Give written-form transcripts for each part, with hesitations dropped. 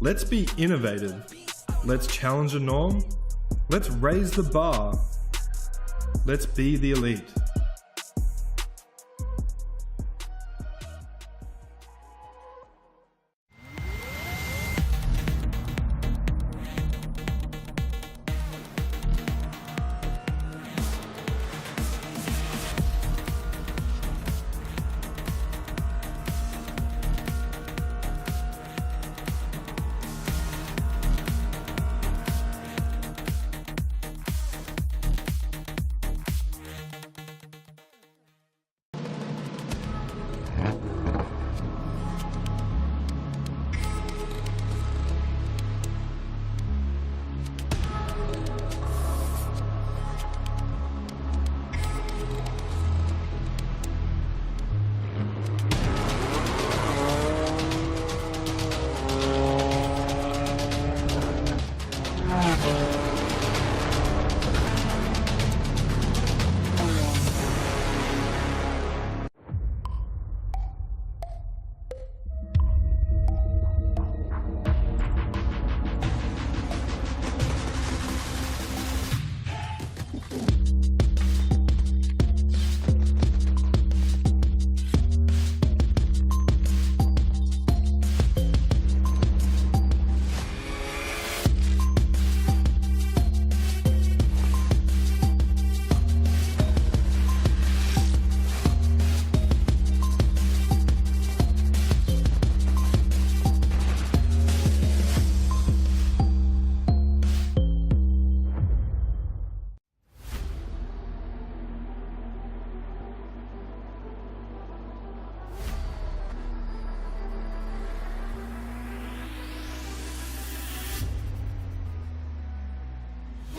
Let's be innovative. Let's challenge a norm. Let's raise the bar. Let's be the elite.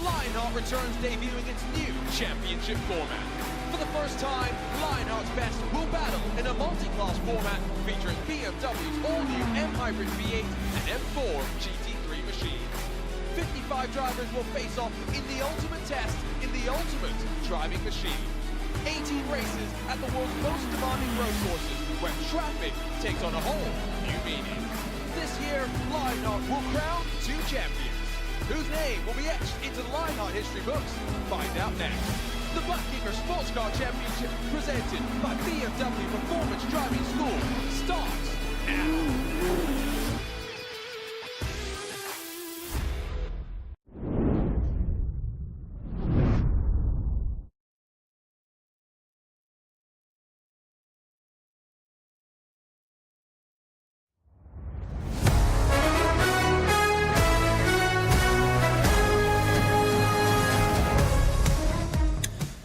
Lionheart returns debuting its new championship format. For the first time, Lionheart's best will battle in a multi-class format featuring BMW's all-new M Hybrid V8 and M4 GT3 machine. 55 drivers will face off in the ultimate test in the ultimate driving machine. 18 races at the world's most demanding road courses where traffic takes on a whole new meaning. This year, Lionheart will crown 2 champions, whose name will be etched into the Lionheart history books. Find out next. The Buttkicker Sportscar Championship, presented by BMW Performance Driving School, starts now.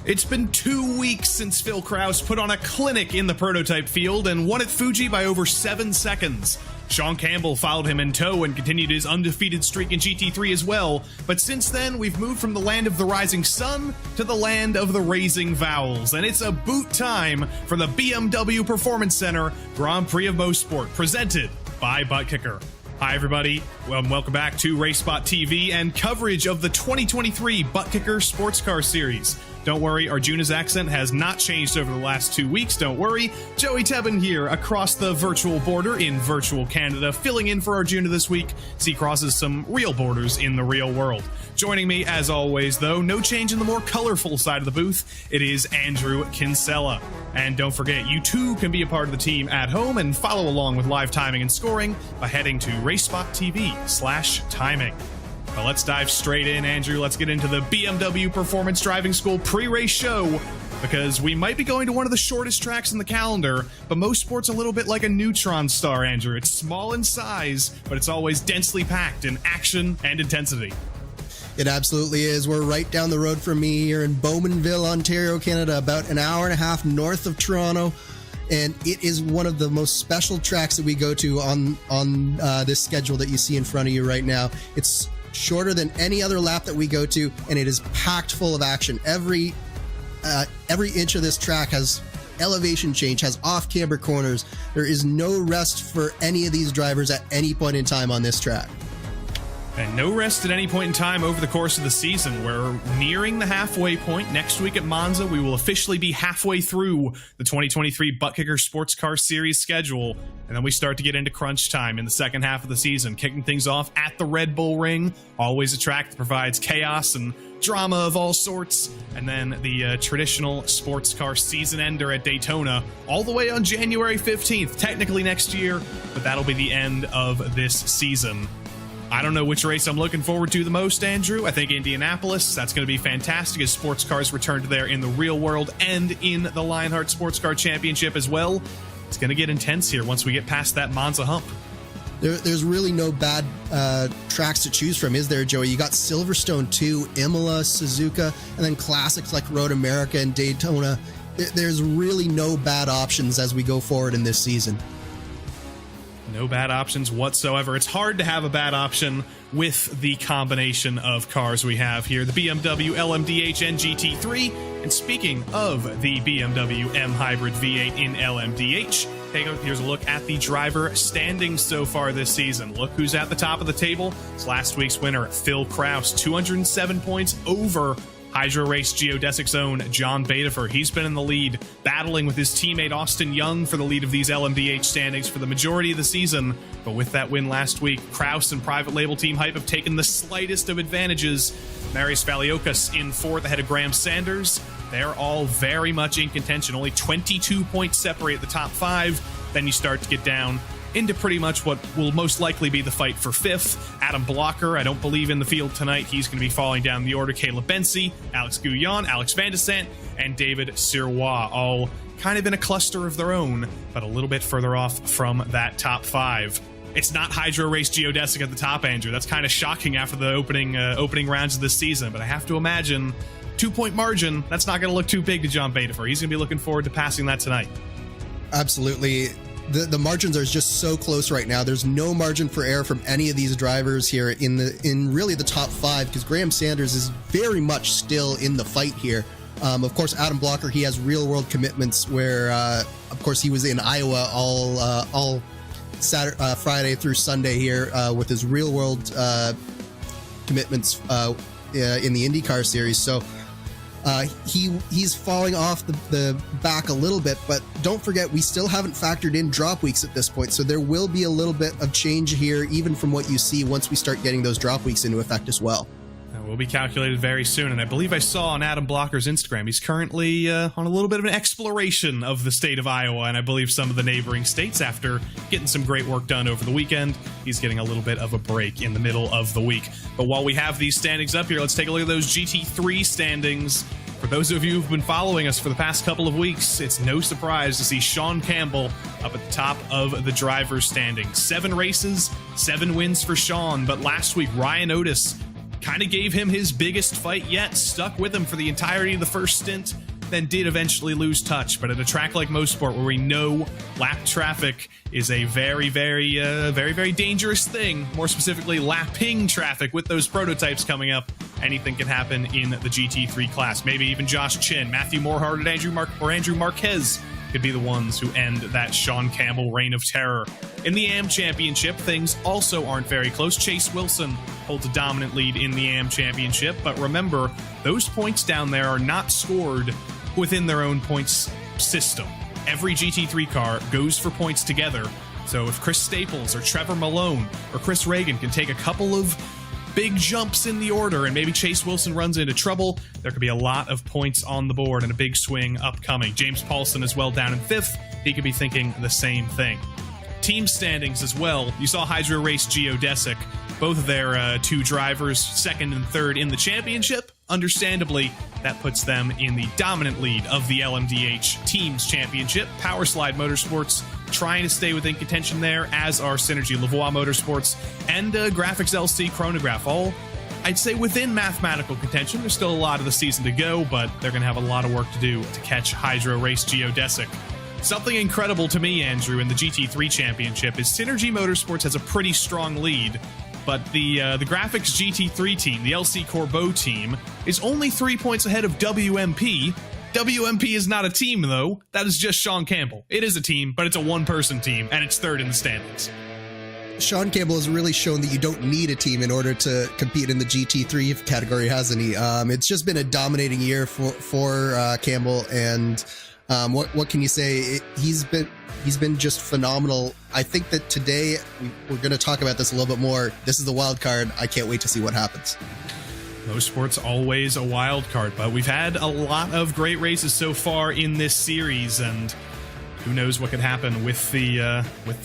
It's been 2 weeks since Phil Kraus put on a clinic in the prototype field and won at Fuji by over 7 seconds. Sean Campbell followed him in tow and continued his undefeated streak in GT3 as well, but since then we've moved from the land of the rising sun to the land of the raising vowels, and it's about time for the BMW Performance Center Grand Prix of Mosport, presented by Buttkicker. Hi everybody, welcome back to RaceSpotTV and coverage of the 2023 Buttkicker Sports Car Series. Don't worry, Arjuna's accent has not changed over the last 2 weeks, don't worry. Joey Tebbin here across the virtual border in virtual Canada, filling in for Arjuna this week as he crosses some real borders in the real world. Joining me, as always, though, no change in the more colorful side of the booth, it is Andrew Kinsella. And don't forget, you too can be a part of the team at home and follow along with live timing and scoring by heading to RaceSpotTV/timing. But let's dive straight in, Andrew. Let's get into the BMW Performance Driving School pre-race show, because we might be going to one of the shortest tracks in the calendar, but Mosport's a little bit like a neutron star, Andrew. It's small in size, but it's always densely packed in action and intensity. It absolutely is. We're right down the road from me here in Bowmanville, Ontario, Canada, about an hour and a half north of Toronto. And it is one of the most special tracks that we go to on this schedule that you see in front of you right now. It's shorter than any other lap that we go to, and it is packed full of action. Every inch of this track has elevation change, has off-camber corners. There is no rest for any of these drivers at any point in time on this track. And no rest at any point in time over the course of the season. We're nearing the halfway point. Next week at Monza, we will officially be halfway through the 2023 Butt Kicker Sports Car Series schedule. And then we start to get into crunch time in the second half of the season, kicking things off at the Red Bull Ring, always a track that provides chaos and drama of all sorts. And then the traditional sports car season ender at Daytona, all the way on January 15th, technically next year, but that'll be the end of this season. I don't know which race I'm looking forward to the most, Andrew. I think Indianapolis, that's going to be fantastic as sports cars return to there in the real world and in the Lionheart Sports Car Championship as well. It's going to get intense here once we get past that Monza hump. There's really no bad tracks to choose from, is there, Joey? You got Silverstone 2, Imola, Suzuka, and then classics like Road America and Daytona. There's really no bad options as we go forward in this season. No bad options whatsoever. It's hard to have a bad option with the combination of cars we have here. The BMW LMDH and GT3. And speaking of the BMW M Hybrid V8 in LMDH, here's a look at the driver standings so far this season. Look who's at the top of the table. It's last week's winner, Phil Kraus, 207 points over Hydro Race Geodesic's own John Badefer. He's been in the lead, battling with his teammate Austin Young for the lead of these LMDH standings for the majority of the season. But with that win last week, Kraus and private label Team Hype have taken the slightest of advantages. Marius Valiokas in fourth ahead of Graham Sanders. They're all very much in contention. Only 22 points separate the top five. Then you start to get down into pretty much what will most likely be the fight for fifth. Adam Blocker, I don't believe in the field tonight. He's going to be falling down the order. Caleb Bensi, Alex Gouillon, Alex Van de Sant, and David Sirois, all kind of in a cluster of their own, but a little bit further off from that top five. It's not Hydro Race Geodesic at the top, Andrew. That's kind of shocking after the opening rounds of this season, but I have to imagine 2-point margin, that's not going to look too big to John Badefer. He's going to be looking forward to passing that tonight. Absolutely. The margins are just so close right now. There's no margin for error from any of these drivers here in really the top five, because Graham Sanders is very much still in the fight here. Of course, Adam Blocker, he has real world commitments where, of course, he was in Iowa all Saturday, Friday through Sunday here with his real world commitments in the IndyCar series. So he's falling off the back a little bit, but don't forget, we still haven't factored in drop weeks at this point, so there will be a little bit of change here, even from what you see once we start getting those drop weeks into effect as well. Will be calculated very soon, and I believe I saw on Adam Blocker's Instagram, he's currently on a little bit of an exploration of the state of Iowa, and I believe some of the neighboring states after getting some great work done over the weekend. He's getting a little bit of a break in the middle of the week. But while we have these standings up here, let's take a look at those GT3 standings. For those of you who've been following us for the past couple of weeks, it's no surprise to see Sean Campbell up at the top of the driver's standings. 7 races, 7 wins for Sean, but last week Ryan Otis kind of gave him his biggest fight yet, stuck with him for the entirety of the first stint, then did eventually lose touch. But at a track like Mosport, where we know lap traffic is a very, very dangerous thing, more specifically lapping traffic with those prototypes coming up, anything can happen in the GT3 class. Maybe even Josh Chin, Matthew Morehart, and Andrew Marquez could be the ones who end that Sean Campbell reign of terror. In the AM Championship, things also aren't very close. Chase Wilson holds a dominant lead in the AM Championship, but remember, those points down there are not scored within their own points system. Every GT3 car goes for points together, so if Chris Staples or Trevor Malone or Chris Reagan can take a couple of big jumps in the order and maybe Chase Wilson runs into trouble, there could be a lot of points on the board and a big swing upcoming. James Paulson as well down in 5th. He could be thinking the same thing. Team standings as well. You saw Hydro Race Geodesic. Both of their 2 drivers, 2nd and 3rd in the championship. Understandably, that puts them in the dominant lead of the LMDH Teams Championship. Powerslide Motorsports trying to stay within contention there, as are Synergy Lavoie Motorsports and Graphics LC Chronograph. All, I'd say, within mathematical contention. There's still a lot of the season to go, but they're going to have a lot of work to do to catch Hydro Race Geodesic. Something incredible to me, Andrew, in the GT3 Championship is Synergy Motorsports has a pretty strong lead, but the Graphics GT3 team, the LC Corbeau team, is only 3 points ahead of WMP. WMP is not a team, though. That is just Sean Campbell. It is a team, but it's a one-person team, and it's 3rd in the standings. Sean Campbell has really shown that you don't need a team in order to compete in the GT3 if category has any. It's just been a dominating year for Campbell, and what can you say? He's been just phenomenal. I think that today we're going to talk about this a little bit more. This is the wild card. I can't wait to see what happens. Mosport's always a wild card, but we've had a lot of great races so far in this series, and who knows what could happen with the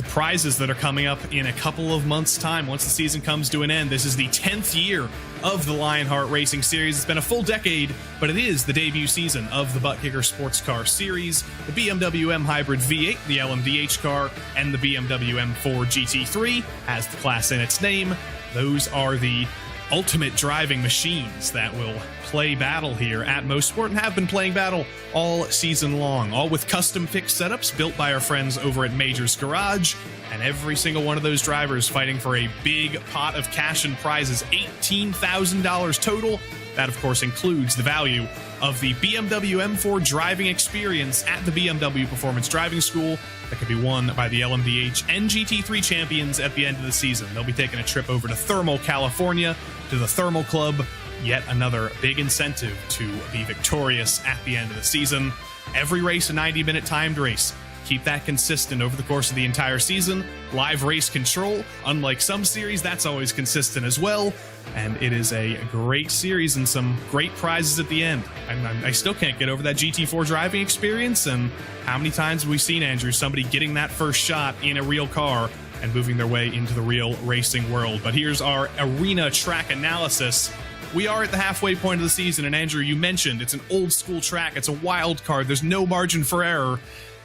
prizes that are coming up in a couple of months' time once the season comes to an end. This is the 10th year of the Lionheart Racing Series. It's been a full decade, but it is the debut season of the Butt Kicker Sports Car Series, the BMW M Hybrid V8, the LMDH car, and the BMW M4 GT3 has the class in its name. Those are the ultimate driving machines that will play battle here at Mosport and have been playing battle all season long, all with custom fixed setups built by our friends over at Major's Garage, and every single one of those drivers fighting for a big pot of cash and prizes, $18,000 total. That, of course, includes the value of the BMW M4 driving experience at the BMW Performance Driving School that could be won by the LMDH and GT3 champions at the end of the season. They'll be taking a trip over to Thermal, California, to the Thermal Club. Yet another big incentive to be victorious at the end of the season. Every race a 90-minute timed race. Keep that consistent over the course of the entire season. Live race control. Unlike some series, that's always consistent as well. And it is a great series and some great prizes at the end. I still can't get over that GT4 driving experience, and how many times have we seen, Andrew, somebody getting that first shot in a real car and moving their way into the real racing world. But here's our arena track analysis. We are at the halfway point of the season, and Andrew, you mentioned it's an old school track. It's a wild card. There's no margin for error,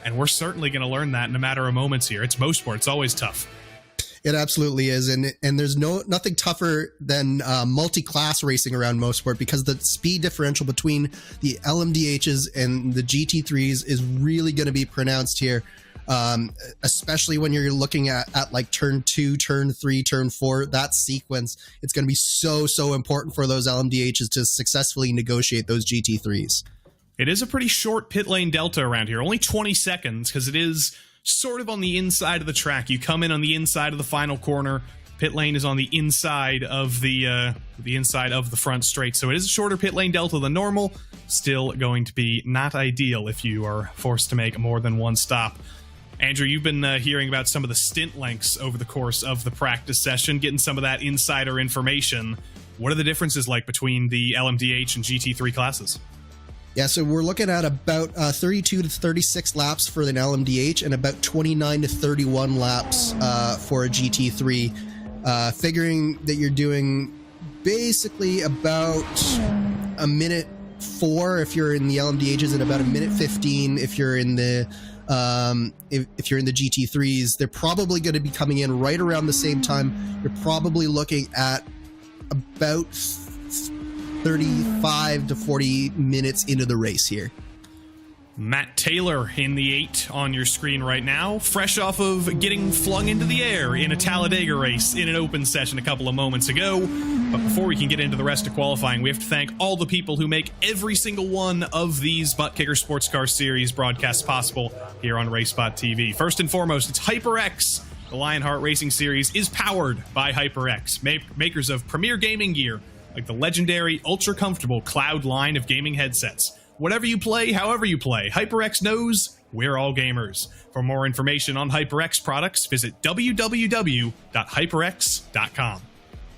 and we're certainly going to learn that in a matter of moments here. It's Mosport. It's always tough. It absolutely is, and there's nothing tougher than multi-class racing around Mosport, because the speed differential between the LMDHs and the GT3s is really going to be pronounced here, especially when you're looking at like turn 2, turn 3, turn 4, that sequence. It's going to be so important for those LMDHs to successfully negotiate those GT3s. It is a pretty short pit lane delta around here, only 20 seconds, because it is sort of on the inside of the track. You come in on the inside of the final corner. Pit lane is on the inside of the front straight, so it is a shorter pit lane delta than normal. Still going to be not ideal if you are forced to make more than one stop. Andrew, you've been hearing about some of the stint lengths over the course of the practice session, getting some of that insider information. What are the differences like between the LMDH and GT3 classes? Yeah, so we're looking at about 32 to 36 laps for an LMDH and about 29 to 31 laps for a GT3. Figuring that you're doing basically about a minute 4 if you're in the LMDHs and about a minute 15 if you're in the if you're in the GT3s. They're probably going to be coming in right around the same time. You're probably looking at about 35 to 40 minutes into the race here. Matt Taylor in the 8 on your screen right now, fresh off of getting flung into the air in a Talladega race in an open session a couple of moments ago. But before we can get into the rest of qualifying, we have to thank all the people who make every single one of these Butt Kicker Sports Car Series broadcasts possible here on RaceSpotTV. First and foremost, it's HyperX. The Lionheart Racing Series is powered by HyperX, makers of premier gaming gear like the legendary ultra-comfortable Cloud line of gaming headsets. Whatever you play, however you play, HyperX knows we're all gamers. For more information on HyperX products, visit www.hyperx.com.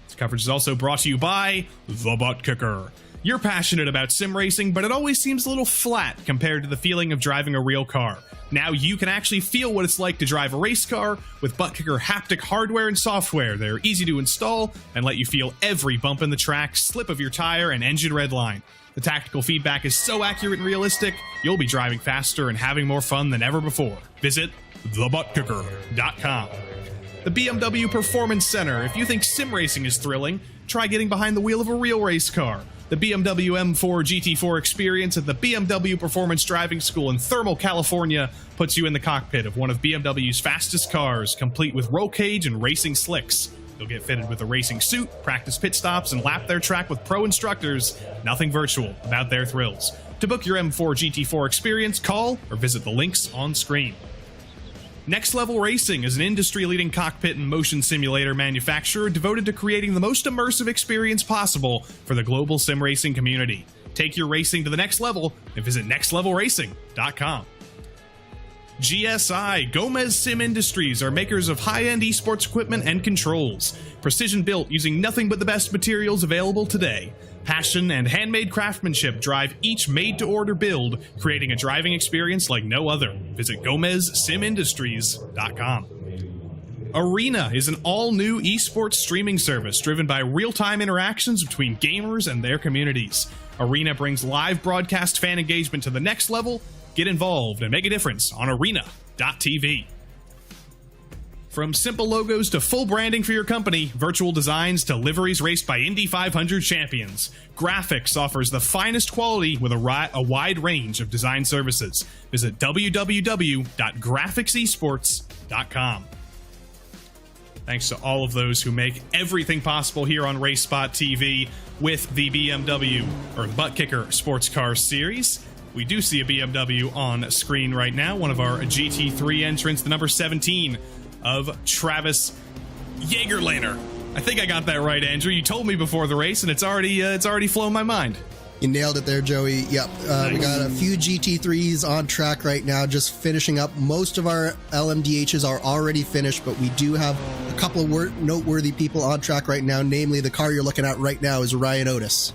This coverage is also brought to you by The Butt Kicker. You're passionate about sim racing, but it always seems a little flat compared to the feeling of driving a real car. Now you can actually feel what it's like to drive a race car with Butt Kicker haptic hardware and software. They're easy to install and let you feel every bump in the track, slip of your tire, and engine red line. The tactical feedback is so accurate and realistic, you'll be driving faster and having more fun than ever before. Visit thebuttkicker.com. The BMW Performance Center. If you think sim racing is thrilling, try getting behind the wheel of a real race car. The BMW M4 GT4 experience at the BMW Performance Driving School in Thermal, California puts you in the cockpit of one of BMW's fastest cars, complete with roll cage and racing slicks. You'll get fitted with a racing suit, practice pit stops, and lap their track with pro instructors. Nothing virtual about their thrills. To book your M4 GT4 experience, call or visit the links on screen. Next Level Racing is an industry-leading cockpit and motion simulator manufacturer devoted to creating the most immersive experience possible for the global sim racing community. Take your racing to the next level and visit nextlevelracing.com. GSI, Gomez Sim Industries, are makers of high-end esports equipment and controls. Precision built using nothing but the best materials available today. Passion and handmade craftsmanship drive each made-to-order build, creating a driving experience like no other. Visit GomezSimIndustries.com. Arena is an all-new esports streaming service driven by real-time interactions between gamers and their communities. Arena brings live broadcast fan engagement to the next level. Get involved and make a difference on arena.tv. From simple logos to full branding for your company, virtual designs to liveries raced by Indy 500 champions, Graphics offers the finest quality with a wide range of design services. Visit www.graphicsesports.com. Thanks to all of those who make everything possible here on RaceSpotTV with the BMW, or the Butt Kicker Sports Car Series. We do see a BMW on screen right now, one of our GT3 entrants, the number 17 of Travis Jaegerlaner. I think I got that right, Andrew. You told me before the race, and it's already flown my mind. You nailed it there, Joey. Yep. Nice. We got a few GT3s on track right now, just finishing up. Most of our LMDHs are already finished, but we do have a couple of noteworthy people on track right now, namely the car you're looking at right now is Ryan Otis.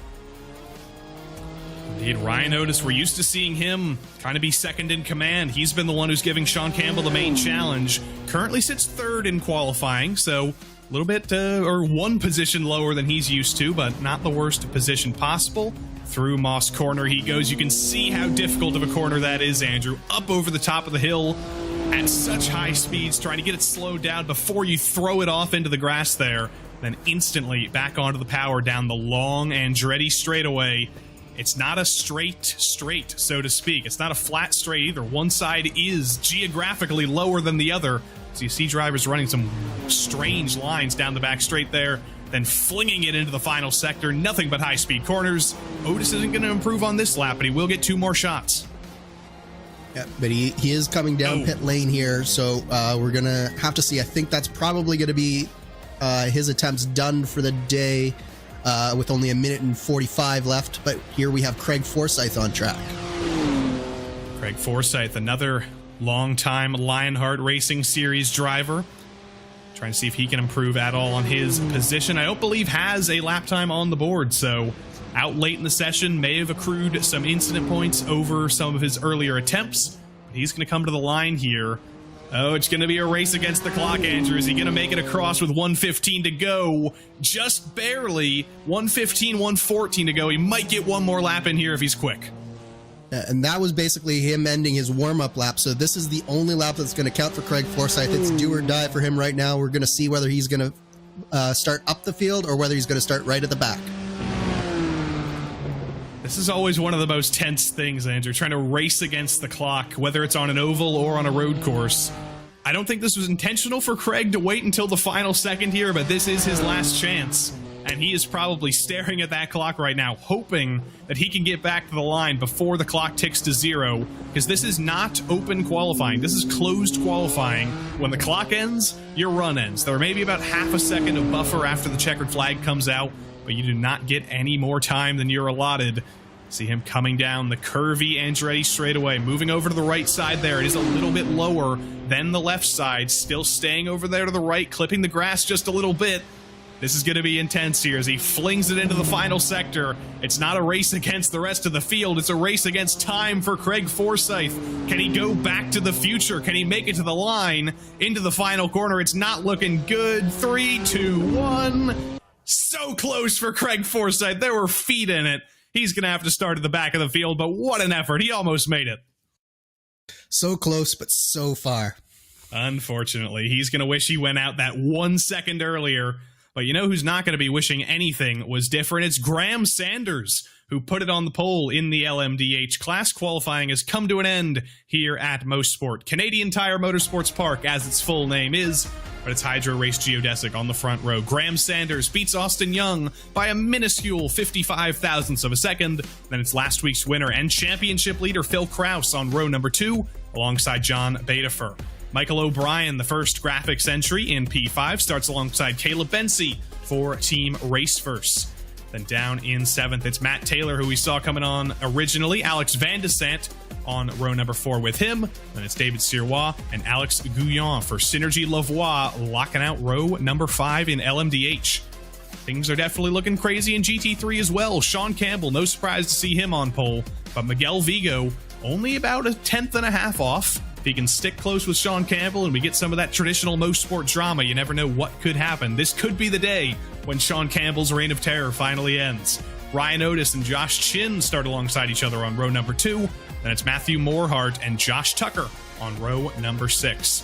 Indeed, Ryan Otis, we're used to seeing him kind of be second in command. He's been the one who's giving Sean Campbell the main challenge. Currently sits third in qualifying, so a little bit, or one position lower than he's used to, but not the worst position possible. Through Moss Corner he goes. You can see how difficult of a corner that is, Andrew. Up over the top of the hill at such high speeds, trying to get it slowed down before you throw it off into the grass there. Then instantly back onto the power down the long Andretti straightaway. It's not a straight, so to speak. It's not a flat straight either. One side is geographically lower than the other. So you see drivers running some strange lines down the back straight there, then flinging it into the final sector. Nothing but high-speed corners. Otis isn't going to improve on this lap, but he will get 2 more shots. Yeah, but he is coming down pit lane here, so we're going to have to see. I think that's probably going to be his attempts done for the day with only 1 minute and 45 left. But here we have Craig Forsyth on track. Craig Forsyth, another long-time Lionheart Racing Series driver. Trying to see if he can improve at all on his position. I don't believe has a lap time on the board, so out late in the session, may have accrued some incident points over some of his earlier attempts. But he's going to come to the line here. Oh, it's going to be a race against the clock, Andrew. Is he going to make it across with 1:15 to go? Just barely. 1:15, 1:14 to go. He might get one more lap in here if he's quick. And that was basically him ending his warm-up lap. So this is the only lap that's going to count for Craig Forsyth. It's do or die for him right now. We're going to see whether he's going to start up the field or whether he's going to start right at the back. This is always one of the most tense things, Andrew, trying to race against the clock, whether it's on an oval or on a road course. I don't think this was intentional for Craig to wait until the final second here, but this is his last chance. And he is probably staring at that clock right now, hoping that he can get back to the line before the clock ticks to 0, because this is not open qualifying. This is closed qualifying. When the clock ends, your run ends. There may be about half a second of buffer after the checkered flag comes out, but you do not get any more time than you're allotted. See him coming down the curvy Andretti straightaway, moving over to the right side there. It is a little bit lower than the left side, still staying over there to the right, clipping the grass just a little bit. This is going to be intense here as he flings it into the final sector. It's not a race against the rest of the field. It's a race against time for Craig Forsyth. Can he go back to the future? Can he make it to the line into the final corner? It's not looking good. 3, 2, 1. So close for Craig Forsyth. There were feet in it. He's going to have to start at the back of the field, but what an effort. He almost made it. So close, but so far. Unfortunately, he's going to wish he went out that 1 second earlier. But you know who's not going to be wishing anything was different? It's Graham Sanders, who put it on the pole in the LMDH class. Qualifying has come to an end here at Mosport. Canadian Tire Motorsports Park, as its full name is, but it's Hydro Race Geodesic on the front row. Graham Sanders beats Austin Young by a minuscule 55 thousandths of a second. Then it's last week's winner and championship leader Phil Kraus on row number 2, alongside John Batafer. Michael O'Brien, the first graphics entry in P5, starts alongside Caleb Bensi for Team Raceverse. Then down in 7th, it's Matt Taylor, who we saw coming on originally. Alex Van de Sant on row number 4 with him. Then it's David Sirois and Alex Gouillon for Synergy Lavoie, locking out row number 5 in LMDH. Things are definitely looking crazy in GT3 as well. Sean Campbell, no surprise to see him on pole, but Miguel Vigo only about 1.5 off. If he can stick close with Sean Campbell and we get some of that traditional Mosport drama, you never know what could happen. This could be the day when Sean Campbell's reign of terror finally ends. Ryan Otis and Josh Chin start alongside each other on row number 2. Then it's Matthew Morehart and Josh Tucker on row number 6.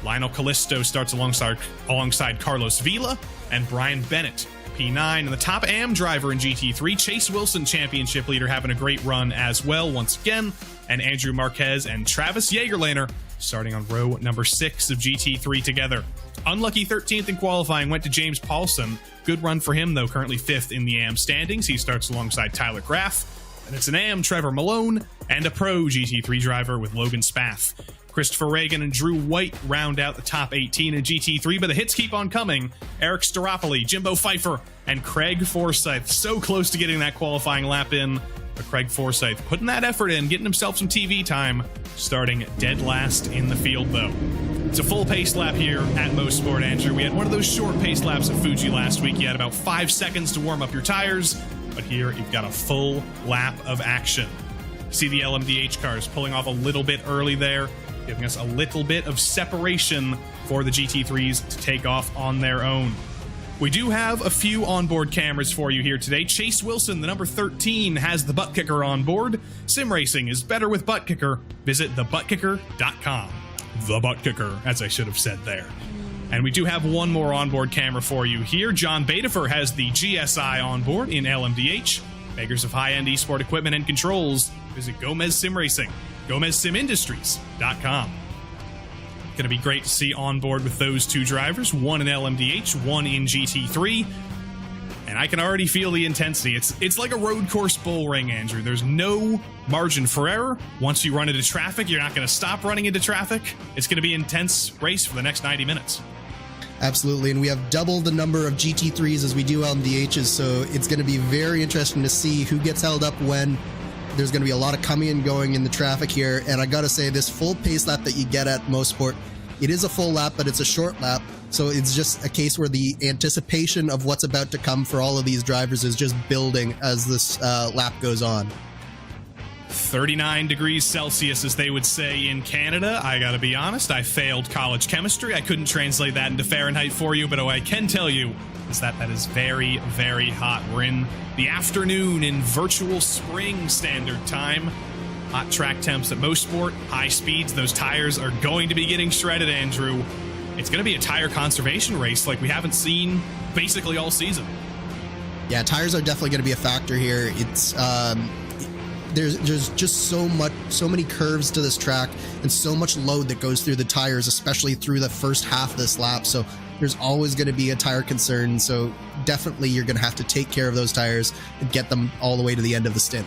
Lionel Callisto starts alongside Carlos Vila and Brian Bennett. P9 and the top AM driver in GT3, Chase Wilson, championship leader, having a great run as well once again. And Andrew Marquez and Travis Jaegerlaner starting on row number 6 of GT3 together. Unlucky 13th in qualifying went to James Paulson. Good run for him, though, currently 5th in the AM standings. He starts alongside Tyler Graff. And it's an AM Trevor Malone and a pro GT3 driver with Logan Spath. Christopher Reagan and Drew White round out the top 18 in GT3, but the hits keep on coming. Eric Staropoli, Jimbo Pfeiffer, and Craig Forsyth. So close to getting that qualifying lap in, but Craig Forsyth putting that effort in, getting himself some TV time, starting dead last in the field, though. It's a full pace lap here at Mosport, Andrew. We had one of those short pace laps at Fuji last week. You had about 5 seconds to warm up your tires, but here you've got a full lap of action. See the LMDH cars pulling off a little bit early there, giving us a little bit of separation for the GT3s to take off on their own. We do have a few onboard cameras for you here today. Chase Wilson, the number 13, has the butt kicker on board. Sim racing is better with butt kicker. Visit thebuttkicker.com. The butt kicker, as I should have said there. And we do have one more onboard camera for you here. John Badifer has the GSI on board in LMDH. Makers of high-end esport equipment and controls, visit Gomez Sim Racing. GomezSimIndustries.com. Going to be great to see on board with those two drivers, one in LMDH, one in GT3. And I can already feel the intensity. It's like a road course bull ring, Andrew. There's no margin for error. Once you run into traffic, you're not going to stop running into traffic. It's going to be an intense race for the next 90 minutes. Absolutely, and we have double the number of GT3s as we do LMDHs, so it's going to be very interesting to see who gets held up when. There's going to be a lot of coming and going in the traffic here, and I got to say, this full pace lap that you get at Mosport, it is a full lap, but it's a short lap, so it's just a case where the anticipation of what's about to come for all of these drivers is just building as this lap goes on. 39 degrees Celsius, as they would say in Canada. I gotta be honest, I failed college chemistry. I couldn't translate that into Fahrenheit for you, but what I can tell you is that is very, very hot. We're in the afternoon in virtual spring standard time. Hot track temps at Mosport, high speeds. Those tires are going to be getting shredded, Andrew. It's going to be a tire conservation race like we haven't seen basically all season. Yeah, tires are definitely going to be a factor here. It's there's just so many curves to this track and so much load that goes through the tires, especially through the first half of this lap. So there's always going to be a tire concern. So definitely you're going to have to take care of those tires and get them all the way to the end of the stint.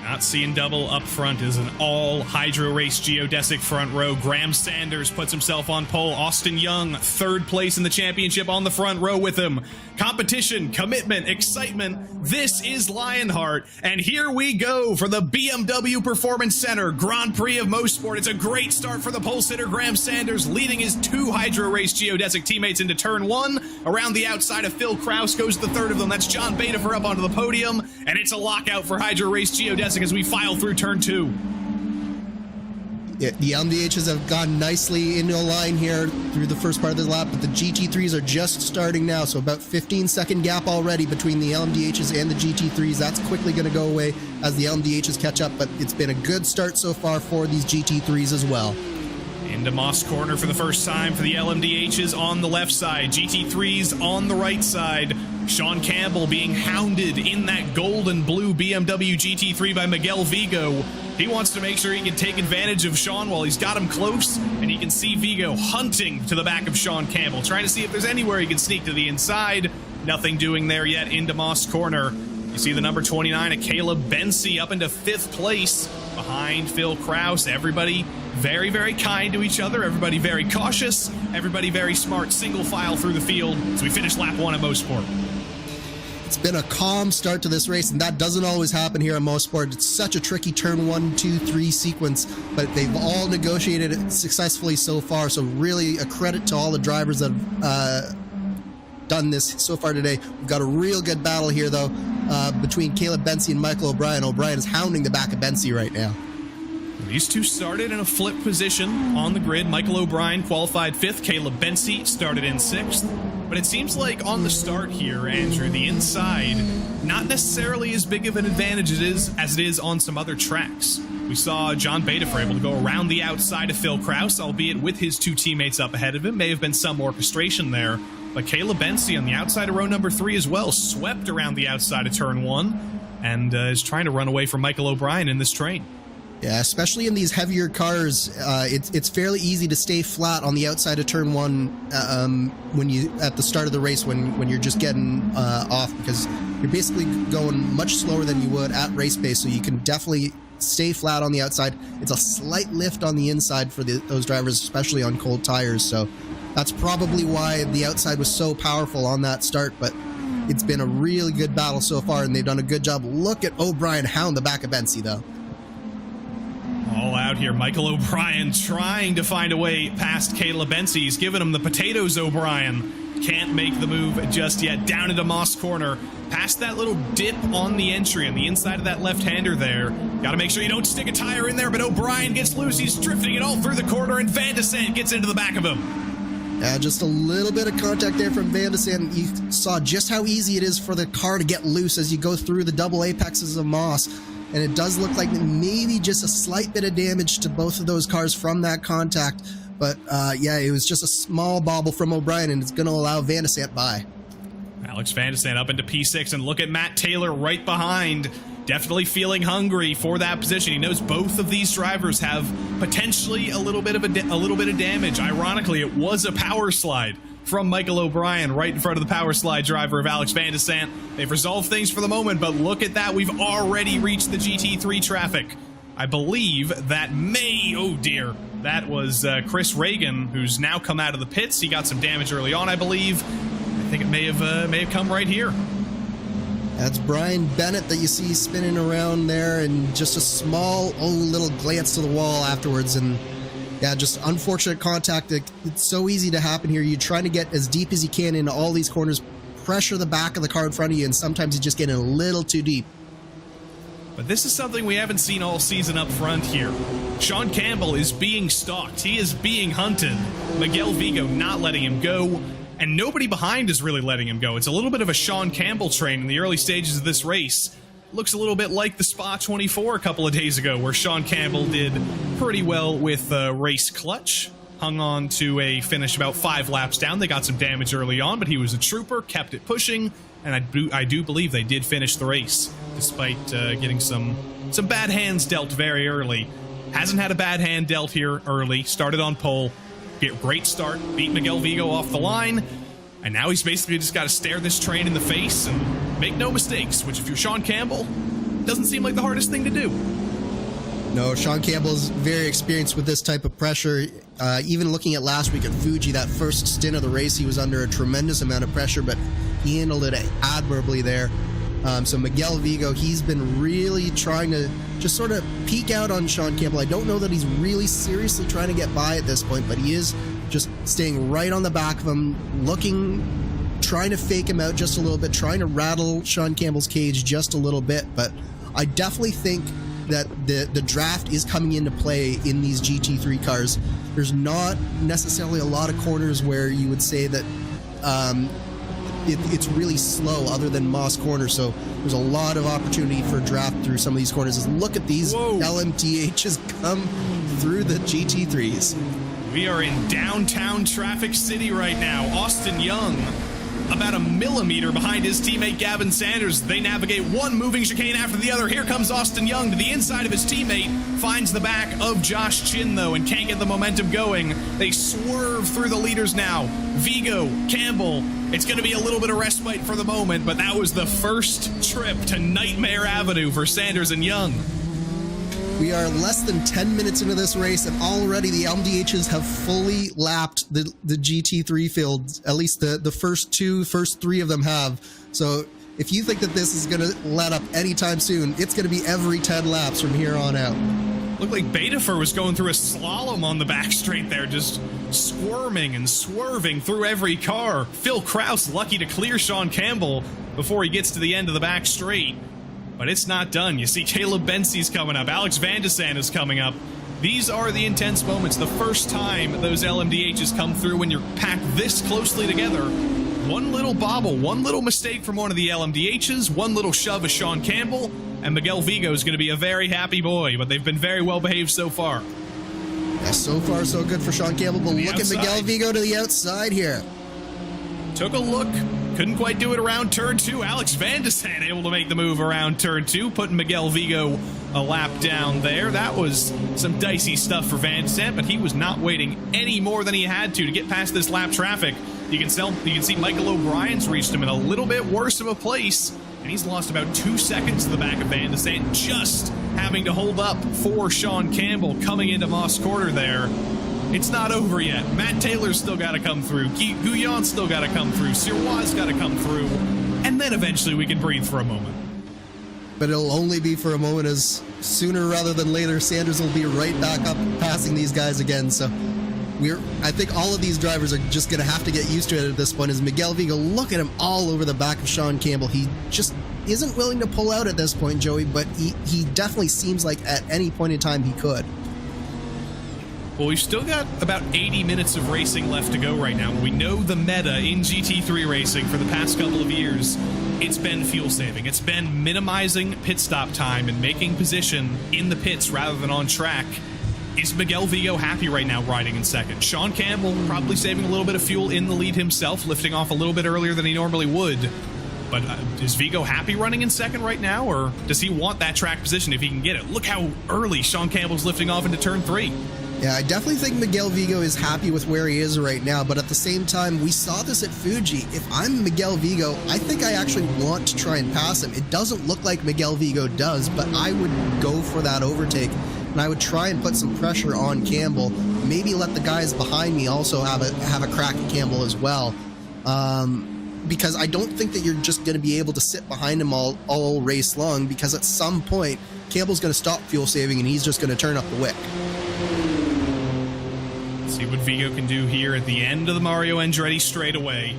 Not seeing double up front is an all Hydro Race geodesic front row. Graham Sanders puts himself on pole. Austin Young, third place in the championship, on the front row with him. Competition, commitment, excitement. This is Lionheart, and here we go for the BMW Performance Center Grand Prix of Mosport. It's a great start for the pole sitter Graham Sanders, leading his 2 Hydro Race geodesic teammates into turn 1. Around the outside of Phil Kraus goes the third of them. That's John Badifer up onto the podium, and it's a lockout for Hydro Race geodesic as we file through turn 2. Yeah, the LMDHs have gone nicely into a line here through the first part of the lap, but the GT3s are just starting now, so about 15-second gap already between the LMDHs and the GT3s. That's quickly going to go away as the LMDHs catch up, but it's been a good start so far for these GT3s as well. Into Moss Corner for the first time for the LMDHs on the left side, GT3s on the right side. Sean Campbell being hounded in that gold and blue BMW GT3 by Miguel Vigo. He wants to make sure he can take advantage of Sean while he's got him close, and he can see Vigo hunting to the back of Sean Campbell, trying to see if there's anywhere he can sneak to the inside. Nothing doing there yet into Moss Corner. You see the number 29 of Caleb Bensi up into 5th place behind Phil Kraus. Everybody very, very kind to each other. Everybody very cautious. Everybody very smart. Single file through the field as we finish lap 1 at Mosport. It's been a calm start to this race, and that doesn't always happen here at Mosport. It's such a tricky turn 1, 2, 3 sequence, but they've all negotiated it successfully so far. So really a credit to all the drivers that have done this so far today. We've got a real good battle here, though, between Caleb Bensi and Michael O'Brien. O'Brien is hounding the back of Bensi right now. These two started in a flip position on the grid. Michael O'Brien qualified 5th. Caleb Bensi started in 6th. But it seems like on the start here, Andrew, the inside, not necessarily as big of an advantage as it is on some other tracks. We saw John Batafor able to go around the outside of Phil Kraus, albeit with his 2 teammates up ahead of him. May have been some orchestration there. But Caleb Bensi on the outside of row number 3 as well, swept around the outside of turn 1 and is trying to run away from Michael O'Brien in this train. Yeah, especially in these heavier cars, it's fairly easy to stay flat on the outside of turn 1 when you at the start of the race when you're just getting off, because you're basically going much slower than you would at race pace. So you can definitely stay flat on the outside. It's a slight lift on the inside for those drivers, especially on cold tires. So that's probably why the outside was so powerful on that start. But it's been a really good battle so far, and they've done a good job. Look at O'Brien hound the back of Bensi, though. All out here, Michael O'Brien trying to find a way past Caleb Bensi. He's giving him the potatoes, O'Brien. Can't make the move just yet. Down into Moss Corner. Past that little dip on the entry on the inside of that left-hander there. Got to make sure you don't stick a tire in there, but O'Brien gets loose. He's drifting it all through the corner, and Van de Sant gets into the back of him. Yeah, just a little bit of contact there from Van de Sant. You saw just how easy it is for the car to get loose as you go through the double apexes of Moss. And it does look like maybe just a slight bit of damage to both of those cars from that contact. But yeah, it was just a small bobble from O'Brien, and it's going to allow Van de Sant by. Alex Van de Sant up into P6, and look at Matt Taylor right behind. Definitely feeling hungry for that position. He knows both of these drivers have potentially a little bit of damage. Ironically, it was a power slide from Michael O'Brien right in front of the power slide driver of Alex Van de Sant. They've resolved things for the moment, but look at that. We've already reached the GT3 traffic. I believe that oh dear, that was Chris Reagan, who's now come out of the pits. He got some damage early on, I believe. I think it may have come right here. That's Brian Bennett that you see spinning around there, and just a small little glance to the wall afterwards. And yeah, just unfortunate contact. It's so easy to happen here. You're trying to get as deep as you can into all these corners, pressure the back of the car in front of you, and sometimes you just get in a little too deep. But this is something we haven't seen all season up front here. Sean Campbell is being stalked. He is being hunted. Miguel Vigo not letting him go, and nobody behind is really letting him go. It's a little bit of a Sean Campbell train in the early stages of this race. Looks a little bit like the Spa 24 a couple of days ago, where Sean Campbell did pretty well with race clutch. Hung on to a finish about 5 laps down. They got some damage early on, but he was a trooper, kept it pushing, and I do believe they did finish the race, despite getting some bad hands dealt very early. Hasn't had a bad hand dealt here early. Started on pole. Great start. Beat Miguel Vigo off the line. And now he's basically just got to stare this train in the face and make no mistakes, which if you're Sean Campbell, doesn't seem like the hardest thing to do. No, Sean Campbell's very experienced with this type of pressure. Even looking at last week at Fuji, that first stint of the race, he was under a tremendous amount of pressure, but he handled it admirably there. So Miguel Vigo, he's been really trying to just sort of peek out on Sean Campbell. I don't know that he's really seriously trying to get by at this point, but he is just staying right on the back of him, trying to fake him out just a little bit, trying to rattle Sean Campbell's cage just a little bit. But I definitely think that the draft is coming into play in these GT3 cars. There's not necessarily a lot of corners where you would say that it's really slow other than Moss Corner, so there's a lot of opportunity for draft through some of these corners. Look at these LMTHs come through the GT3s. We are in downtown Traffic City right now. Austin Young about a millimeter behind his teammate Gavin Sanders. They navigate one moving chicane after the other. Here comes Austin Young to the inside of his teammate, finds the back of Josh Chin though and can't get the momentum going. They swerve through the leaders now. Vigo, Campbell, it's going to be a little bit of respite for the moment, but that was the first trip to Nightmare Avenue for Sanders and Young. We are less than 10 minutes into this race, and already the LMDHs have fully lapped the GT3 field. At least the first three of them have. So if you think that this is going to let up anytime soon, it's going to be every 10 laps from here on out. Looked like Betafer was going through a slalom on the back straight there, just squirming and swerving through every car. Phil Kraus lucky to clear Sean Campbell before he gets to the end of the back straight. But it's not done. You see Caleb Bensie's coming up. Alex Van de Sande is coming up. These are the intense moments. The first time those LMDHs come through when you're packed this closely together. One little bobble, one little mistake from one of the LMDHs, one little shove of Sean Campbell, and Miguel Vigo is going to be a very happy boy, but they've been very well behaved so far. Yeah, so far so good for Sean Campbell, but look at Miguel Vigo to the outside here. Took a look, couldn't quite do it around turn 2. Alex Van de Sande able to make the move around turn 2, putting Miguel Vigo a lap down there. That was some dicey stuff for Van de Sande, but he was not waiting any more than he had to get past this lap traffic. You can see Michael O'Brien's reached him in a little bit worse of a place, and he's lost about 2 seconds to the back of Van de Sande, just having to hold up for Sean Campbell coming into Moss Quarter there. It's not over yet. Matt Taylor's still got to come through. Guyon's still got to come through. Sirois got to come through. And then eventually we can breathe for a moment. But it'll only be for a moment, as sooner rather than later, Sanders will be right back up passing these guys again. So I think all of these drivers are just going to have to get used to it at this point. As Miguel Vigo, look at him all over the back of Sean Campbell. He just isn't willing to pull out at this point, Joey, but he definitely seems like at any point in time he could. Well, we've still got about 80 minutes of racing left to go right now. We know the meta in GT3 racing for the past couple of years. It's been fuel saving. It's been minimizing pit stop time and making position in the pits rather than on track. Is Miguel Vigo happy right now riding in second? Sean Campbell probably saving a little bit of fuel in the lead himself, lifting off a little bit earlier than he normally would. But is Vigo happy running in second right now, or does he want that track position if he can get it? Look how early Sean Campbell's lifting off into turn 3. Yeah, I definitely think Miguel Vigo is happy with where he is right now, but at the same time, we saw this at Fuji. If I'm Miguel Vigo, I think I actually want to try and pass him. It doesn't look like Miguel Vigo does, but I would go for that overtake, and I would try and put some pressure on Campbell. Maybe let the guys behind me also have a crack at Campbell as well, because I don't think that you're just going to be able to sit behind him all race long, because at some point, Campbell's going to stop fuel saving, and he's just going to turn up the wick. See what Vigo can do here at the end of the Mario Andretti straightaway.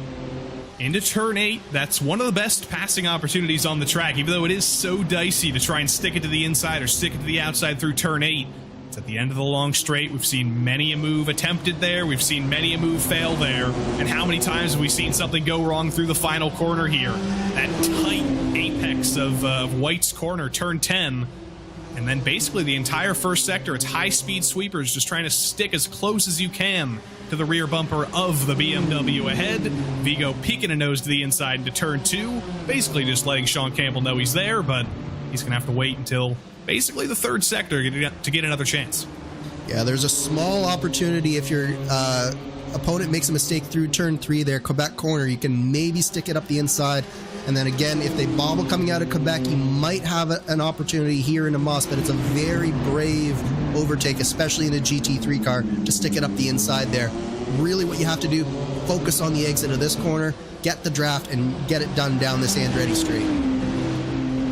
Into turn 8, that's one of the best passing opportunities on the track, even though it is so dicey to try and stick it to the inside or stick it to the outside through turn 8. It's at the end of the long straight. We've seen many a move attempted there. We've seen many a move fail there. And how many times have we seen something go wrong through the final corner here? That tight apex of White's corner, turn 10. And then basically the entire first sector, it's high-speed sweepers just trying to stick as close as you can to the rear bumper of the BMW ahead. Vigo peeking a nose to the inside into turn 2, basically just letting Sean Campbell know he's there, but he's going to have to wait until basically the third sector to get another chance. Yeah, there's a small opportunity if your opponent makes a mistake through turn 3 there, Quebec corner, you can maybe stick it up the inside. And then again, if they bobble coming out of Quebec, you might have an opportunity here in a Moss, but it's a very brave overtake, especially in a GT3 car, to stick it up the inside there. Really what you have to do, focus on the exit of this corner, get the draft, and get it done down this Andretti straight.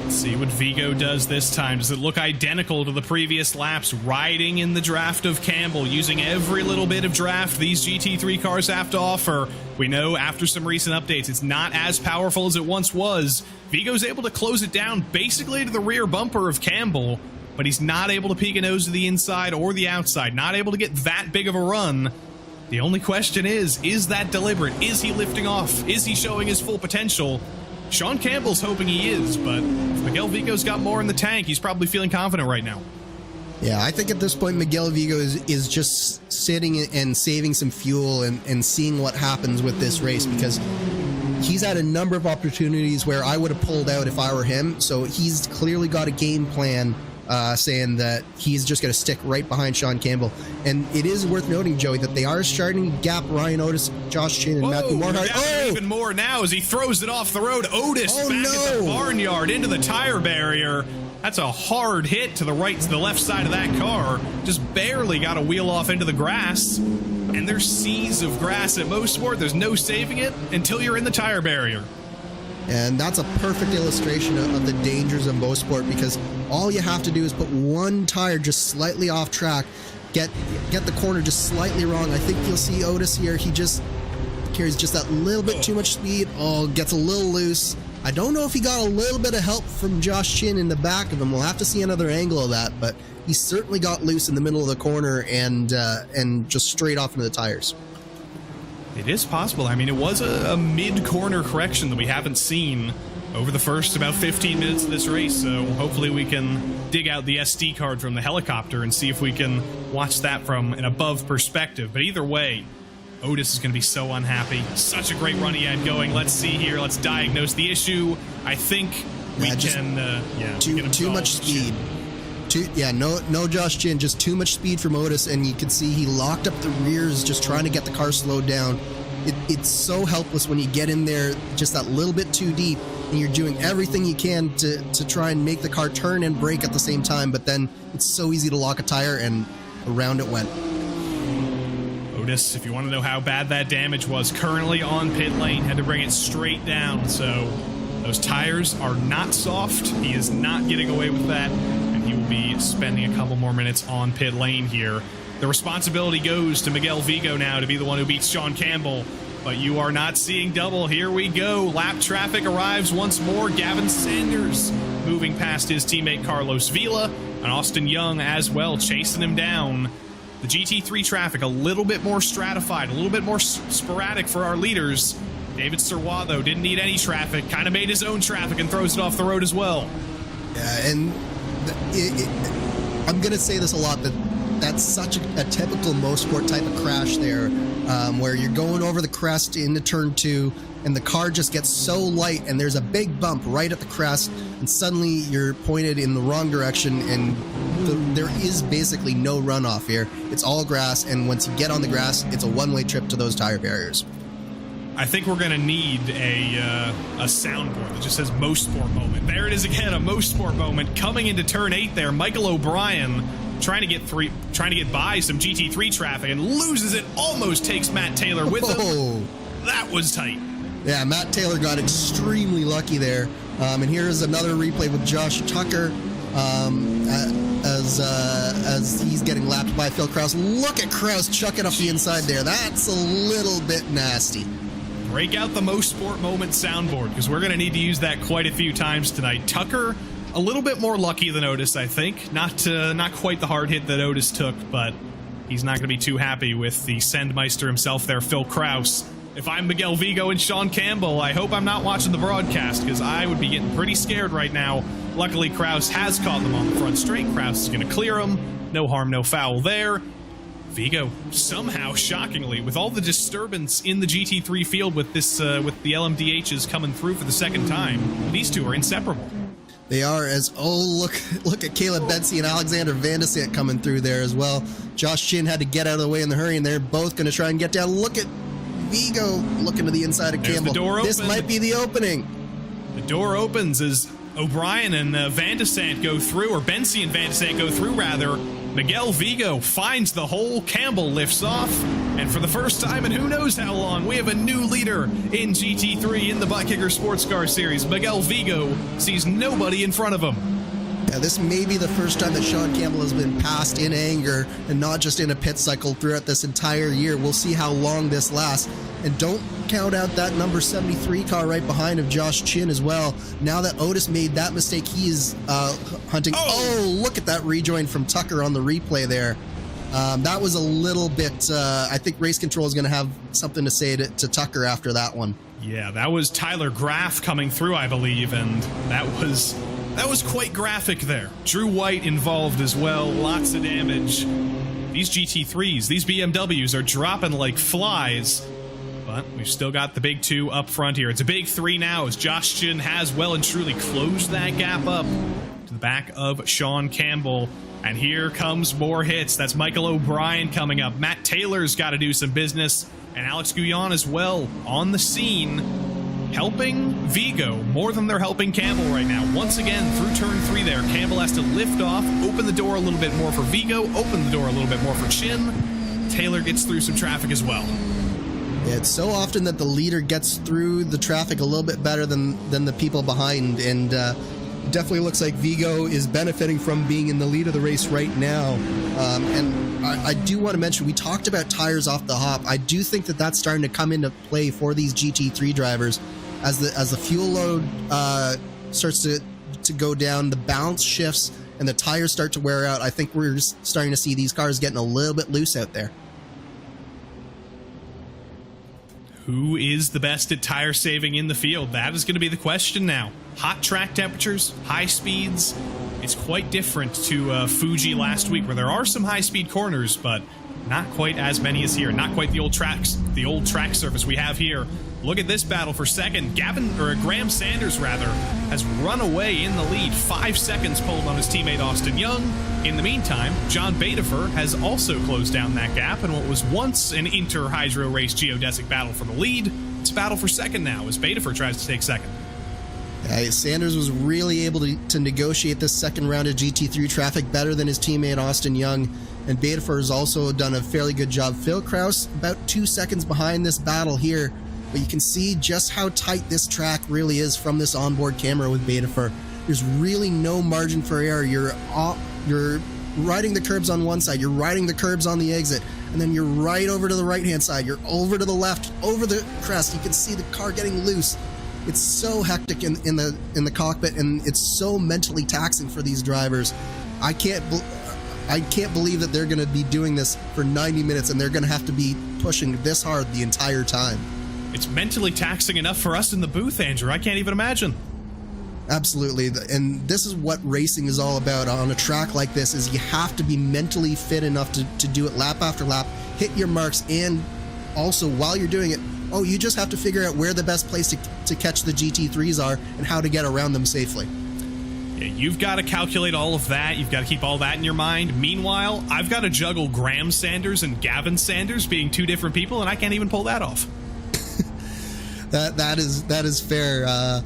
Let's see what Vigo does this time. Does it look identical to the previous laps? Riding in the draft of Campbell, using every little bit of draft these GT3 cars have to offer. We know after some recent updates, it's not as powerful as it once was. Vigo's able to close it down basically to the rear bumper of Campbell, but he's not able to peek a nose to the inside or the outside, not able to get that big of a run. The only question is that deliberate? Is he lifting off? Is he showing his full potential? Sean Campbell's hoping he is, but if Miguel Vigo's got more in the tank, he's probably feeling confident right now. Yeah, I think at this point Miguel Vigo is just sitting and saving some fuel and seeing what happens with this race, because he's had a number of opportunities where I would have pulled out if I were him. So he's clearly got a game plan saying that he's just going to stick right behind Sean Campbell. And it is worth noting, Joey, that they are starting to gap Ryan Otis, Josh Chin, and Matthew Morhart. Oh, even more now as he throws it off the road. Otis back at the barnyard into the tire barrier. That's a hard hit to the right, to the left side of that car. Just barely got a wheel off into the grass. And there's seas of grass at Mosport. There's no saving it until you're in the tire barrier. And that's a perfect illustration of the dangers of Mosport, because all you have to do is put one tire just slightly off track, get the corner just slightly wrong. I think you'll see Otis here. He just carries just that little bit too much speed. Oh, gets a little loose. I don't know if he got a little bit of help from Josh Chin in the back of him. We'll have to see another angle of that, but he certainly got loose in the middle of the corner and just straight off into the tires. It is possible. I mean, it was a mid-corner correction that we haven't seen over the first about 15 minutes of this race, so hopefully we can dig out the SD card from the helicopter and see if we can watch that from an above perspective. But either way, Otis is going to be so unhappy. Such a great run he had going. Let's see here. Let's diagnose the issue. I think we can... too much speed. No Josh Chin, just too much speed from Otis, and you can see he locked up the rears just trying to get the car slowed down. It's so helpless when you get in there just that little bit too deep, and you're doing everything you can to try and make the car turn and brake at the same time, but then it's so easy to lock a tire, and around it went. Otis, if you want to know how bad that damage was, currently on pit lane, had to bring it straight down, so those tires are not soft. He is not getting away with that. He will be spending a couple more minutes on pit lane here. The responsibility goes to Miguel Vigo now to be the one who beats Sean Campbell, but you are not seeing double. Here we go. Lap traffic arrives once more. Gavin Sanders moving past his teammate Carlos Vila, and Austin Young as well chasing him down. The GT3 traffic a little bit more stratified, a little bit more sporadic for our leaders. David Serwa, though, didn't need any traffic, kind of made his own traffic and throws it off the road as well. Yeah, and I'm going to say this a lot, but that's such a typical Mosport type of crash there, where you're going over the crest into turn 2, and the car just gets so light, and there's a big bump right at the crest, and suddenly you're pointed in the wrong direction, and there is basically no runoff here. It's all grass, and once you get on the grass, it's a one-way trip to those tire barriers. I think we're going to need a soundboard that just says Mosport moment. There it is again, a Mosport moment coming into turn 8 there. Michael O'Brien trying to get by some GT3 traffic and loses it. Almost takes Matt Taylor with him. That was tight. Yeah, Matt Taylor got extremely lucky there. And here's another replay with Josh Tucker as he's getting lapped by Phil Krause. Look at Krause chucking up the inside there. That's a little bit nasty. Break out the Mosport moment soundboard, because we're going to need to use that quite a few times tonight. Tucker, a little bit more lucky than Otis, I think. Not quite the hard hit that Otis took, but he's not going to be too happy with the Sendmeister himself there, Phil Krause. If I'm Miguel Vigo and Sean Campbell, I hope I'm not watching the broadcast, because I would be getting pretty scared right now. Luckily, Krause has caught them on the front straight. Krause is going to clear him. No harm, no foul there. Vigo, somehow, shockingly, with all the disturbance in the GT3 field with this, with the LMDHs coming through for the second time, these two are inseparable. They are, as look at Caleb Betsy and Alexander Van de Sant coming through there as well. Josh Chin had to get out of the way in the hurry, and they're both going to try and get down. Look at Vigo looking to the inside of Campbell. The door this might be the opening. The door opens as O'Brien and Van de Sant go through, or Bensy and Van de Sant go through, rather. Miguel Vigo finds the hole, Campbell lifts off, and for the first time in who knows how long, we have a new leader in GT3 in the Butt Kicker Sports Car Series. Miguel Vigo sees nobody in front of him. Yeah, this may be the first time that Sean Campbell has been passed in anger and not just in a pit cycle throughout this entire year. We'll see how long this lasts. And don't count out that number 73 car right behind of Josh Chin as well. Now that Otis made that mistake, he is hunting. Oh, look at that rejoin from Tucker on the replay there. That was a little bit, I think Race Control is going to have something to say to Tucker after that one. Yeah, that was Tyler Graff coming through, I believe, and that was quite graphic there. Drew White involved as well, lots of damage. These GT3s, these BMWs are dropping like flies, but But we've still got the big 2 up front here. It's a big 3 now as Josh Chin has well and truly closed that gap up to the back of Sean Campbell. And here comes more hits. That's Michael O'Brien coming up. Matt Taylor's got to do some business. And Alex Guyon as well on the scene, helping Vigo more than they're helping Campbell right now. Once again, through turn 3 there, Campbell has to lift off, open the door a little bit more for Vigo, open the door a little bit more for Chin. Taylor gets through some traffic as well. Yeah, it's so often that the leader gets through the traffic a little bit better than the people behind, and definitely looks like Vigo is benefiting from being in the lead of the race right now. And I do want to mention, we talked about tires off the hop. I do think that that's starting to come into play for these GT3 drivers as the fuel load starts to go down, the balance shifts, and the tires start to wear out. I think we're starting to see these cars getting a little bit loose out there. Who is the best at tire saving in the field? That is going to be the question now. Hot track temperatures, high speeds. It's quite different to Fuji last week, where there are some high-speed corners, but not quite as many as here. Not quite the old track surface we have here. Look at this battle for second. Graham Sanders, rather, has run away in the lead. 5 seconds pulled on his teammate Austin Young. In the meantime, John Badefer has also closed down that gap in what was once an inter-hydro race geodesic battle for the lead. It's a battle for second now as Badefer tries to take second. Sanders was really able to negotiate this second round of GT3 traffic better than his teammate Austin Young, and Badefer has also done a fairly good job. Phil Krause about 2 seconds behind this battle here, but you can see just how tight this track really is from this onboard camera with Badefer. There's really no margin for error. You're riding the curbs on one side, you're riding the curbs on the exit, and then you're right over to the right-hand side, you're over to the left, over the crest. You can see the car getting loose. It's so hectic in the cockpit, and it's so mentally taxing for these drivers. I can't believe that they're going to be doing this for 90 minutes, and they're going to have to be pushing this hard the entire time. It's mentally taxing enough for us in the booth, Andrew. I can't even imagine. Absolutely, and this is what racing is all about on a track like this, is you have to be mentally fit enough to do it lap after lap, hit your marks, and also while you're doing it, you just have to figure out where the best place to catch the GT3s are and how to get around them safely. Yeah, you've got to calculate all of that. You've got to keep all that in your mind. Meanwhile, I've got to juggle Graham Sanders and Gavin Sanders being 2 different people, and I can't even pull that off. That is fair.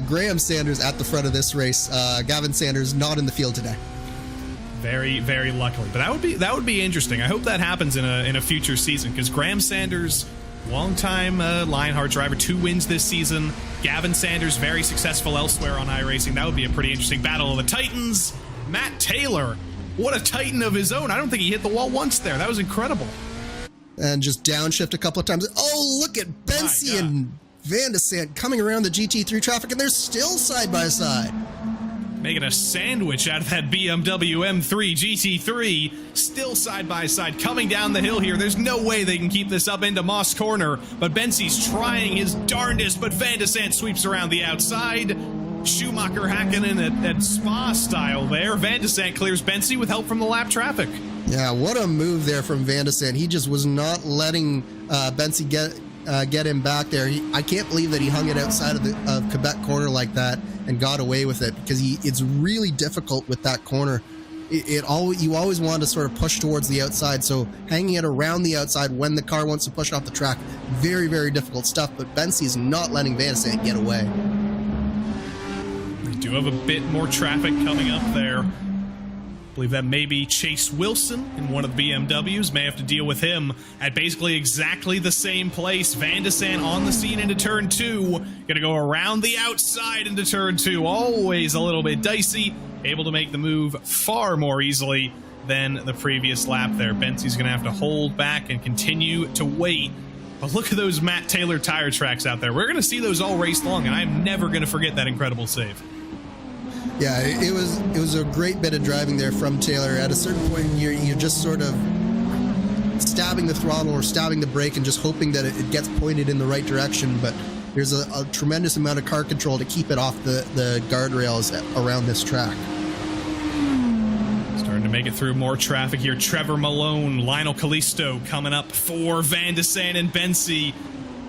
Graham Sanders at the front of this race. Gavin Sanders not in the field today. Very, very luckily. But that would be interesting. I hope that happens in a future season, because Graham Sanders, longtime Lionheart driver, 2 wins this season. Gavin Sanders, very successful elsewhere on iRacing. That would be a pretty interesting battle of the Titans. Matt Taylor, what a Titan of his own. I don't think he hit the wall once there. That was incredible. And just downshift a couple of times. Oh, look at Bensi and Van de Sant coming around the GT3 traffic, and they're still side by side. Making a sandwich out of that BMW M3 GT3, still side by side, coming down the hill here. There's no way they can keep this up into Moss Corner, but Bensi's trying his darndest, but Van de Sant sweeps around the outside. Schumacher Hakkinen at Spa style there. Van de Sant clears Bensi with help from the lap traffic. Yeah, what a move there from Van de Sant. He just was not letting Bensi get him back there. I can't believe that he hung it outside of Quebec corner like that and got away with it, because it's really difficult with that corner. You always want to sort of push towards the outside, so hanging it around the outside when the car wants to push off the track, very, very difficult stuff, but Bensi's not letting Van de Sant get away. We do have a bit more traffic coming up there. I believe that maybe Chase Wilson in one of the BMWs may have to deal with him at basically exactly the same place. Van de Sant on the scene into turn 2. Gonna go around the outside into turn 2. Always a little bit dicey. Able to make the move far more easily than the previous lap there. Bensi's gonna have to hold back and continue to wait. But look at those Matt Taylor tire tracks out there. We're gonna see those all race long, and I'm never gonna forget that incredible save. Yeah, it was a great bit of driving there from Taylor. At a certain point, you're just sort of stabbing the throttle or stabbing the brake and just hoping that it gets pointed in the right direction. But there's a tremendous amount of car control to keep it off the guardrails around this track. Starting to make it through more traffic here. Trevor Malone, Lionel Kalisto coming up for Van de Sande and Bensi.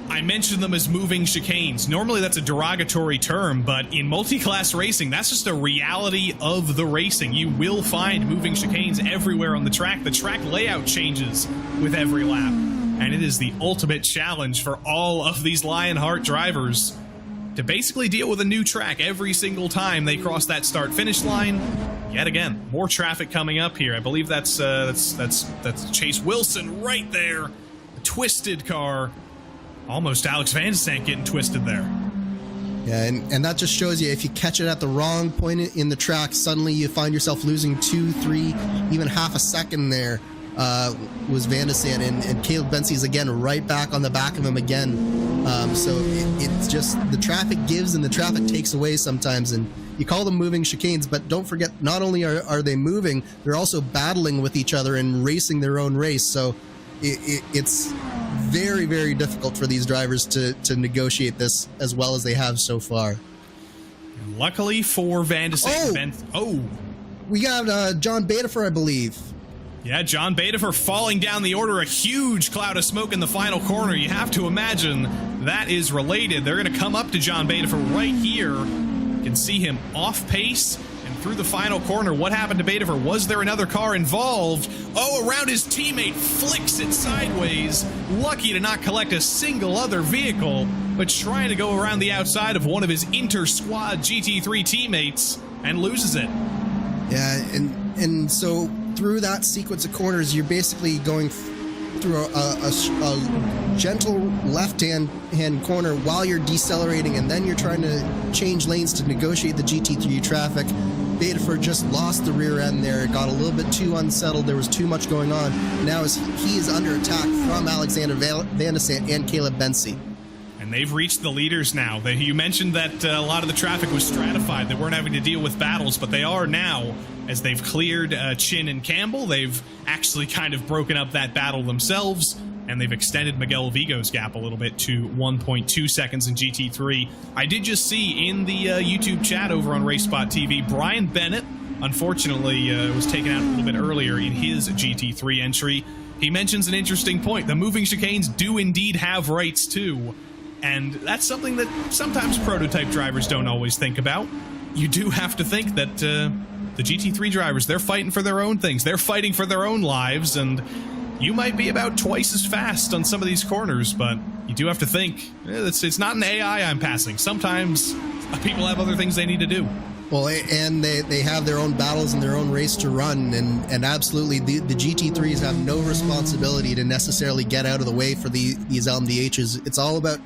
I mentioned them as moving chicanes. Normally that's a derogatory term, but in multi-class racing, that's just a reality of the racing. You will find moving chicanes everywhere on the track. The track layout changes with every lap, and it is the ultimate challenge for all of these Lionheart drivers to basically deal with a new track every single time they cross that start-finish line. Yet again, more traffic coming up here. I believe that's Chase Wilson right there. A twisted car. Almost Alex Van de Sande getting twisted there. Yeah, and that just shows you if you catch it at the wrong point in the track, suddenly you find yourself losing 2, 3, even half a second there. Was Van de Sande, and Caleb Bensi's again right back on the back of him again. So it's just the traffic gives and the traffic takes away sometimes, and you call them moving chicanes, but don't forget, not only are they moving, they're also battling with each other and racing their own race. So it's very, very difficult for these drivers to negotiate this as well as they have so far. Luckily for Van de Sande, we got John Betafer, I believe. Yeah, John Betafer falling down the order, a huge cloud of smoke in the final corner. You have to imagine that is related. They're going to come up to John Betafer right here. You can see him off pace and through the final corner. What happened to Betafer? Was there another car involved? Oh, around his teammate, flicks it sideways. Lucky to not collect a single other vehicle, but trying to go around the outside of one of his inter-squad GT3 teammates and loses it. Yeah, and so through that sequence of corners, you're basically going through a gentle left-hand corner while you're decelerating, and then you're trying to change lanes to negotiate the GT3 traffic. Betafer just lost the rear end there. It got a little bit too unsettled. There was too much going on. Now he is under attack from Alexander Van de Sande and Caleb Bensi. And they've reached the leaders now. You mentioned that a lot of the traffic was stratified. They weren't having to deal with battles, but they are now. As they've cleared Chin and Campbell, they've actually kind of broken up that battle themselves, and they've extended Miguel Vigo's gap a little bit to 1.2 seconds in GT3. I did just see in the YouTube chat over on RaceSpotTV, Brian Bennett, unfortunately, was taken out a little bit earlier in his GT3 entry. He mentions an interesting point. The moving chicanes do indeed have rights too, and that's something that sometimes prototype drivers don't always think about. You do have to think that the GT3 drivers, they're fighting for their own things. They're fighting for their own lives, and you might be about twice as fast on some of these corners, but you do have to think, it's not an AI I'm passing. Sometimes people have other things they need to do. Well, and they have their own battles and their own race to run, and absolutely the GT3s have no responsibility to necessarily get out of the way for these LMDHs. It's all about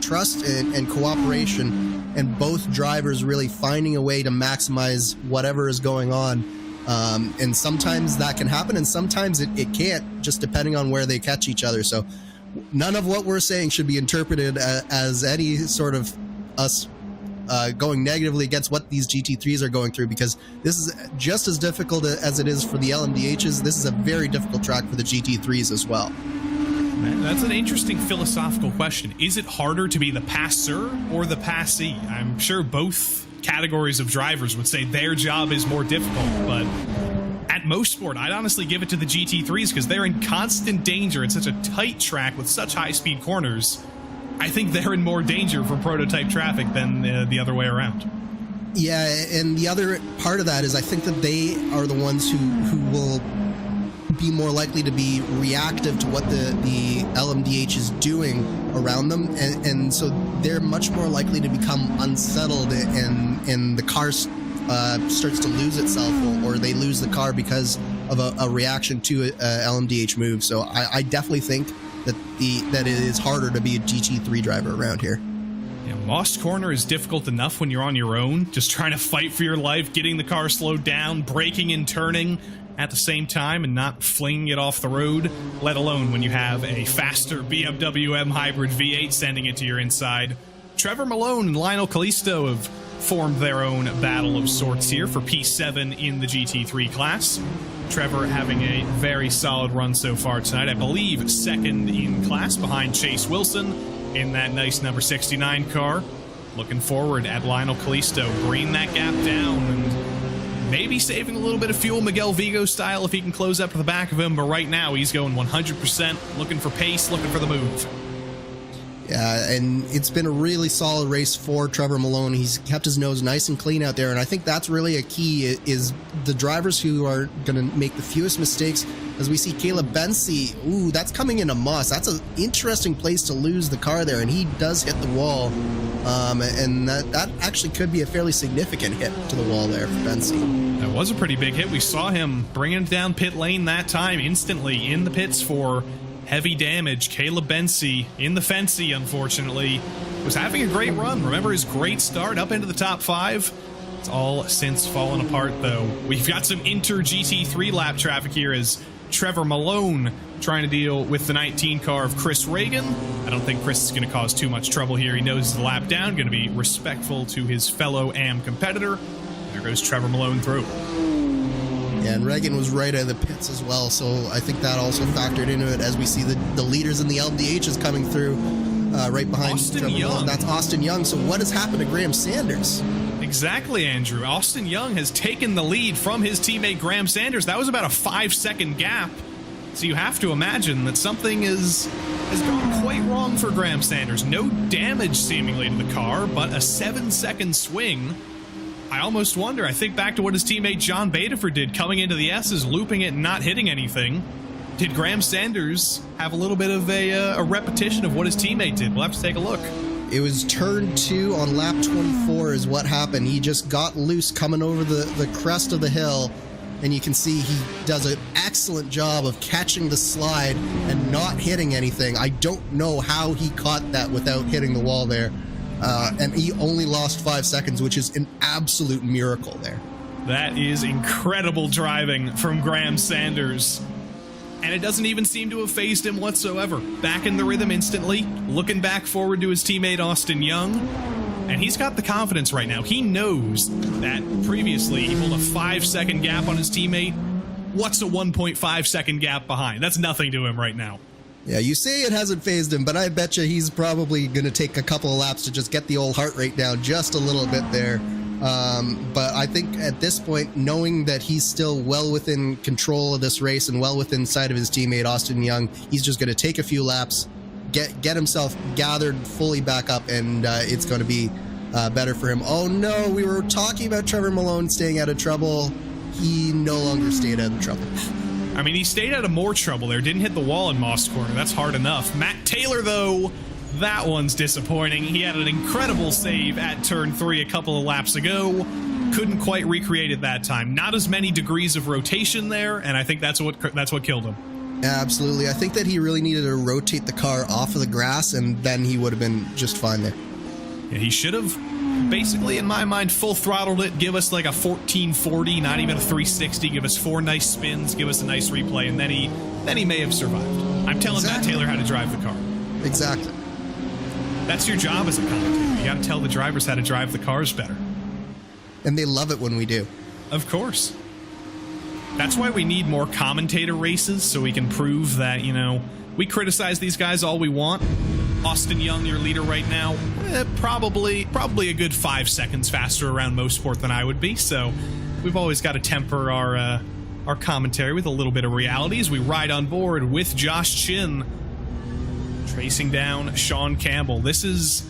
trust and cooperation, and both drivers really finding a way to maximize whatever is going on. And sometimes that can happen, and sometimes it can't, just depending on where they catch each other. So none of what we're saying should be interpreted as any sort of us going negatively against what these GT3s are going through, because this is just as difficult as it is for the LMDHs. This is a very difficult track for the GT3s as well. Man, that's an interesting philosophical question. Is it harder to be the passer or the passee? I'm sure both categories of drivers would say their job is more difficult, but at Mosport, I'd honestly give it to the GT3s because they're in constant danger. It's such a tight track with such high-speed corners. I think they're in more danger from prototype traffic than the other way around. Yeah, and the other part of that is I think that they are the ones who will be more likely to be reactive to what the LMDH is doing around them, and so they're much more likely to become unsettled, and the car starts to lose itself, or they lose the car because of a reaction to a LMDH move. So I definitely think that it is harder to be a GT3 driver around here. Yeah, Moss Corner is difficult enough when you're on your own, just trying to fight for your life, getting the car slowed down, braking and turning at the same time and not flinging it off the road, let alone when you have a faster BMW M Hybrid V8 sending it to your inside. Trevor Malone and Lionel Kalisto have formed their own battle of sorts here for P7 in the GT3 class. Trevor having a very solid run so far tonight. I believe second in class behind Chase Wilson in that nice number 69 car. Looking forward at Lionel Kalisto bringing that gap down and Maybe saving a little bit of fuel Miguel Vigo style if he can close up to the back of him, but right now he's going 100%, looking for pace, looking for the move. Yeah, and it's been a really solid race for Trevor Malone. He's kept his nose nice and clean out there, and I think that's really a key, is the drivers who are going to make the fewest mistakes. As we see Caleb Bensi, ooh, that's coming into Moss. That's an interesting place to lose the car there, and he does hit the wall, and that actually could be a fairly significant hit to the wall there for Bensi. That was a pretty big hit. We saw him bringing it down pit lane that time, instantly in the pits for heavy damage. Caleb Bensi in the Fancy, unfortunately, was having a great run. Remember his great start up into the top 5? It's all since fallen apart, though. We've got some inter-GT3 lap traffic here as Trevor Malone trying to deal with the 19 car of Chris Reagan. I don't think Chris is going to cause too much trouble here. He knows the lap down, going to be respectful to his fellow AM competitor. There goes Trevor Malone through. Yeah, and Reagan was right out of the pits as well, so I think that also factored into it as we see the leaders in the LMDHs coming through right behind Austin Trevor Young. Malone. That's Austin Young. So what has happened to Graham Sanders? Exactly, Andrew. Austin Young has taken the lead from his teammate Graham Sanders. That was about a 5-second gap. So you have to imagine that something has gone quite wrong for Graham Sanders. No damage seemingly to the car, but a 7-second swing. I almost wonder, I think back to what his teammate John Badeford did coming into the S's, looping it and not hitting anything. Did Graham Sanders have a little bit of a repetition of what his teammate did? We'll have to take a look. It was turn 2 on lap 24 is what happened. He just got loose coming over the crest of the hill, and you can see he does an excellent job of catching the slide and not hitting anything. I don't know how he caught that without hitting the wall there. And he only lost 5 seconds, which is an absolute miracle there. That is incredible driving from Graham Sanders. And it doesn't even seem to have phased him whatsoever. Back in the rhythm instantly, looking back forward to his teammate Austin Young. And he's got the confidence right now. He knows that previously he pulled a 5-second gap on his teammate. What's a 1.5-second gap behind? That's nothing to him right now. Yeah, you say it hasn't phased him, but I bet you he's probably going to take a couple of laps to just get the old heart rate down just a little bit there. But I think at this point, knowing that he's still well within control of this race and well within sight of his teammate Austin Young, he's just going to take a few laps, get himself gathered fully back up, and it's going to be better for him. Oh no, we were talking about Trevor Malone staying out of trouble. He no longer stayed out of trouble. I mean, he stayed out of more trouble there. Didn't hit the wall in Moss Corner. That's hard enough. Matt Taylor, though, that one's disappointing. He had an incredible save at turn 3 a couple of laps ago. Couldn't quite recreate it that time. Not as many degrees of rotation there, and I think that's what killed him. Absolutely. I think that he really needed to rotate the car off of the grass, and then he would have been just fine there. Yeah, he should have, basically, in my mind, full throttled it, give us like a 1440, not even a 360, give us 4 nice spins, give us a nice replay, and then he may have survived. I'm telling Matt Taylor how to drive the car. Exactly. That's your job as a commentator. You got to tell the drivers how to drive the cars better. And they love it when we do. Of course. That's why we need more commentator races, so we can prove that, we criticize these guys all we want. Austin Young, your leader right now, probably a good 5 seconds faster around Mosport than I would be, so we've always got to temper our commentary with a little bit of reality as we ride on board with Josh Chin tracing down Sean Campbell. This is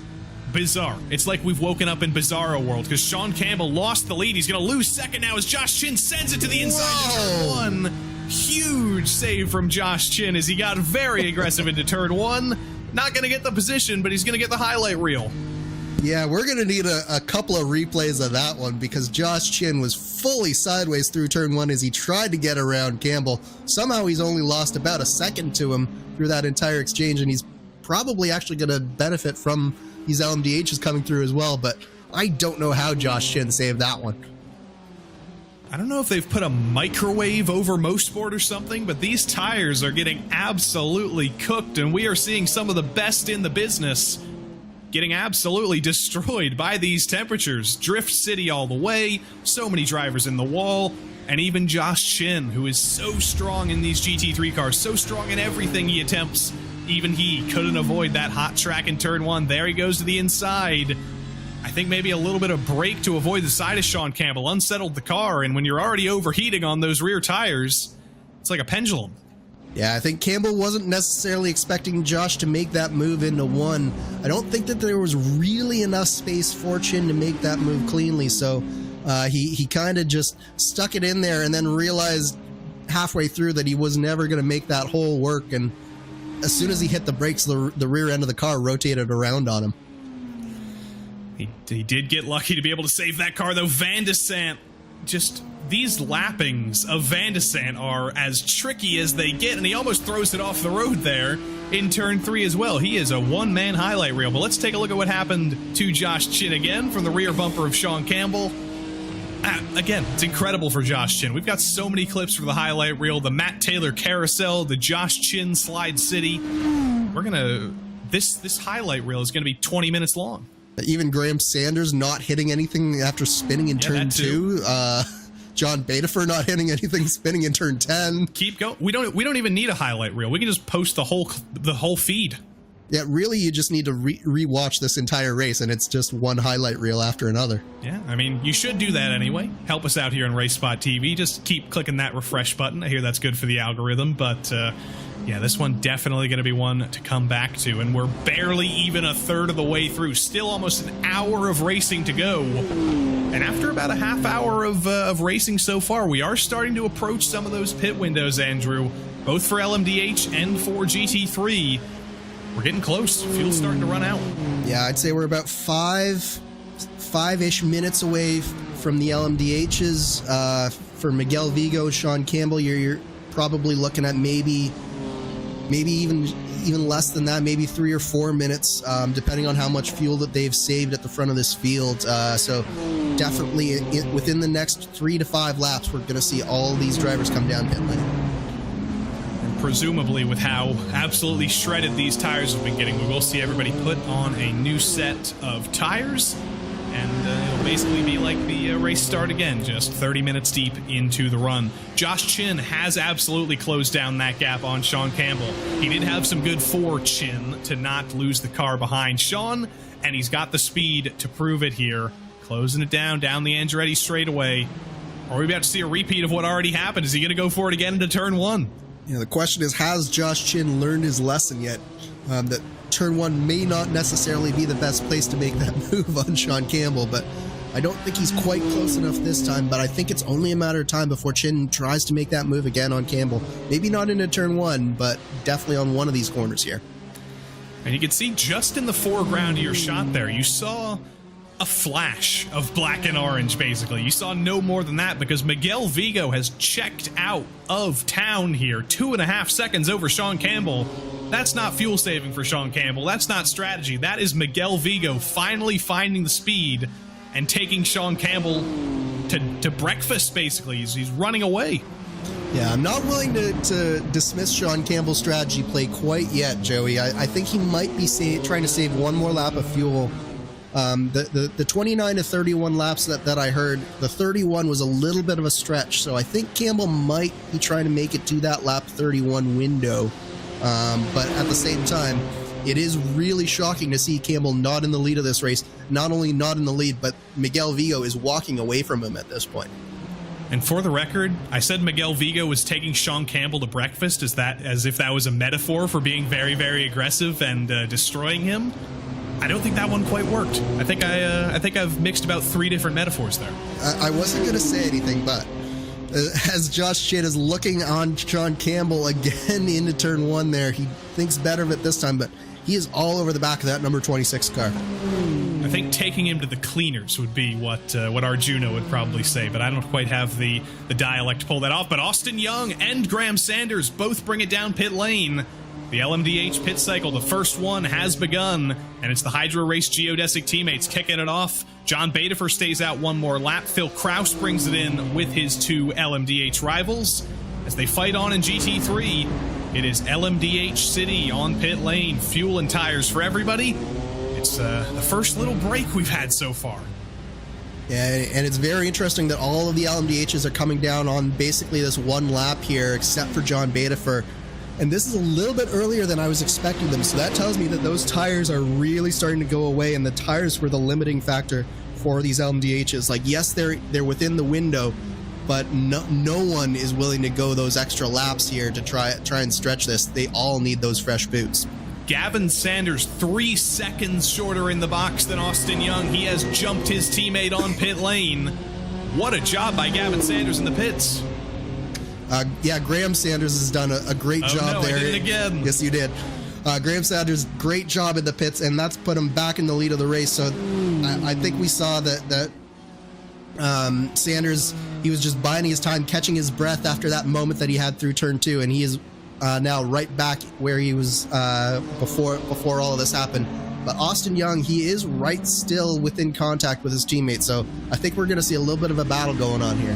bizarre. It's like we've woken up in Bizarro world because Sean Campbell lost the lead. He's going to lose second now as Josh Chin sends it to the inside of turn 1. Huge save from Josh Chin as he got very aggressive into turn 1. Not going to get the position, but he's going to get the highlight reel. Yeah, we're going to need a couple of replays of that one because Josh Chin was fully sideways through turn 1 as he tried to get around Campbell. Somehow he's only lost about a second to him through that entire exchange, and he's probably actually going to benefit from these LMDHs coming through as well, but I don't know how Josh Chin saved that one. I don't know if they've put a microwave over Mosport or something, but these tires are getting absolutely cooked, and we are seeing some of the best in the business getting absolutely destroyed by these temperatures. Drift City all the way, so many drivers in the wall, and even Josh Chin, who is so strong in these GT3 cars, so strong in everything he attempts. Even he couldn't avoid that hot track in turn 1. There he goes to the inside. I think maybe a little bit of brake to avoid the side of Sean Campbell unsettled the car, and when you're already overheating on those rear tires, it's like a pendulum. Yeah, I think Campbell wasn't necessarily expecting Josh to make that move into one. I don't think that there was really enough space for Chin to make that move cleanly, so he kind of just stuck it in there and then realized halfway through that he was never going to make that hole work, and as soon as he hit the brakes, the rear end of the car rotated around on him. He did get lucky to be able to save that car, though. Van de Sant, just these lappings of Van de Sant are as tricky as they get, and he almost throws it off the road there in turn 3 as well. He is a one-man highlight reel, but let's take a look at what happened to Josh Chin again from the rear bumper of Sean Campbell. Again, it's incredible for Josh Chin. We've got so many clips for the highlight reel, the Matt Taylor carousel, the Josh Chin Slide City. This highlight reel is gonna be 20 minutes long. Even Graham Sanders not hitting anything after spinning in turn 2. John Badifer not hitting anything, spinning in turn 10. Keep going. We don't even need a highlight reel. We can just post the whole feed. Yeah, really, you just need to re-watch this entire race, and it's just one highlight reel after another. Yeah, I mean, you should do that anyway. Help us out here on RaceSpotTV. Just keep clicking that refresh button. I hear that's good for the algorithm, but yeah, this one definitely going to be one to come back to, and we're barely even a third of the way through. Still almost an hour of racing to go. And after about a half hour of racing so far, we are starting to approach some of those pit windows, Andrew, both for LMDH and for GT3. We're getting close. Fuel's starting to run out. Yeah, I'd say we're about five-ish minutes away from the LMDHs. For Miguel Vigo, Sean Campbell, you're probably looking at maybe even less than that, maybe 3 or 4 minutes, depending on how much fuel that they've saved at the front of this field. So definitely within the next 3 to 5 laps, we're going to see all these drivers come down pit lane. Presumably, with how absolutely shredded these tires have been getting, we will see everybody put on a new set of tires, and it'll basically be like the race start again, just 30 minutes deep into the run. Josh Chin has absolutely closed down that gap on Sean Campbell. He did have some good for Chin to not lose the car behind Sean, and he's got the speed to prove it here, closing it down the Andretti straightaway. Are we about to see a repeat of what already happened? Is he going to go for it again into turn 1? You know, the question is, has Josh Chin learned his lesson yet? That turn 1 may not necessarily be the best place to make that move on Sean Campbell, but I don't think he's quite close enough this time, but I think it's only a matter of time before Chin tries to make that move again on Campbell. Maybe not into turn 1, but definitely on one of these corners here. And you can see just in the foreground of your shot there, you saw a flash of black and orange, basically. You saw no more than that, because Miguel Vigo has checked out of town here. 2.5 seconds over Sean Campbell. That's not fuel saving for Sean Campbell. That's not strategy. That is Miguel Vigo finally finding the speed and taking Sean Campbell to breakfast, basically. He's running away. Yeah, I'm not willing to dismiss Sean Campbell's strategy play quite yet, Joey. I think he might be trying to save one more lap of fuel. The 29 to 31 laps that I heard, the 31 was a little bit of a stretch, so I think Campbell might be trying to make it to that lap 31 window. But at the same time, it is really shocking to see Campbell not in the lead of this race. Not only not in the lead, but Miguel Vigo is walking away from him at this point. And for the record, I said Miguel Vigo was taking Sean Campbell to breakfast as if that was a metaphor for being very, very aggressive and destroying him. I don't think that one quite worked. I think I've mixed about 3 different metaphors there. I wasn't going to say anything, but as Josh Chin is looking on Sean Campbell again into turn 1 there, he thinks better of it this time, but he is all over the back of that number 26 car. I think taking him to the cleaners would be what Arjuna would probably say, but I don't quite have the dialect to pull that off. But Austin Young and Graham Sanders both bring it down pit lane. The LMDH pit cycle, the first one, has begun, and it's the Hydro Race Geodesic teammates kicking it off. John Badifer stays out one more lap. Phil Kraus brings it in with his 2 LMDH rivals. As they fight on in GT3, it is LMDH City on pit lane. Fuel and tires for everybody. It's the first little break we've had so far. Yeah, and it's very interesting that all of the LMDHs are coming down on basically this one lap here, except for John Badifer. And this is a little bit earlier than I was expecting them. So that tells me that those tires are really starting to go away, and the tires were the limiting factor for these LMDHs. Like, yes, they're within the window, but no one is willing to go those extra laps here to try and stretch this. They all need those fresh boots. Gavin Sanders 3 seconds shorter in the box than Austin Young. He has jumped his teammate on pit lane. What a job by Gavin Sanders in the pits. Yeah, Graham Sanders has done a great job there. I did it again. Yes, you did. Graham Sanders, great job in the pits, and that's put him back in the lead of the race. So I think we saw that Sanders, he was just biding his time, catching his breath after that moment that he had through turn 2, and he is now right back where he was before all of this happened. But Austin Young, he is right still within contact with his teammate, so I think we're going to see a little bit of a battle going on here.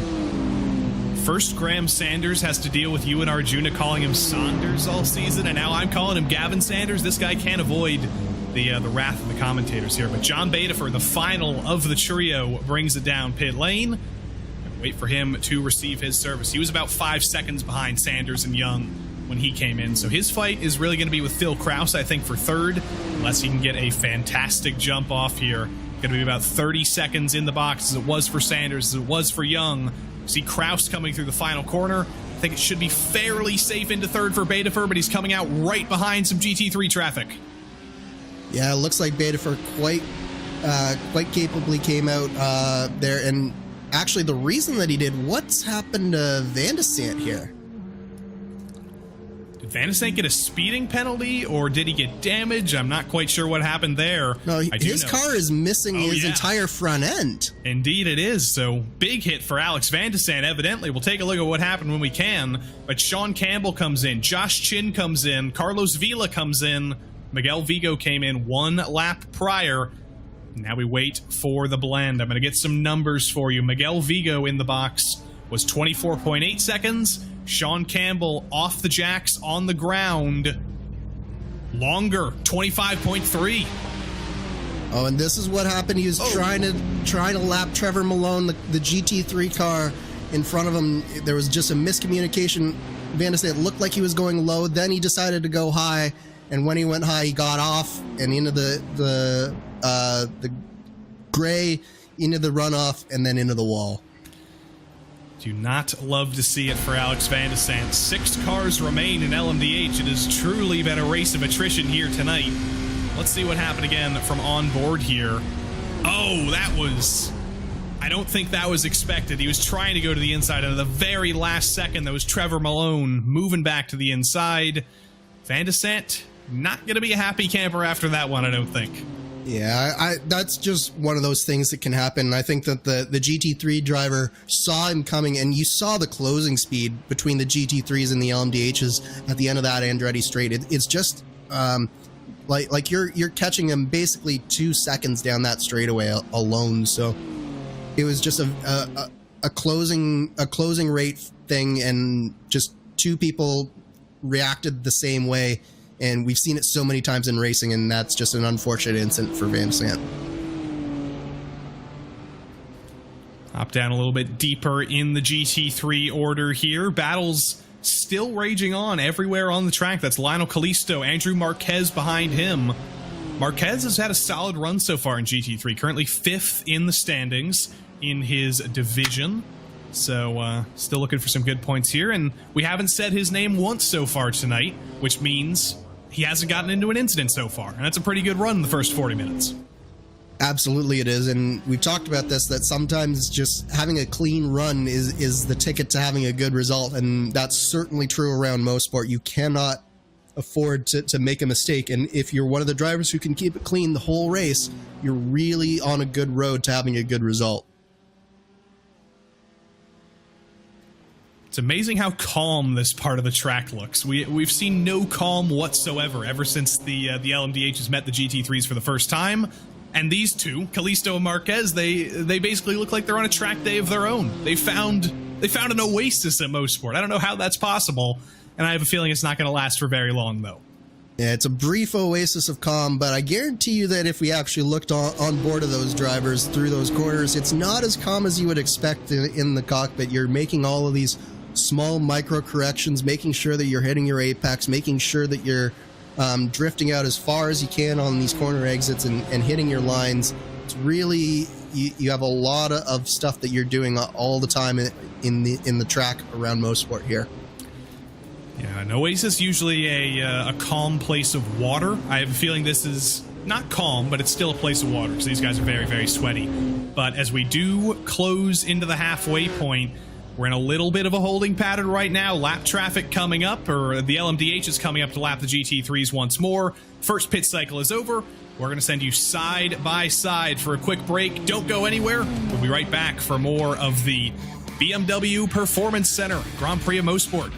First, Graham Sanders has to deal with you and Arjuna calling him Saunders all season, and now I'm calling him Gavin Sanders. This guy can't avoid the wrath of the commentators here. But John Bedifer, the final of the trio, brings it down pit lane. Wait for him to receive his service. He was about 5 seconds behind Sanders and Young when he came in, so his fight is really going to be with Phil Kraus, I think, for third, unless he can get a fantastic jump off here. Going to be about 30 seconds in the box, as it was for Sanders, as it was for Young. See Kraus coming through the final corner. I think it should be fairly safe into third for Bedifer, but he's coming out right behind some GT3 traffic. Yeah, it looks like Bedifer quite capably came out there, and actually the reason that he did, what's happened to Van de Sant here? Did Van de Sant get a speeding penalty, or did he get damage? I'm not quite sure what happened there. No, his car is missing his entire front end. Indeed it is, so big hit for Alex Van de Sant, evidently. We'll take a look at what happened when we can. But Sean Campbell comes in, Josh Chin comes in, Carlos Vila comes in, Miguel Vigo came in 1 lap prior. Now we wait for the blend. I'm going to get some numbers for you. Miguel Vigo in the box was 24.8 seconds. Sean Campbell off the jacks on the ground, longer, 25.3. Oh, and this is what happened. He was trying to lap Trevor Malone, the GT3 car in front of him. There was just a miscommunication. Van de Sant looked like he was going low, then he decided to go high, and when he went high, he got off and into the gray, into the runoff, and then into the wall. Do not love to see it for Alex Van de Sant. 6 cars remain in LMDH. It has truly been a race of attrition here tonight. Let's see what happened again from on board here. Oh, that was... I don't think that was expected. He was trying to go to the inside, and at the very last second, that was Trevor Malone moving back to the inside. Van de Sant, not going to be a happy camper after that one, I don't think. Yeah, that's just one of those things that can happen. I think that the GT3 driver saw him coming, and you saw the closing speed between the GT3s and the LMDHs at the end of that Andretti straight. It's just like you're catching him basically 2 seconds down that straightaway alone. So it was just a closing rate thing, and just 2 people reacted the same way. And we've seen it so many times in racing, and that's just an unfortunate incident for Van de Sant. Hop down a little bit deeper in the GT3 order here. Battles still raging on everywhere on the track. That's Lionel Callisto, Andrew Marquez behind him. Marquez has had a solid run so far in GT3, currently 5th in the standings in his division. So still looking for some good points here, and we haven't said his name once so far tonight, which means he hasn't gotten into an incident so far, and that's a pretty good run in the first 40 minutes. Absolutely it is, and we've talked about this, that sometimes just having a clean run is the ticket to having a good result, and that's certainly true around Mosport. You cannot afford to make a mistake, and if you're one of the drivers who can keep it clean the whole race, you're really on a good road to having a good result. It's amazing how calm this part of the track looks. We've seen no calm whatsoever ever since the LMDHs met the GT3s for the first time. And these two, Callisto and Marquez, they basically look like they're on a track day of their own. They found an oasis at Mosport. I don't know how that's possible, and I have a feeling it's not going to last for very long, though. Yeah, it's a brief oasis of calm, but I guarantee you that if we actually looked on board of those drivers through those corners, it's not as calm as you would expect in the cockpit. You're making all of these small micro corrections, making sure that you're hitting your apex, making sure that you're drifting out as far as you can on these corner exits and hitting your lines. It's really, you have a lot of stuff that you're doing all the time in the track around Mosport here. Yeah, an oasis, usually a calm place of water. I have a feeling this is not calm, but it's still a place of water, so these guys are very, very sweaty. But as we do close into the halfway point, we're in a little bit of a holding pattern right now. Lap traffic coming up, or the LMDH is coming up to lap the GT3s once more. First pit cycle is over. We're going to send you side by side for a quick break. Don't go anywhere. We'll be right back for more of the BMW Performance Center Grand Prix of Mosport.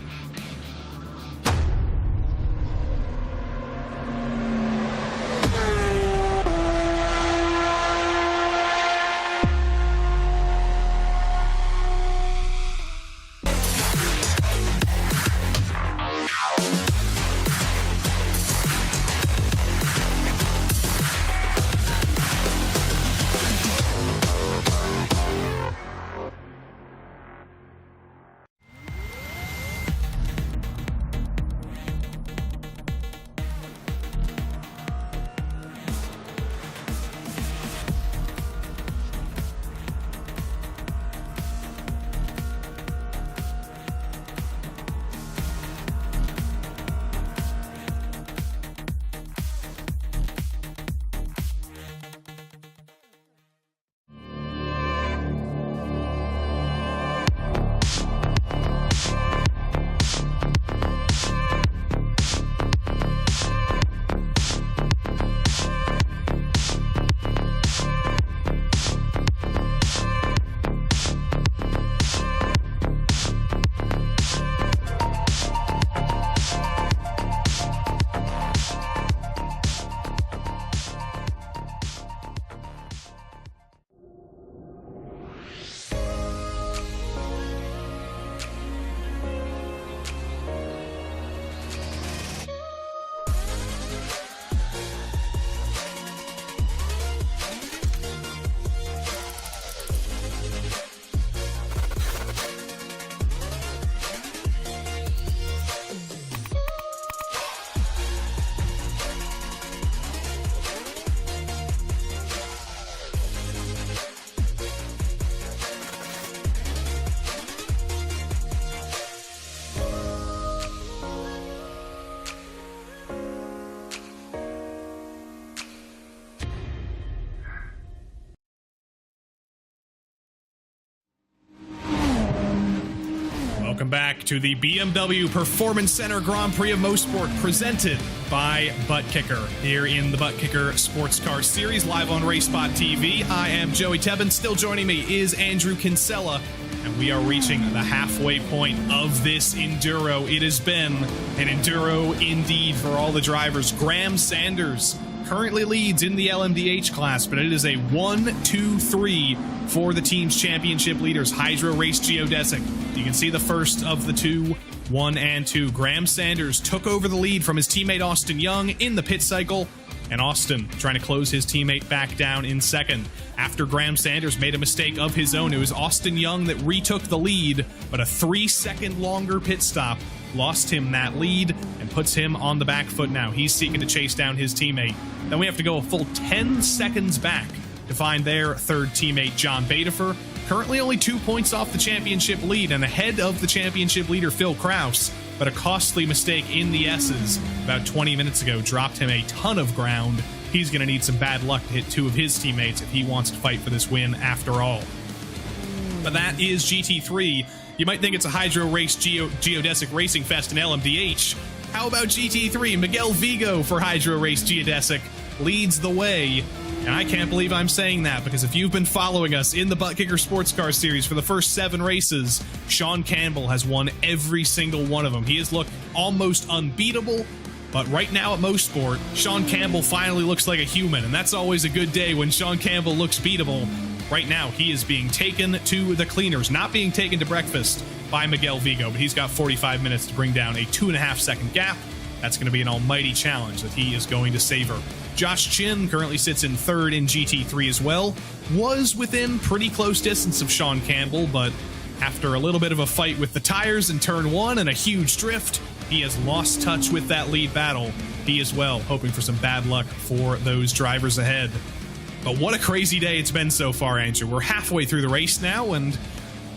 Welcome back to the BMW Performance Center Grand Prix of Mosport, presented by Butt Kicker, here in the Butt Kicker Sports Car Series, live on RaceSpotTV. I am Joey Tebbin. Still joining me is Andrew Kinsella, and we are reaching the halfway point of this Enduro. It has been an Enduro indeed for all the drivers. Graham Sanders currently leads in the LMDH class, but it is a 1-2-3 for the team's championship leaders, Hydro Race Geodesic. You can see the first of the two, 1 and 2. Graham Sanders took over the lead from his teammate Austin Young in the pit cycle, and Austin trying to close his teammate back down in second. After Graham Sanders made a mistake of his own, it was Austin Young that retook the lead, but a 3-second longer pit stop lost him that lead and puts him on the back foot now. He's seeking to chase down his teammate. Then we have to go a full 10 seconds back to find their third teammate, John Badefer. Currently only 2 points off the championship lead and ahead of the championship leader, Phil Kraus. But a costly mistake in the S's about 20 minutes ago dropped him a ton of ground. He's going to need some bad luck to hit two of his teammates if he wants to fight for this win after all. But that is GT3. You might think it's a Hydro Race Geodesic Racing Fest in LMDH. How about GT3? Miguel Vigo for Hydro Race Geodesic leads the way. And I can't believe I'm saying that, because if you've been following us in the Butt Kicker Sports Car Series for the first 7 races, Sean Campbell has won every single one of them. He has looked almost unbeatable, but right now at Mosport, Sean Campbell finally looks like a human, and that's always a good day when Sean Campbell looks beatable. Right now, he is being taken to the cleaners, not being taken to breakfast by Miguel Vigo, but he's got 45 minutes to bring down a 2.5-second gap. That's going to be an almighty challenge that he is going to savor. Josh Chin currently sits in third in GT3 as well. Was within pretty close distance of Sean Campbell, but After a little bit of a fight with the tires in turn 1 and a huge drift, he has lost touch with that lead battle. He as well, hoping for some bad luck for those drivers ahead. But what a crazy day it's been so far, Andrew. We're halfway through the race now, and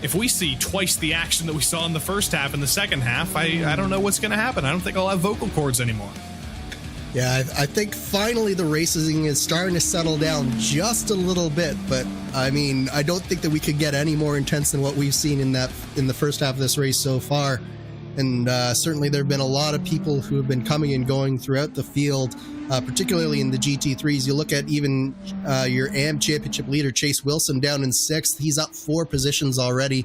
if we see twice the action that we saw in the first half and the second half, I don't know what's going to happen. I don't think I'll have vocal cords anymore. Yeah, I think finally the racing is starting to settle down just a little bit, but I mean, I don't think that we could get any more intense than what we've seen in the first half of this race so far. And certainly there have been a lot of people who have been coming and going throughout the field, particularly in the GT3s. You look at even your AM Championship leader, Chase Wilson, down in 6th. He's up 4 positions already.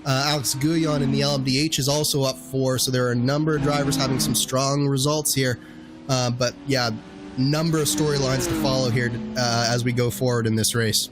Alex Guyon in the LMDH is also up 4, so there are a number of drivers having some strong results here. But yeah, number of storylines to follow here as we go forward in this race.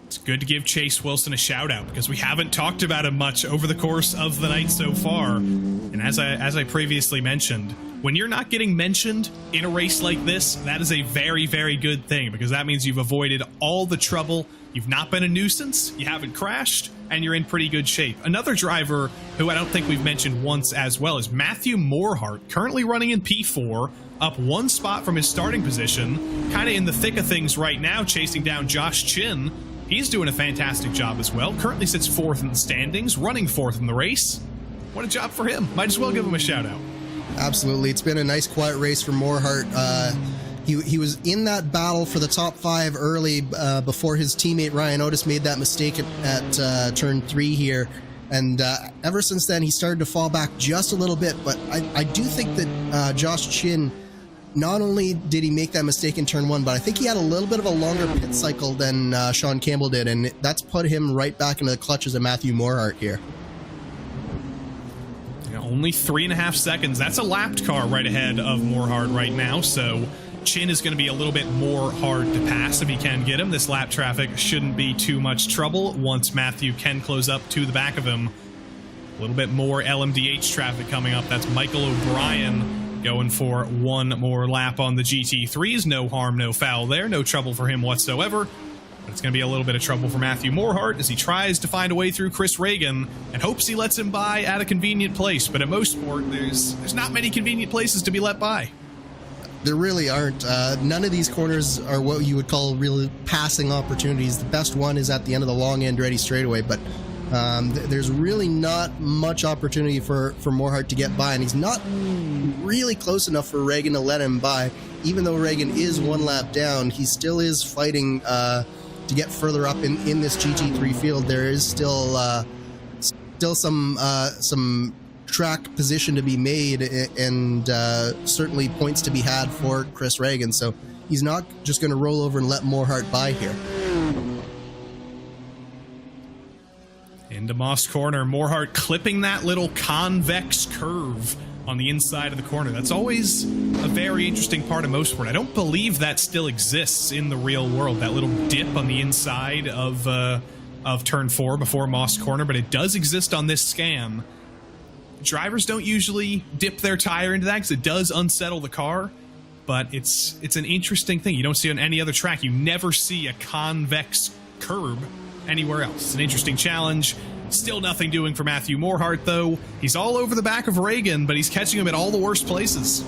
It's good to give Chase Wilson a shout out because we haven't talked about him much over the course of the night so far. And as I previously mentioned, when you're not getting mentioned in a race like this, that is a very, very good thing because that means you've avoided all the trouble. You've not been a nuisance, you haven't crashed, and you're in pretty good shape. Another driver who I don't think we've mentioned once as well is Matthew Morehart, currently running in P4, up 1 spot from his starting position, kind of in the thick of things right now, chasing down Josh Chin. He's doing a fantastic job as well. Currently sits 4th in the standings, running 4th in the race. What a job for him. Might as well give him a shout out. Absolutely. It's been a nice, quiet race for Morehart. He was in that battle for the top 5 early before his teammate Ryan Otis made that mistake at turn 3 here. And ever since then, he started to fall back just a little bit. But I do think that Josh Chin, not only did he make that mistake in turn 1, but I think he had a little bit of a longer pit cycle than Sean Campbell did. And that's put him right back into the clutches of Matthew Morehart here. Only 3.5 seconds. That's a lapped car right ahead of Morehart right now. So Chin is going to be a little bit more hard to pass if he can get him. This lap traffic shouldn't be too much trouble once Matthew can close up to the back of him. A little bit more LMDH traffic coming up. That's Michael O'Brien going for 1 more lap on the GT3s. No harm, no foul there. No trouble for him whatsoever. But it's going to be a little bit of trouble for Matthew Morehart as he tries to find a way through Chris Reagan and hopes he lets him by at a convenient place. But at Mosport, there's not many convenient places to be let by. There really aren't. None of these corners are what you would call really passing opportunities. The best one is at the end of the long end ready straightaway, but there's really not much opportunity for Morehart to get by, and he's not really close enough for Reagan to let him by. Even though Reagan is 1 lap down, he still is fighting to get further up in this GT3 field. There is still some track position to be made and certainly points to be had for Chris Reagan. So he's not just going to roll over and let Morehart by here. Into Moss corner, Morehart clipping that little convex curve on the inside of the corner. That's always a very interesting part of Mosport. I don't believe that still exists in the real world, that little dip on the inside of turn 4 before Moss corner, but it does exist on this scan. Drivers don't usually dip their tire into that because it does unsettle the car, but it's an interesting thing. You don't see it on any other track. You never see a convex curb anywhere else. It's an interesting challenge. Still nothing doing for Matthew Morehart, though. He's all over the back of Reagan, but he's catching him at all the worst places.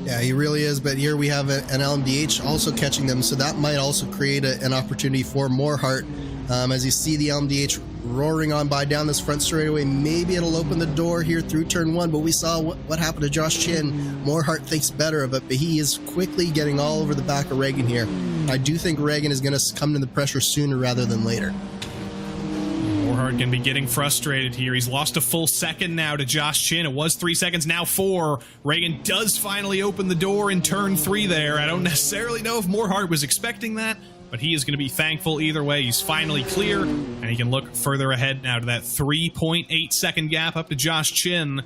Yeah, he really is, but here we have an LMDH also catching them, so that might also create an opportunity for Morehart. As you see the LMDH roaring on by down this front straightaway, maybe it'll open the door here through turn 1, but we saw what happened to Josh Chin. Morehart thinks better of it, but he is quickly getting all over the back of Reagan here. I do think Reagan is going to succumb to the pressure sooner rather than later. Morehart going to be getting frustrated here. He's lost a full second now to Josh Chin. It was 3 seconds, now 4. Reagan does finally open the door in turn 3 there. I don't necessarily know if Morehart was expecting that, but he is going to be thankful either way. He's finally clear, and he can look further ahead now to that 3.8 second gap up to Josh Chin.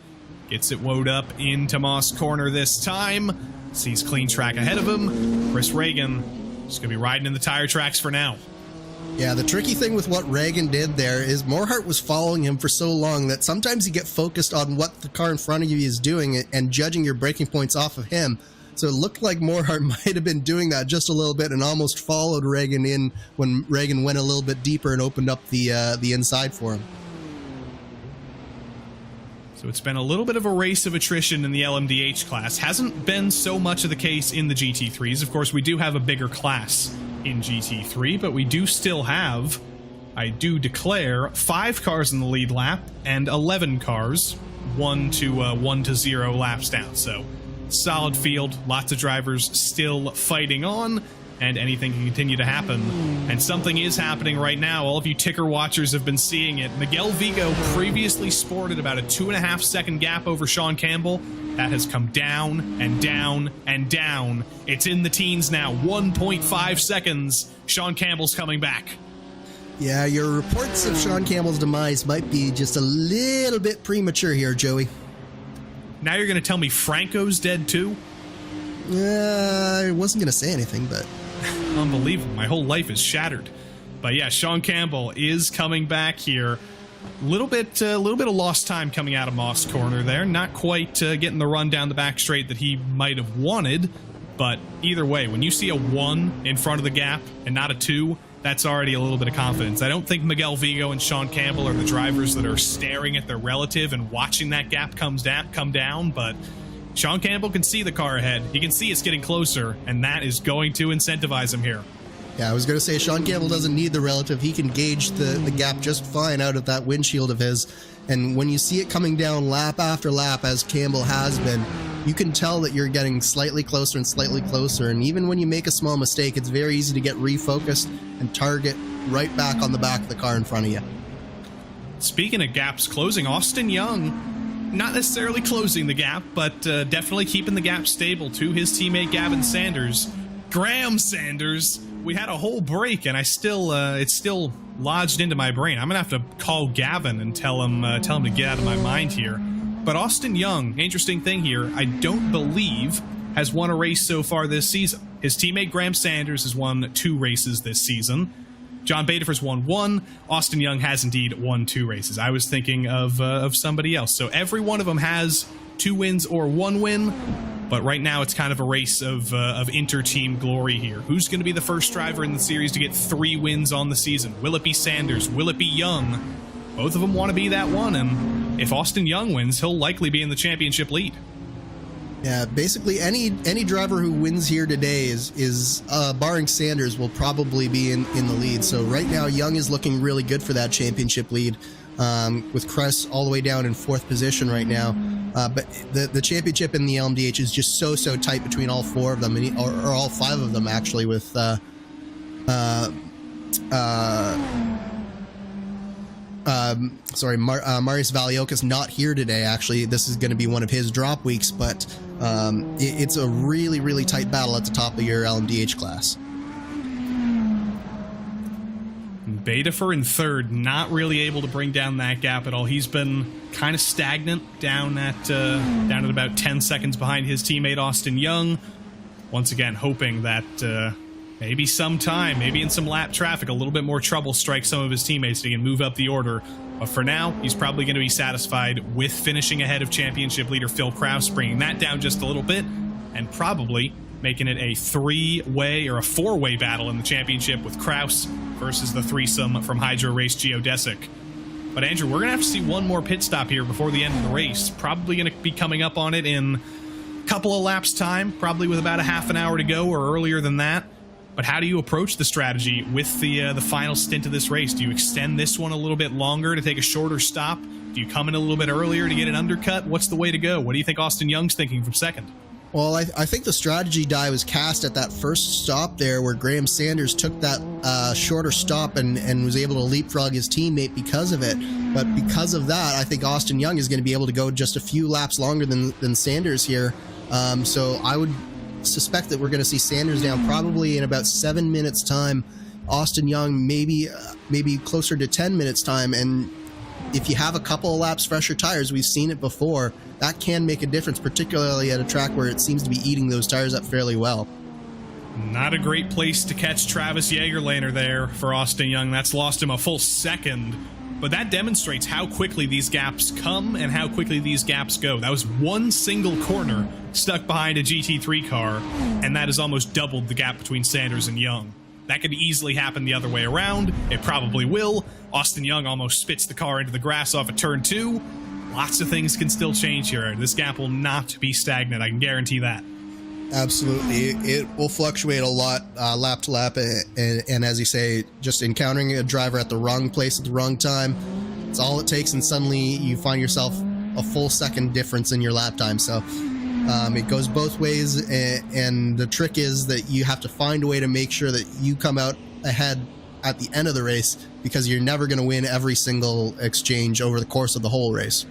Gets it woed up into Moss corner this time. Sees clean track ahead of him. Chris Reagan is going to be riding in the tire tracks for now. Yeah, the tricky thing with what Reagan did there is Morehart was following him for so long that sometimes you get focused on what the car in front of you is doing and judging your braking points off of him. So it looked like Morhart might have been doing that just a little bit and almost followed Reagan in when Reagan went a little bit deeper and opened up the inside for him. So it's been a little bit of a race of attrition in the LMDH class. Hasn't been so much of the case in the GT3s. Of course, we do have a bigger class in GT3, but we do still have, I do declare, 5 cars in the lead lap and 11 cars 1 to 0 laps down. So solid field, lots of drivers still fighting on, and anything can continue to happen. And something is happening right now. All of you ticker watchers have been seeing it. Miguel Vigo previously sported about a 2.5 second gap over Sean Campbell. That has come down and down and down. It's in the teens now. 1.5 seconds. Sean Campbell's coming back. Yeah, your reports of Sean Campbell's demise might be just a little bit premature here, Joey. Now you're going to tell me Franco's dead too? I wasn't going to say anything, but... Unbelievable. My whole life is shattered. But yeah, Sean Campbell is coming back here. Little bit of lost time coming out of Moss Corner there. Not quite getting the run down the back straight that he might have wanted. But either way, when you see a 1 in front of the gap and not a 2, that's already a little bit of confidence. I don't think Miguel Vigo and Sean Campbell are the drivers that are staring at their relative and watching that gap come down, but Sean Campbell can see the car ahead. He can see it's getting closer, and that is going to incentivize him here. Yeah, I was going to say, Sean Campbell doesn't need the relative. He can gauge the gap just fine out of that windshield of his. And when you see it coming down lap after lap, as Campbell has been, you can tell that you're getting slightly closer and slightly closer. And even when you make a small mistake, it's very easy to get refocused and target right back on the back of the car in front of you. Speaking of gaps closing, Austin Young, not necessarily closing the gap, but definitely keeping the gap stable to his teammate Gavin Sanders. Graham Sanders, we had a whole break, and it's still lodged into my brain. I'm gonna have to call Gavin and tell him to get out of my mind here. But Austin Young, interesting thing here, I don't believe has won a race so far this season. His teammate Graham Sanders has won 2 races this season. John Badefer's won 1. Austin Young has indeed won 2 races. I was thinking of somebody else. So every one of them has 2 wins or 1 win. But right now it's kind of a race of inter-team glory here. Who's going to be the first driver in the series to get 3 wins on the season? Will it be Sanders? Will it be Young? Both of them want to be that one, and if Austin Young wins, he'll likely be in the championship lead. Yeah, basically any driver who wins here today is barring Sanders, will probably be in the lead. So right now, Young is looking really good for that championship lead, with Kress all the way down in 4th position right now. But the championship in the LMDH is just so tight between all 4 of them, or all 5 of them actually, with Marius Valiokas not here today. Actually, this is going to be one of his drop weeks, but it's a really tight battle at the top of your LMDH class. Badefer in 3rd, not really able to bring down that gap at all. He's been kind of stagnant down at about 10 seconds behind his teammate Austin Young. Once again, hoping that maybe sometime, maybe in some lap traffic, a little bit more trouble strikes some of his teammates so he can move up the order. But for now, he's probably going to be satisfied with finishing ahead of championship leader Phil Krause, bringing that down just a little bit, and probably making it a 3-way or a 4-way battle in the championship with Krause versus the threesome from Hydro Race Geodesic. But Andrew, we're going to have to see one more pit stop here before the end of the race. Probably going to be coming up on it in a couple of laps time, probably with about a half an hour to go or earlier than that. But how do you approach the strategy with the final stint of this race? Do you extend this one a little bit longer to take a shorter stop? Do you come in a little bit earlier to get an undercut? What's the way to go? What do you think Austin Young's thinking from 2nd? Well, I think the strategy die was cast at that first stop there, where Graham Sanders took that shorter stop and was able to leapfrog his teammate because of it. But because of that, I think Austin Young is going to be able to go just a few laps longer than Sanders here. So I would suspect that we're going to see Sanders down probably in about 7 minutes time. Austin Young maybe closer to 10 minutes time. And if you have a couple of laps fresher tires, we've seen it before, that can make a difference, particularly at a track where it seems to be eating those tires up fairly well. Not a great place to catch Travis Jagerlaner there for Austin Young. That's lost him a full second but that demonstrates how quickly these gaps come and how quickly these gaps go. That was one single corner stuck behind a GT3 car, and that has almost doubled the gap between Sanders and Young. That could easily happen the other way around. It probably will. Austin Young almost spits the car into the grass off of turn 2. Lots of things can still change here. This gap will not be stagnant, I can guarantee that. Absolutely. It will fluctuate a lot lap to lap, and as you say, just encountering a driver at the wrong place at the wrong time, it's all it takes, and suddenly you find yourself a full second difference in your lap time. So it goes both ways, and the trick is that you have to find a way to make sure that you come out ahead at the end of the race, because you're never going to win every single exchange over the course of the whole race.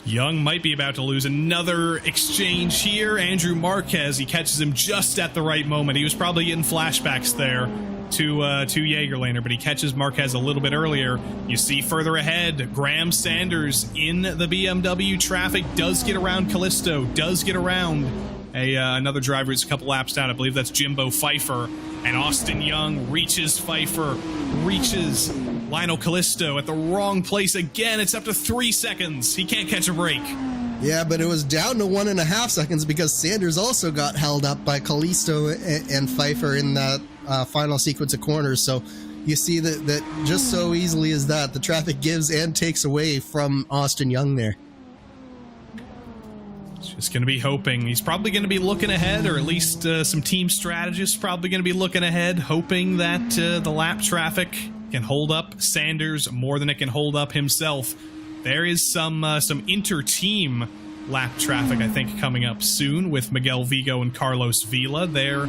Young might be about to lose another exchange here. Andrew Marquez, he catches him just at the right moment. He was probably getting flashbacks there to Jägerlander, but he catches Marquez a little bit earlier. You see further ahead, Graham Sanders in the BMW traffic, does get around Callisto, does get around another driver who's a couple laps down. I believe that's Jimbo Pfeiffer. And Austin Young reaches Pfeiffer, reaches Lionel Callisto at the wrong place again. It's up to 3 seconds. He can't catch a break. Yeah, but it was down to 1.5 seconds because Sanders also got held up by Callisto and Pfeiffer in that final sequence of corners. So you see that just so easily as that, the traffic gives and takes away from Austin Young there. Just going to be hoping. He's probably going to be looking ahead, or at least some team strategists probably going to be looking ahead, hoping that the lap traffic can hold up Sanders more than it can hold up himself. There is some inter-team lap traffic, I think, coming up soon with Miguel Vigo and Carlos Vila. They're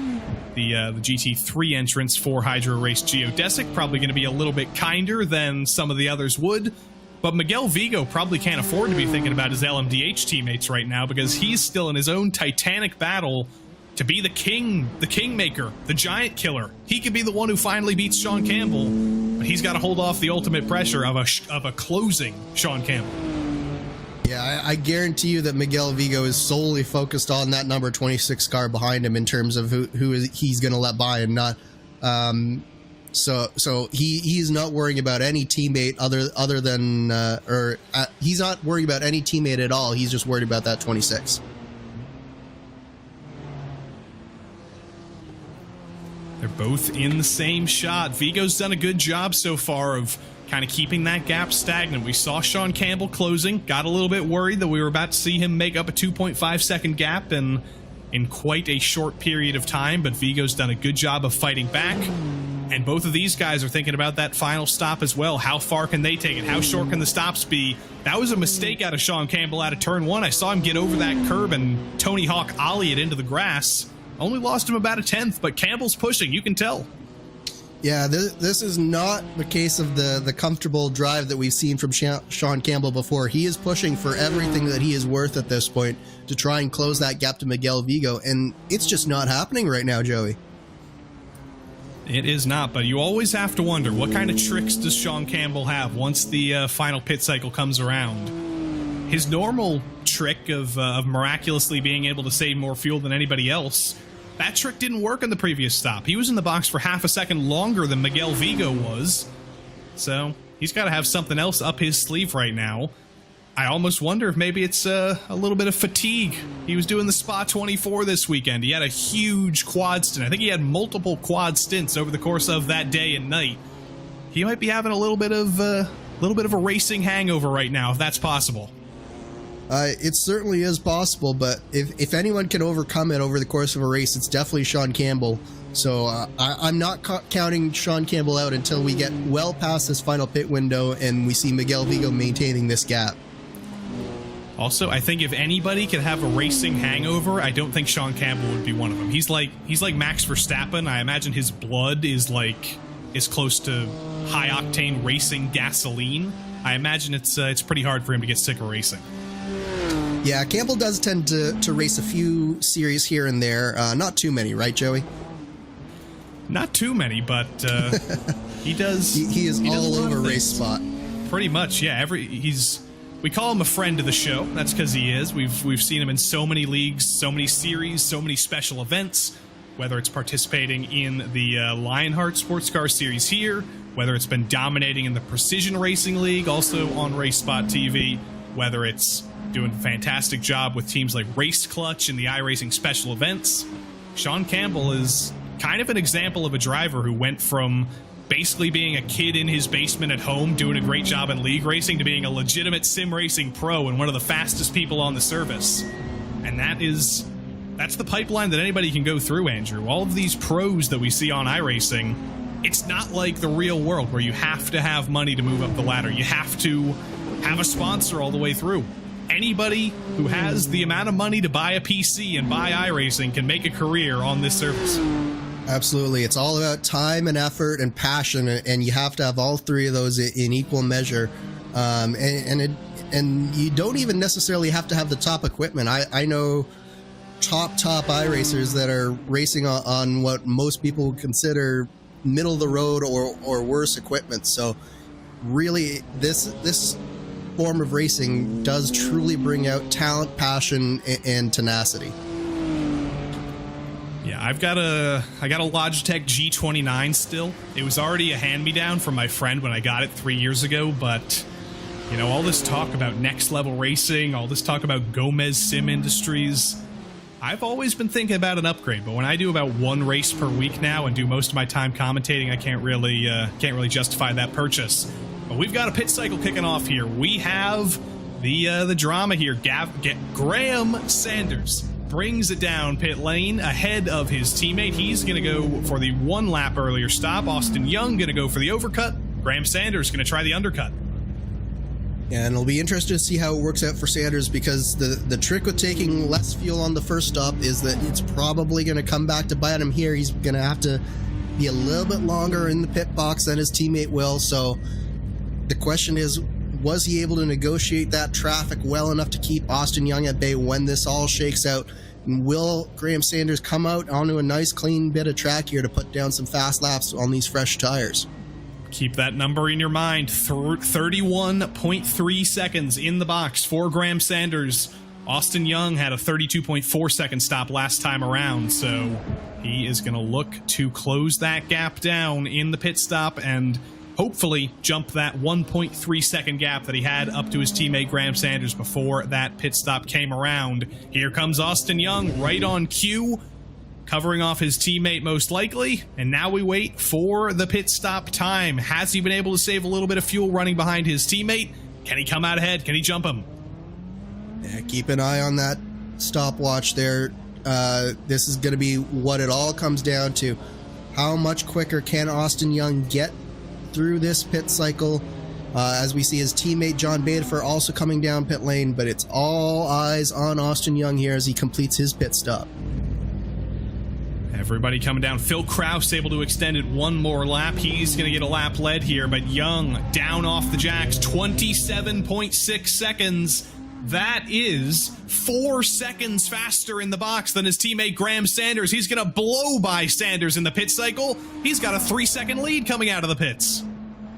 the GT3 entrants for Hydro Race Geodesic, probably going to be a little bit kinder than some of the others would. But Miguel Vigo probably can't afford to be thinking about his LMDH teammates right now, because he's still in his own titanic battle to be the kingmaker, the giant killer. He could be the one who finally beats Sean Campbell, but he's got to hold off the ultimate pressure of a closing Sean Campbell. Yeah, I guarantee you that Miguel Vigo is solely focused on that number 26 car behind him in terms of who he's going to let by and not. So he's not worrying about any teammate other than he's not worried about any teammate at all. He's just worried about that 26. They're both in the same shot. Vigo's done a good job so far of kind of keeping that gap stagnant. We saw Sean Campbell closing, got a little bit worried that we were about to see him make up a 2.5 second gap in quite a short period of time, but Vigo's done a good job of fighting back. And both of these guys are thinking about that final stop as well. How far can they take it? How short can the stops be? That was a mistake out of Sean Campbell out of turn 1. I saw him get over that curb and Tony Hawk ollie it into the grass. Only lost him about a tenth, but Campbell's pushing, you can tell. Yeah, this is not the case of the comfortable drive that we've seen from Sean Campbell before. He is pushing for everything that he is worth at this point to try and close that gap to Miguel Vigo, and it's just not happening right now, Joey. It is not, but you always have to wonder, what kind of tricks does Sean Campbell have once the final pit cycle comes around? His normal trick of miraculously being able to save more fuel than anybody else, that trick didn't work on the previous stop. He was in the box for half a second longer than Miguel Vigo was, so he's got to have something else up his sleeve right now. I almost wonder if maybe it's a little bit of fatigue. He was doing the Spa 24 this weekend. He had a huge quad stint. I think he had multiple quad stints over the course of that day and night. He might be having a little bit of a racing hangover right now, if that's possible. It certainly is possible, but if anyone can overcome it over the course of a race, it's definitely Sean Campbell. So I'm not counting Sean Campbell out until we get well past this final pit window and we see Miguel Vigo maintaining this gap. Also, I think if anybody could have a racing hangover, I don't think Sean Campbell would be one of them. He's like Max Verstappen. I imagine his blood is close to high octane racing gasoline. I imagine it's pretty hard for him to get sick of racing. Yeah, Campbell does tend to race a few series here and there. Not too many, right, Joey? Not too many, but he does. He is all over RaceSpot. Pretty much, yeah. We call him a friend of the show. That's because he is. We've seen him in so many leagues, so many series, so many special events, whether it's participating in the Lionheart Sportscar series here, whether it's been dominating in the Precision Racing League, also on RaceSpotTV, whether it's doing a fantastic job with teams like Race Clutch and the iRacing special events. Sean Campbell is kind of an example of a driver who went from basically being a kid in his basement at home doing a great job in league racing to being a legitimate sim racing pro and one of the fastest people on the service. And that's the pipeline that anybody can go through, Andrew. All of these pros that we see on iRacing, it's not like the real world where you have to have money to move up the ladder. You have to have a sponsor all the way through. Anybody who has the amount of money to buy a PC and buy iRacing can make a career on this service. Absolutely. It's all about time and effort and passion, and you have to have all three of those in equal measure. And you don't even necessarily have to have the top equipment. I know top iRacers that are racing on what most people would consider middle of the road or worse equipment. So really, this form of racing does truly bring out talent, passion, and tenacity. Yeah, I got a Logitech G29 still. It was already a hand-me-down from my friend when I got it 3 years ago, but you know, all this talk about next level racing, all this talk about Gomez Sim Industries, I've always been thinking about an upgrade, but when I do about one race per week now and do most of my time commentating, I can't really justify that purchase. But we've got a pit cycle kicking off here. We have the drama here. Graham Sanders brings it down pit lane ahead of his teammate. He's going to go for the 1 lap earlier stop. Austin Young going to go for the overcut. Graham Sanders going to try the undercut. And it'll be interesting to see how it works out for Sanders, because the trick with taking less fuel on the first stop is that it's probably going to come back to bite him here. He's going to have to be a little bit longer in the pit box than his teammate will. So the question is, was he able to negotiate that traffic well enough to keep Austin Young at bay when this all shakes out? And will Graham Sanders come out onto a nice clean bit of track here to put down some fast laps on these fresh tires? Keep that number in your mind. 31.3 seconds in the box for Graham Sanders. Austin Young had a 32.4 second stop last time around, so he is going to look to close that gap down in the pit stop and hopefully jump that 1.3 second gap that he had up to his teammate Graham Sanders before that pit stop came around. Here comes Austin Young right on cue, covering off his teammate most likely, and now we wait for the pit stop time. Has he been able to save a little bit of fuel running behind his teammate? Can he come out ahead? Can he jump him? Yeah, keep an eye on that stopwatch there. This is going to be what it all comes down to. How much quicker can Austin Young get through this pit cycle? As we see his teammate John Badefer also coming down pit lane, but it's all eyes on Austin Young here as he completes his pit stop. Everybody coming down. Phil Kraus able to extend it one more lap. He's going to get a lap led here, but Young down off the jacks, 27.6 seconds. That is 4 seconds faster in the box than his teammate Graham Sanders. He's going to blow by Sanders in the pit cycle. He's got a 3-second lead coming out of the pits.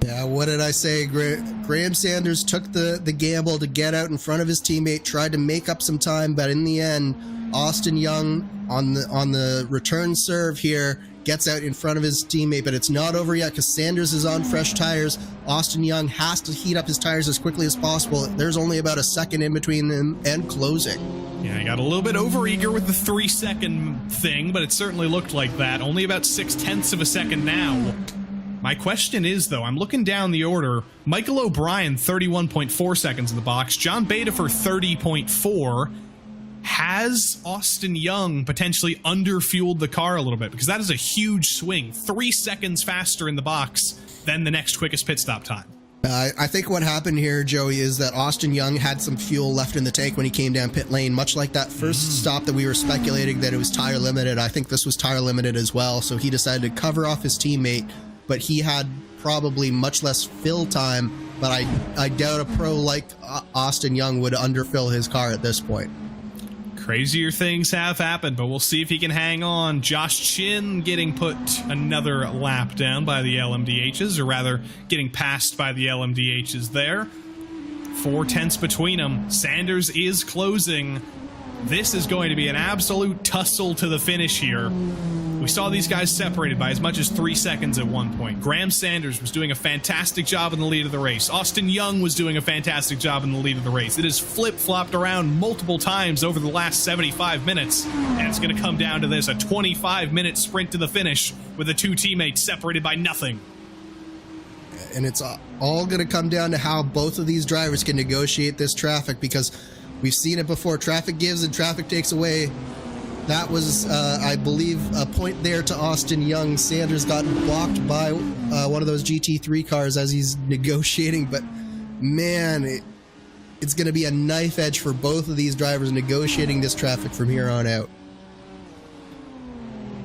Yeah, what did I say? Graham Sanders took the gamble to get out in front of his teammate, tried to make up some time, but in the end, Austin Young on the return serve here gets out in front of his teammate, but it's not over yet because Sanders is on fresh tires. Austin Young has to heat up his tires as quickly as possible. There's only about a second in between them and closing. Yeah, he got a little bit overeager with the 3-second thing, but it certainly looked like that. Only about 0.6 of a second now. My question is, though, I'm looking down the order. Michael O'Brien, 31.4 seconds in the box. John Badefer, 30.4. Has Austin Young potentially underfueled the car a little bit? Because that is a huge swing. 3 seconds faster in the box than the next quickest pit stop time. I think what happened here, Joey, is that Austin Young had some fuel left in the tank when he came down pit lane, much like that first stop that we were speculating that it was tire limited. I think this was tire limited as well, so he decided to cover off his teammate, but he had probably much less fill time, but I doubt a pro like Austin Young would underfill his car at this point. Crazier things have happened, but we'll see if he can hang on. Josh Chin getting put another lap down by the LMDHs, or rather getting passed by the LMDHs there. 4 tenths between them. Sanders is closing. This is going to be an absolute tussle to the finish here. We saw these guys separated by as much as 3 seconds at one point. Graham Sanders was doing a fantastic job in the lead of the race. Austin Young was doing a fantastic job in the lead of the race. It has flip-flopped around multiple times over the last 75 minutes, and it's going to come down to this, a 25-minute sprint to the finish with the two teammates separated by nothing. And it's all going to come down to how both of these drivers can negotiate this traffic, because we've seen it before. Traffic gives and traffic takes away. That was, I believe, a point there to Austin Young. Sanders got blocked by one of those GT3 cars as he's negotiating. But, man, it's going to be a knife edge for both of these drivers negotiating this traffic from here on out.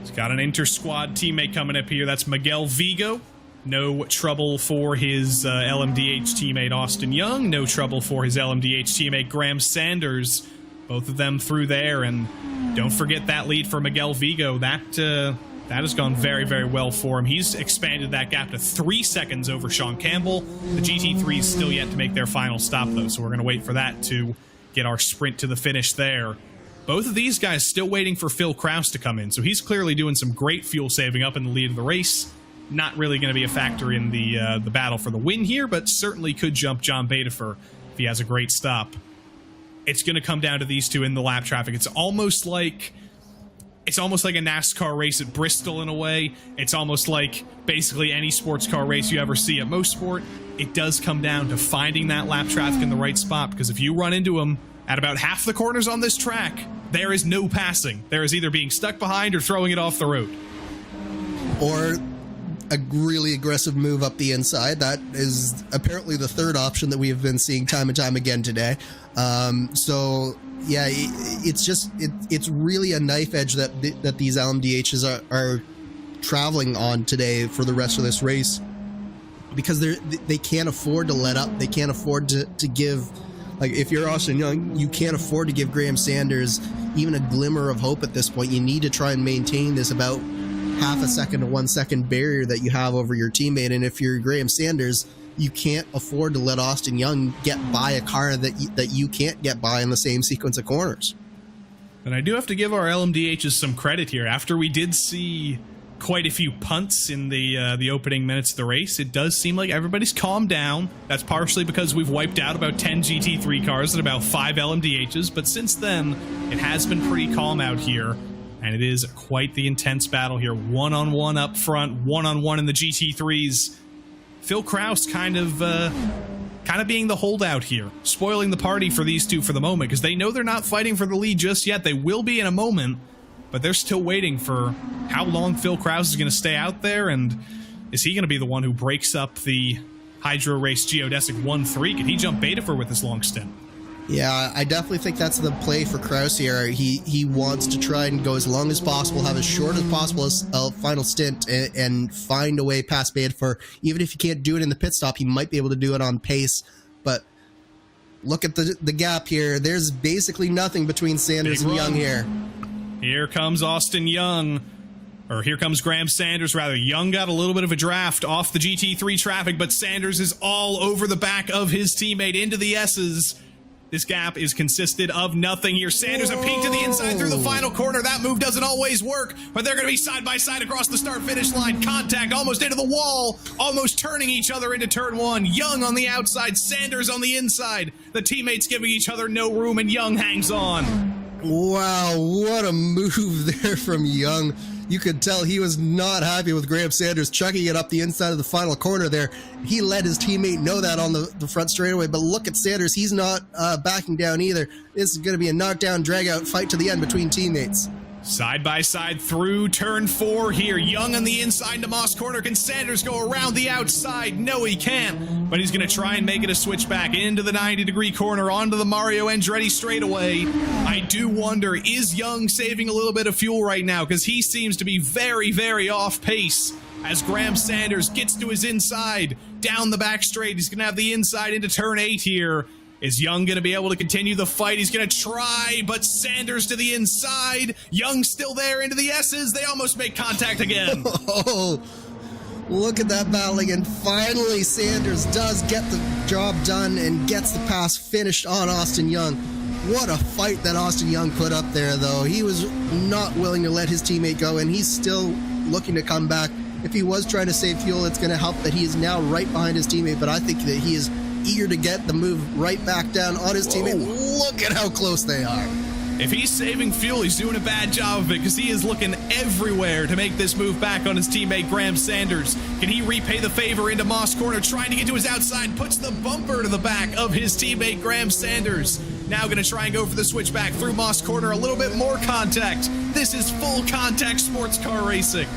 He's got an inter-squad teammate coming up here. That's Miguel Vigo. No trouble for his LMDH teammate Austin Young. No trouble for his LMDH teammate Graham Sanders. Both of them through there, and don't forget that lead for Miguel Vigo. That has gone very, very well for him. He's expanded that gap to 3 seconds over Sean Campbell. The GT3 is still yet to make their final stop, though, so we're going to wait for that to get our sprint to the finish there. Both of these guys still waiting for Phil Kraus to come in, so he's clearly doing some great fuel saving up in the lead of the race. Not really going to be a factor in the battle for the win here, but certainly could jump John Batafer if he has a great stop. It's going to come down to these two in the lap traffic. It's almost like a NASCAR race at Bristol in a way. It's almost like basically any sports car race you ever see at Mosport. It does come down to finding that lap traffic in the right spot, because if you run into them at about half the corners on this track, there is no passing. There is either being stuck behind or throwing it off the road. Or a really aggressive move up the inside. That is apparently the third option that we have been seeing time and time again today. So yeah, it's really a knife edge that these LMDHs are traveling on today for the rest of this race, because they can't afford to let up. They can't afford to give, like, if you're Austin Young, you can't afford to give Graham Sanders even a glimmer of hope at this point. You need to try and maintain this about half a second to 1 second barrier that you have over your teammate. And if you're Graham Sanders, you can't afford to let Austin Young get by a car that you can't get by in the same sequence of corners. And I do have to give our LMDHs some credit here. After we did see quite a few punts in the opening minutes of the race, it does seem like everybody's calmed down. That's partially because we've wiped out about 10 GT3 cars and about 5 LMDHs, but since then, it has been pretty calm out here. And it is quite the intense battle here. One-on-one up front, one-on-one in the GT3s. Phil Kraus kind of being the holdout here, spoiling the party for these two for the moment, because they know they're not fighting for the lead just yet. They will be in a moment, but they're still waiting for how long Phil Kraus is going to stay out there, and is he going to be the one who breaks up the Hydro Race Geodesic 1-3? Can he jump Batafer with this long stint? Yeah, I definitely think that's the play for Kraus here. He wants to try and go as long as possible, have as short as possible as a final stint, and find a way past Batafer. Even if he can't do it in the pit stop, he might be able to do it on pace. But look at the gap here. There's basically nothing between Sanders and Young here. Here comes Austin Young. Or here comes Graham Sanders, rather. Young got a little bit of a draft off the GT3 traffic, but Sanders is all over the back of his teammate into the S's. This gap is consisted of nothing here. Sanders a peek to the inside through the final corner. That move doesn't always work, but they're going to be side by side across the start-finish line. Contact almost into the wall, almost turning each other into turn one. Young on the outside, Sanders on the inside. The teammates giving each other no room, and Young hangs on. Wow, what a move there from Young. You could tell he was not happy with Graham Sanders chucking it up the inside of the final corner there. He let his teammate know that on the front straightaway, but look at Sanders. He's not backing down either. This is going to be a knockdown, drag-out fight to the end between teammates. Side by side through turn 4 here. Young on the inside to Moss corner. Can Sanders go around the outside? No, he can't. But he's going to try and make it a switchback into the 90-degree corner onto the Mario Andretti straightaway. I do wonder, is Young saving a little bit of fuel right now? Because he seems to be very, very off pace as Graham Sanders gets to his inside. Down the back straight. He's going to have the inside into turn 8 here. Is Young going to be able to continue the fight? He's going to try, but Sanders to the inside. Young still there into the S's. They almost make contact again. Oh, look at that battling. And finally, Sanders does get the job done and gets the pass finished on Austin Young. What a fight that Austin Young put up there, though. He was not willing to let his teammate go, and he's still looking to come back. If he was trying to save fuel, it's going to help that he is now right behind his teammate, but I think that he is eager to get the move right back down on his teammate. Look at how close they are. If he's saving fuel, he's doing a bad job of it because he is looking everywhere to make this move back on his teammate Graham Sanders. Can he repay the favor into Moss corner, trying to get to his outside, puts the bumper to the back of his teammate Graham Sanders. Now going to try and go for the switchback through Moss corner, a little bit more contact. This is full contact sports car racing.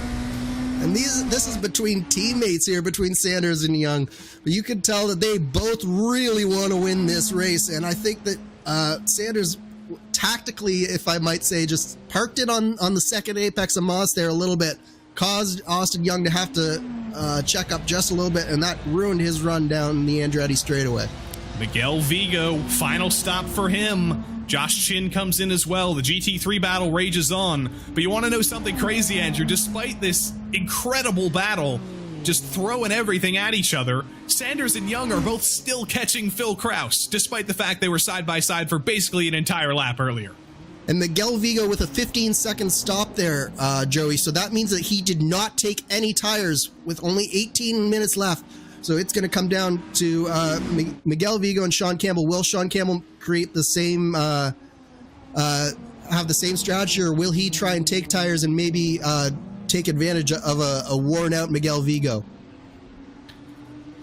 And this is between teammates here, between Sanders and Young. But you can tell that they both really want to win this race. And I think that Sanders tactically, if I might say, just parked it on the second apex of Moss there a little bit, caused Austin Young to have to check up just a little bit, and that ruined his run down the Andretti straightaway. Miguel Vigo, final stop for him. Josh Chin comes in as well. The GT3 battle rages on. But you want to know something crazy, Andrew? Despite this incredible battle, just throwing everything at each other, Sanders and Young are both still catching Phil Kraus, despite the fact they were side by side for basically an entire lap earlier. And Miguel Vigo with a 15-second stop there, Joey. So that means that he did not take any tires with only 18 minutes left. So it's going to come down to Miguel Vigo and Sean Campbell. Will Sean Campbell create the same, have the same strategy, or will he try and take tires and maybe take advantage of a worn-out Miguel Vigo?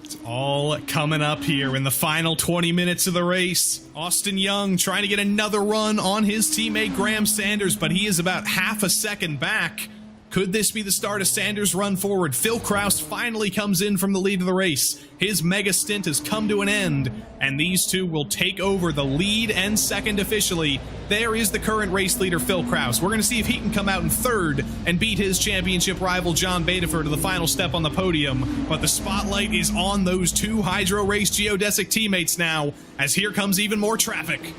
It's all coming up here in the final 20 minutes of the race. Austin Young trying to get another run on his teammate Graham Sanders, but he is about half a second back. Could this be the start of Sanders' run forward? Phil Kraus finally comes in from the lead of the race. His mega stint has come to an end, and these two will take over the lead and second officially. There is the current race leader, Phil Kraus. We're going to see if he can come out in third and beat his championship rival, John Badefer, to the final step on the podium. But the spotlight is on those two Hydro Race geodesic teammates now, as here comes even more traffic.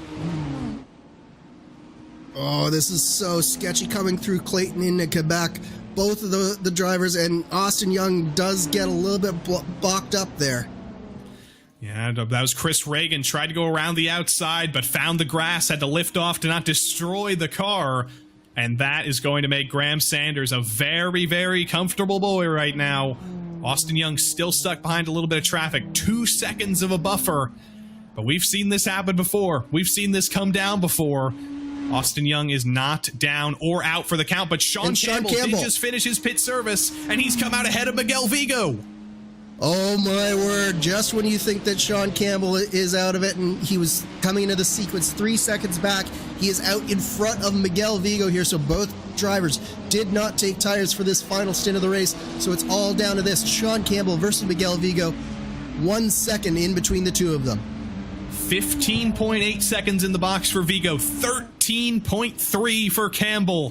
Oh, this is so sketchy coming through Clayton into Quebec. Both of the drivers, and Austin Young does get a little bit blocked up there. Yeah, that was Chris Reagan. Tried to go around the outside, but found the grass, had to lift off to not destroy the car. And that is going to make Graham Sanders a very, very comfortable boy right now. Austin Young still stuck behind a little bit of traffic. 2 seconds of a buffer. But we've seen this happen before. We've seen this come down before. Austin Young is not down or out for the count, but Sean Campbell did just finish his pit service, and he's come out ahead of Miguel Vigo. Oh my word, just when you think that Sean Campbell is out of it and he was coming into the sequence 3 seconds back, he is out in front of Miguel Vigo here, so both drivers did not take tires for this final stint of the race, so it's all down to this, Sean Campbell versus Miguel Vigo, 1 second in between the two of them. 15.8 seconds in the box for Vigo, 13.3 for Campbell.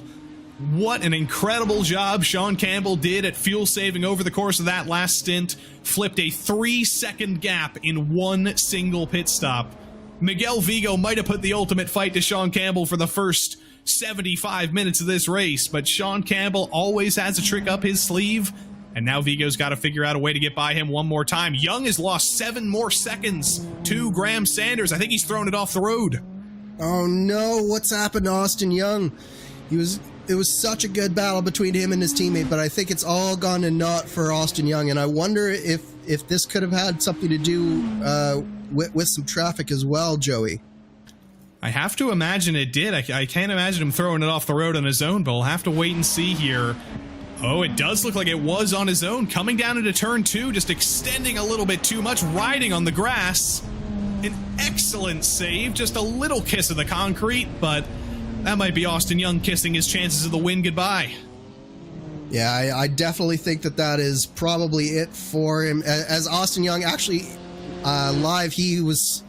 What an incredible job Sean Campbell did at fuel saving over the course of that last stint. Flipped a 3-second gap in one single pit stop. Miguel Vigo might have put the ultimate fight to Sean Campbell for the first 75 minutes of this race, but Sean Campbell always has a trick up his sleeve. And now Vigo's got to figure out a way to get by him one more time. Young has lost 7 more seconds to Graham Sanders. I think he's thrown it off the road. Oh no, what's happened to Austin Young? It was such a good battle between him and his teammate, but I think it's all gone to naught for Austin Young. And I wonder if this could have had something to do with some traffic as well, Joey. I have to imagine it did. I can't imagine him throwing it off the road on his own, but we'll have to wait and see here. Oh, it does look like it was on his own. Coming down into turn 2, just extending a little bit too much, riding on the grass. An excellent save, just a little kiss of the concrete, but that might be Austin Young kissing his chances of the win goodbye. Yeah, I definitely think that is probably it for him. As Austin Young actually live, he was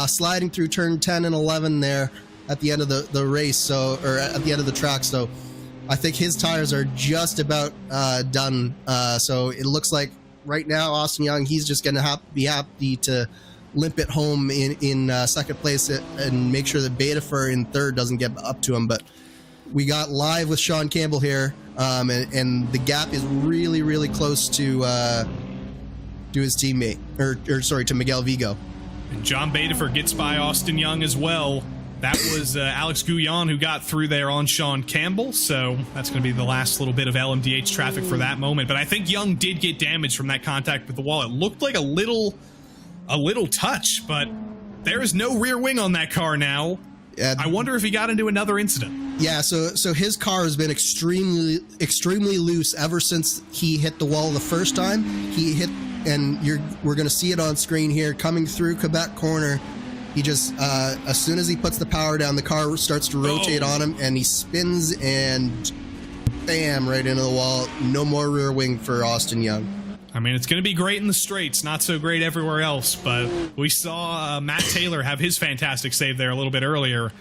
sliding through turn 10 and 11 there at the end of the race, or at the end of the track, so I think his tires are just about done. So it looks like right now, Austin Young, he's just going to be happy to limp it home in second place and make sure that Badefer in third doesn't get up to him. But we got live with Sean Campbell here, and the gap is really, really close to his teammate, or sorry, to Miguel Vigo. And John Badefer gets by Austin Young as well. That was Alex Gouillon who got through there on Sean Campbell, so that's going to be the last little bit of LMDH traffic for that moment. But I think Young did get damaged from that contact with the wall. It looked like a little touch, but there is no rear wing on that car now. I wonder if he got into another incident. Yeah, so his car has been extremely loose ever since he hit the wall the first time. He hit, and we're going to see it on screen here, coming through Quebec corner. He just, as soon as he puts the power down, the car starts to rotate on him, and he spins and bam, right into the wall. No more rear wing for Austin Young. I mean, it's going to be great in the straights, not so great everywhere else, but we saw Matt Taylor have his fantastic save there a little bit earlier.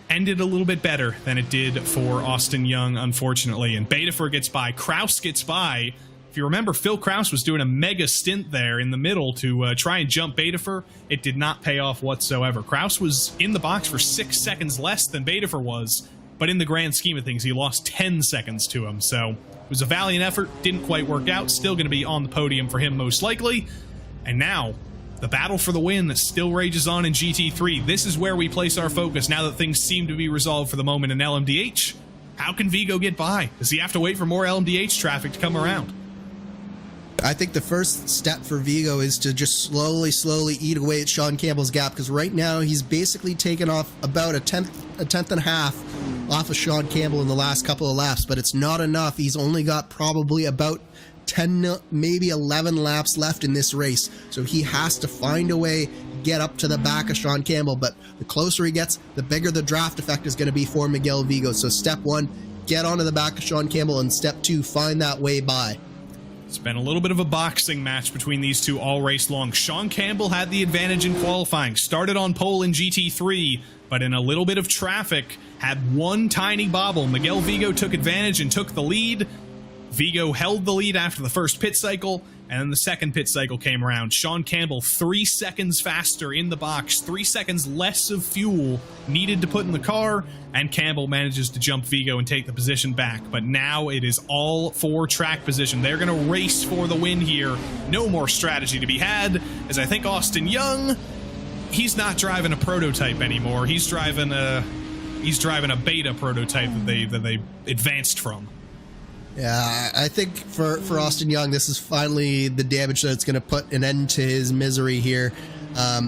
Ended a little bit better than it did for Austin Young, unfortunately. And Betafer gets by. Kraus gets by. If you remember, Phil Kraus was doing a mega stint there in the middle to try and jump Betafer. It did not pay off whatsoever. Kraus was in the box for 6 seconds less than Betafer was, but in the grand scheme of things, he lost 10 seconds to him. So it was a valiant effort, didn't quite work out. Still going to be on the podium for him most likely. And now, the battle for the win that still rages on in GT3. This is where we place our focus now that things seem to be resolved for the moment in LMDH. How can Vigo get by? Does he have to wait for more LMDH traffic to come around? I think the first step for Vigo is to just slowly eat away at Sean Campbell's gap, because right now he's basically taken off about a tenth and a half off of Sean Campbell in the last couple of laps, but it's not enough. He's only got probably about 10, maybe 11 laps left in this race, so he has to find a way get up to the back of Sean Campbell. But the closer he gets, the bigger the draft effect is going to be for Miguel Vigo. So step one, get onto the back of Sean Campbell, and step two, find that way by. It's been a little bit of a boxing match between these two all race long. Sean Campbell had the advantage in qualifying, started on pole in GT3, but in a little bit of traffic, had one tiny bobble. Miguel Vigo took advantage and took the lead. Vigo held the lead after the first pit cycle, and then the second pit cycle came around. Sean Campbell 3 seconds faster in the box, 3 seconds less of fuel needed to put in the car, and Campbell manages to jump Vigo and take the position back. But now it is all for track position. They're going to race for the win here. No more strategy to be had, as I think Austin Young, he's not driving a prototype anymore. He's driving a beta prototype that they advanced from. Yeah, I think for Austin Young, this is finally the damage that's going to put an end to his misery here.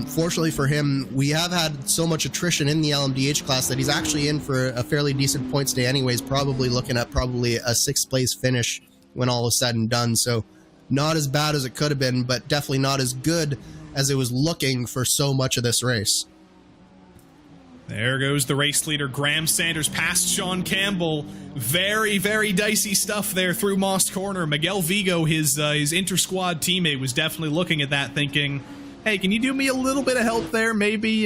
Fortunately for him, we have had so much attrition in the LMDH class that he's actually in for a fairly decent points day anyways, probably looking at a 6th place finish when all is said and done. So not as bad as it could have been, but definitely not as good as it was looking for so much of this race. There goes the race leader, Graham Sanders, past Sean Campbell. Very, very dicey stuff there through Moss Corner. Miguel Vigo, his inter-squad teammate, was definitely looking at that thinking, hey, can you do me a little bit of help there? Maybe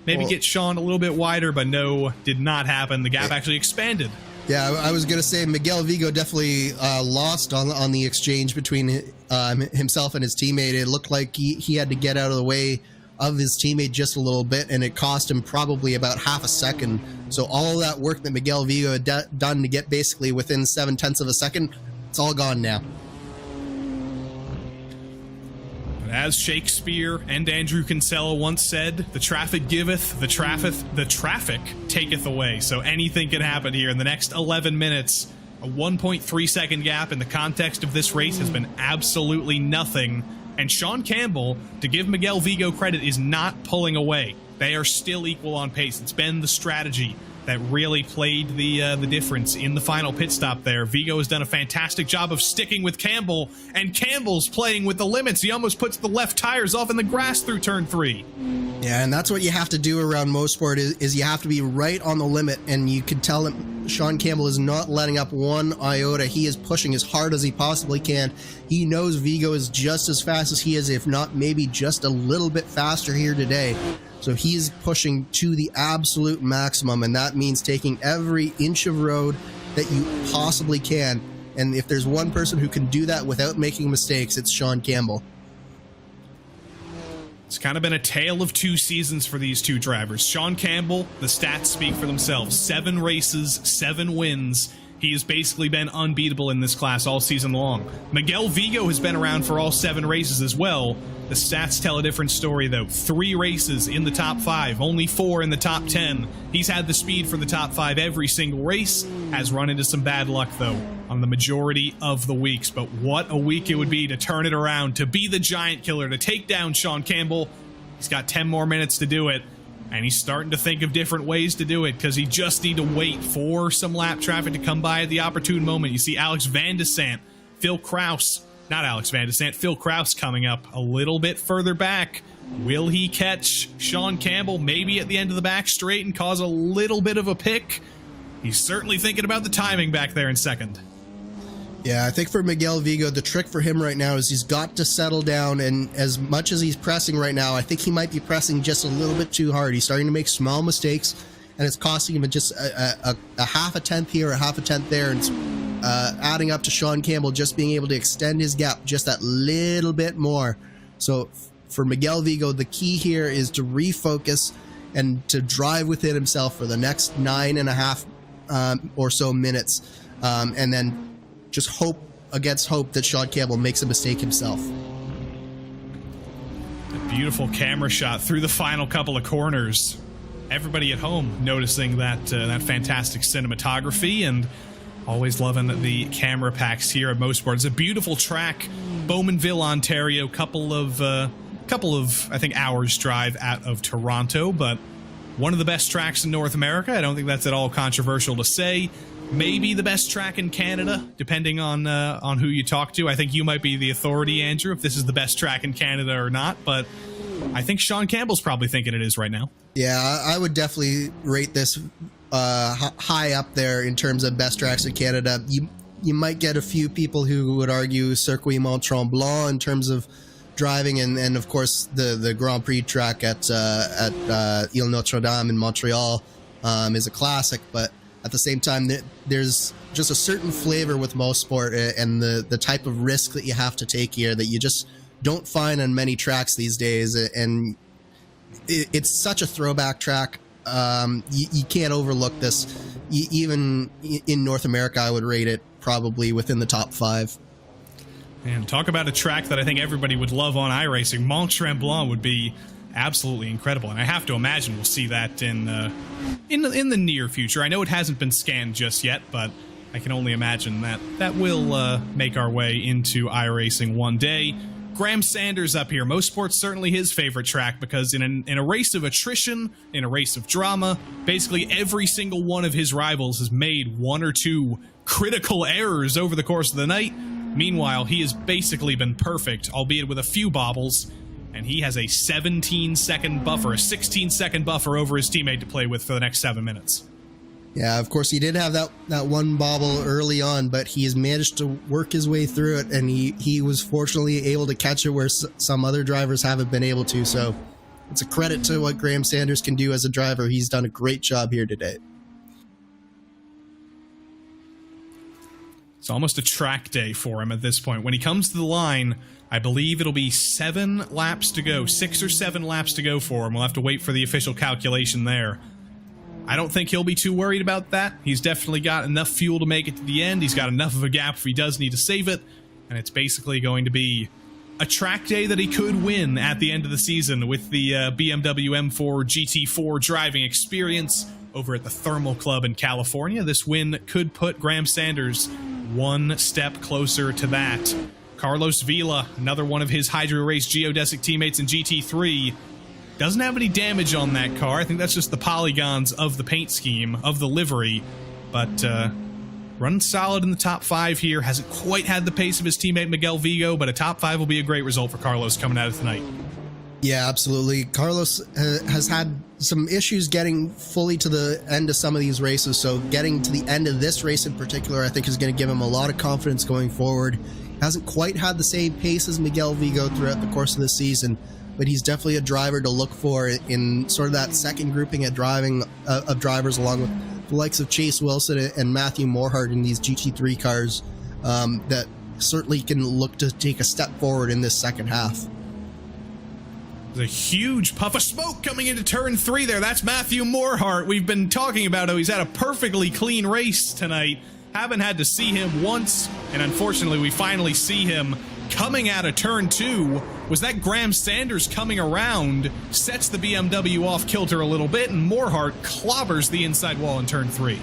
get Sean a little bit wider, but no, did not happen. The gap actually expanded. Yeah, I was going to say Miguel Vigo definitely lost on the exchange between himself and his teammate. It looked like he had to get out of the way of his teammate just a little bit, and it cost him probably about half a second. So all of that work that Miguel Vigo had done to get basically within 7/10 of a second, it's all gone now. But as Shakespeare and Andrew Kinsella once said, the traffic giveth, the traffic taketh away. So anything can happen here in the next 11 minutes. A 1.3 second gap in the context of this race has been absolutely nothing. And Sean Campbell, to give Miguel Vigo credit, is not pulling away. They are still equal on pace. It's been the strategy that really played the difference in the final pit stop there. Vigo has done a fantastic job of sticking with Campbell, and Campbell's playing with the limits. He almost puts the left tires off in the grass through turn 3. Yeah, and that's what you have to do around Mosport is you have to be right on the limit, and you can tell him Sean Campbell is not letting up one iota. He is pushing as hard as he possibly can. He knows Vigo is just as fast as he is, if not maybe just a little bit faster here today. So he's pushing to the absolute maximum, and that means taking every inch of road that you possibly can. And if there's one person who can do that without making mistakes, it's Sean Campbell. It's kind of been a tale of 2 seasons for these two drivers. Sean Campbell, the stats speak for themselves. 7 races, 7 wins. He has basically been unbeatable in this class all season long. Miguel Vigo has been around for all 7 races as well. The stats tell a different story, though. 3 races in the top 5, only 4 in the top 10. He's had the speed for the top 5 every single race, has run into some bad luck, though, on the majority of the weeks. But what a week it would be to turn it around, to be the giant killer, to take down Sean Campbell. He's got 10 more minutes to do it. And he's starting to think of different ways to do it, because he just need to wait for some lap traffic to come by at the opportune moment. You see Alex Van de Sant, Phil Kraus, not Alex Van de Sant, Phil Kraus coming up a little bit further back. Will he catch Sean Campbell maybe at the end of the back straight and cause a little bit of a pick? He's certainly thinking about the timing back there in second. Yeah, I think for Miguel Vigo, the trick for him right now is he's got to settle down, and as much as he's pressing right now, I think he might be pressing just a little bit too hard. He's starting to make small mistakes, and it's costing him just a half a tenth here, a half a tenth there, and it's adding up to Sean Campbell just being able to extend his gap just that little bit more. So for Miguel Vigo, the key here is to refocus and to drive within himself for the next 9.5 or so minutes, and then just hope against hope that Sean Campbell makes a mistake himself. A beautiful camera shot through the final couple of corners. Everybody at home noticing that that fantastic cinematography, and always loving the camera packs here at Mosport. It's a beautiful track, Bowmanville, Ontario. Couple of I think hours drive out of Toronto, but one of the best tracks in North America. I don't think that's at all controversial to say. Maybe the best track in Canada, depending on who you talk to. I think you might be the authority, Andrew, if this is the best track in Canada or not, but I think Sean Campbell's probably thinking it is right now. Yeah, I would definitely rate this high up there in terms of best tracks in Canada. You might get a few people who would argue Circuit Mont-Tremblant in terms of driving, and of course the Grand Prix track at Ile Notre-Dame in Montreal is a classic, but at the same time, there's just a certain flavor with Mosport and the type of risk that you have to take here that you just don't find on many tracks these days. And it's such a throwback track. You can't overlook this. Even in North America, I would rate it probably within the top 5. And talk about a track that I think everybody would love on iRacing. Mont-Tremblant would be absolutely incredible, and I have to imagine we'll see that in the near future. I know it hasn't been scanned just yet, but I can only imagine that will make our way into iRacing one day. Graham Sanders up here. Mosport's certainly his favorite track, because in a race of attrition, in a race of drama, basically every single one of his rivals has made 1 or 2 critical errors over the course of the night. Meanwhile, he has basically been perfect, albeit with a few bobbles, and he has a 17-second buffer, a 16-second buffer over his teammate to play with for the next 7 minutes. Yeah, of course, he did have that one bobble early on, but he has managed to work his way through it, and he was fortunately able to catch it where some other drivers haven't been able to. So it's a credit to what Graham Sanders can do as a driver. He's done a great job here today. It's almost a track day for him at this point. When he comes to the line, I believe it'll be 7 laps to go, 6 or 7 laps to go for him. We'll have to wait for the official calculation there. I don't think he'll be too worried about that. He's definitely got enough fuel to make it to the end. He's got enough of a gap if he does need to save it. And it's basically going to be a track day that he could win at the end of the season with the BMW M4 GT4 driving experience over at the Thermal Club in California. This win could put Graham Sanders one step closer to that. Carlos Vila, another one of his Hydro Race geodesic teammates in GT3, doesn't have any damage on that car. I think that's just the polygons of the paint scheme, of the livery. But running solid in the top 5 here. Hasn't quite had the pace of his teammate Miguel Vigo, but a top 5 will be a great result for Carlos coming out of tonight. Yeah, absolutely. Carlos has had some issues getting fully to the end of some of these races, so getting to the end of this race in particular, I think is going to give him a lot of confidence going forward. Hasn't quite had the same pace as Miguel Vigo throughout the course of the season, but he's definitely a driver to look for in sort of that second grouping of drivers, along with the likes of Chase Wilson and Matthew Morehart in these GT3 cars, that certainly can look to take a step forward in this second half. There's a huge puff of smoke coming into turn 3 there. That's Matthew Morehart. We've been talking about how he's had a perfectly clean race tonight. haven't had to see him once, and unfortunately we finally see him coming out of turn 2. Was that Graham Sanders coming around, sets the BMW off kilter a little bit, and Moorhart clobbers the inside wall in turn 3.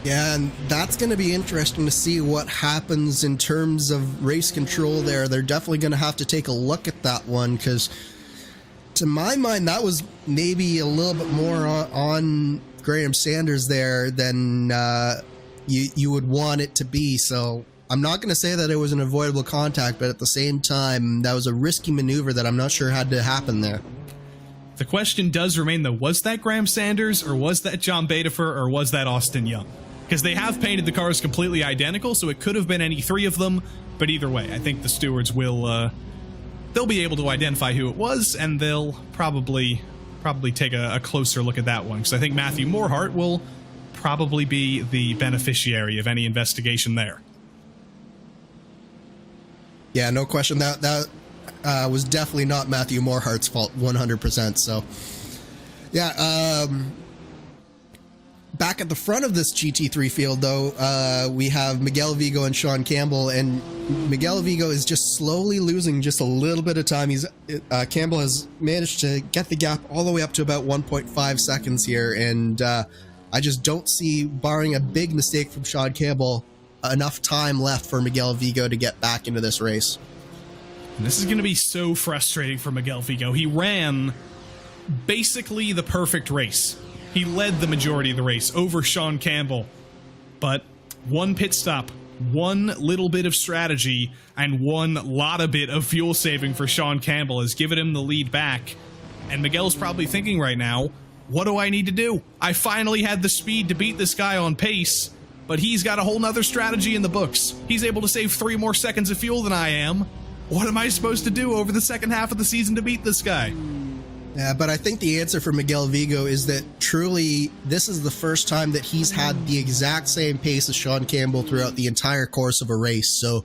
Yeah, and that's going to be interesting to see what happens in terms of race control there. They're definitely going to have to take a look at that one, because to my mind, that was maybe a little bit more on Graham Sanders there than you would want it to be. So I'm not going to say that it was an avoidable contact, but at the same time, that was a risky maneuver that I'm not sure had to happen there. The question does remain, though, was that Graham Sanders, or was that John Badefer, or was that Austin Young? Because they have painted the cars completely identical, so it could have been any 3 of them, but either way, I think the stewards will, they'll be able to identify who it was, and they'll probably take a closer look at that one, because I think Matthew Moorhart will probably be the beneficiary of any investigation there. Yeah, no question. That was definitely not Matthew Moorhart's fault, 100%. So, yeah, back at the front of this GT3 field, though, we have Miguel Vigo and Sean Campbell, and Miguel Vigo is just slowly losing just a little bit of time. Campbell has managed to get the gap all the way up to about 1.5 seconds here, and I just don't see, barring a big mistake from Sean Campbell, enough time left for Miguel Vigo to get back into this race. And this is going to be so frustrating for Miguel Vigo. He ran basically the perfect race. He led the majority of the race over Sean Campbell, but one pit stop, one little bit of strategy, and one lot of bit of fuel saving for Sean Campbell has given him the lead back. And Miguel's probably thinking right now, what do I need to do? I finally had the speed to beat this guy on pace, but he's got a whole nother strategy in the books. He's able to save 3 more seconds of fuel than I am. What am I supposed to do over the second half of the season to beat this guy? Yeah, but I think the answer for Miguel Vigo is that truly this is the first time that he's had the exact same pace as Sean Campbell throughout the entire course of a race. So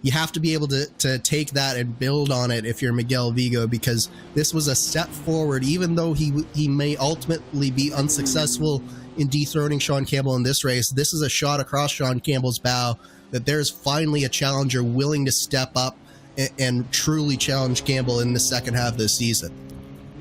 you have to be able to take that and build on it if you're Miguel Vigo, because this was a step forward. Even though he may ultimately be unsuccessful in dethroning Sean Campbell in this race, this is a shot across Sean Campbell's bow that there's finally a challenger willing to step up and truly challenge Campbell in the second half of the season.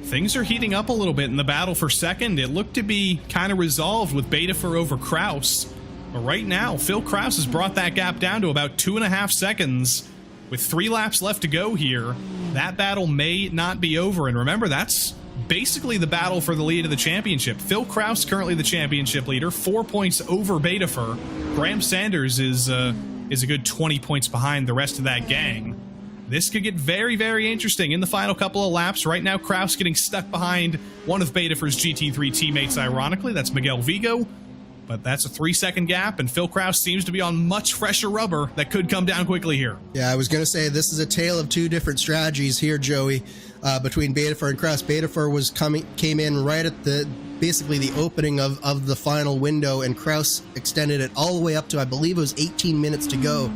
Things are heating up a little bit in the battle for second. It looked to be kind of resolved with Badefer over Kraus. But right now, Phil Kraus has brought that gap down to about 2.5 seconds. With 3 laps left to go here, that battle may not be over. And remember, that's basically the battle for the lead of the championship. Phil Kraus currently the championship leader, 4 points over Badefer. Graham Sanders is a good 20 points behind the rest of that gang. This could get very, very interesting in the final couple of laps. Right now, Kraus getting stuck behind one of Badefer's GT3 teammates, ironically. That's Miguel Vigo. But that's a 3-second gap, and Phil Kraus seems to be on much fresher rubber that could come down quickly here. Yeah, I was going to say, this is a tale of 2 different strategies here, Joey, between Badefer and Kraus. Badefer came in right at basically the opening of the final window, and Kraus extended it all the way up to, I believe it was 18 minutes to go.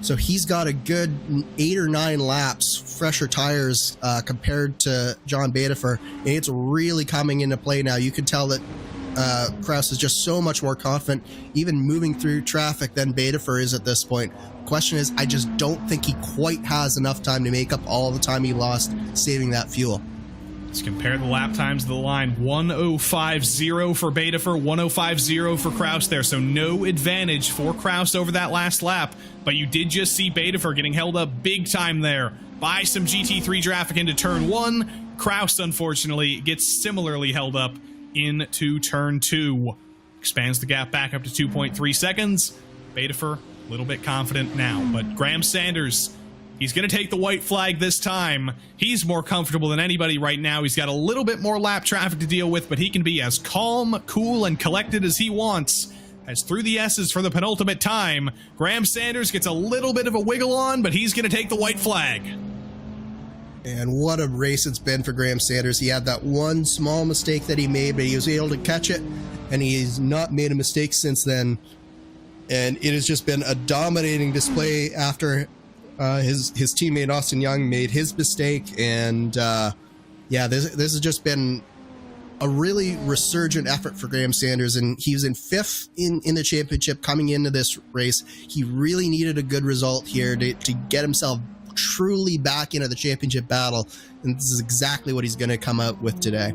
So he's got a good 8 or 9 laps, fresher tires compared to John Badefer, and it's really coming into play now. You can tell that Kraus is just so much more confident, even moving through traffic, than Badefer is at this point. Question is, I just don't think he quite has enough time to make up all the time he lost saving that fuel. Let's compare the lap times to the line. 1:05.0 for Badefer, 1:05.0 for Kraus there, so no advantage for Kraus over that last lap. But you did just see Badefer getting held up big time there by some GT3 traffic into turn 1. Kraus, unfortunately, gets similarly held up into turn 2. Expands the gap back up to 2.3 seconds. Badefer, a little bit confident now, but Graham Sanders, he's going to take the white flag this time. He's more comfortable than anybody right now. He's got a little bit more lap traffic to deal with, but he can be as calm, cool, and collected as he wants. As through the S's for the penultimate time, Graham Sanders gets a little bit of a wiggle on, but he's going to take the white flag. And what a race it's been for Graham Sanders. He had that one small mistake that he made, but he was able to catch it, and he's not made a mistake since then. And it has just been a dominating display after his teammate Austin Young made his mistake. And yeah, this has just been a really resurgent effort for Graham Sanders, and he was in 5th in the championship coming into this race. He really needed a good result here to get himself truly back into the championship battle, and this is exactly what he's going to come out with today.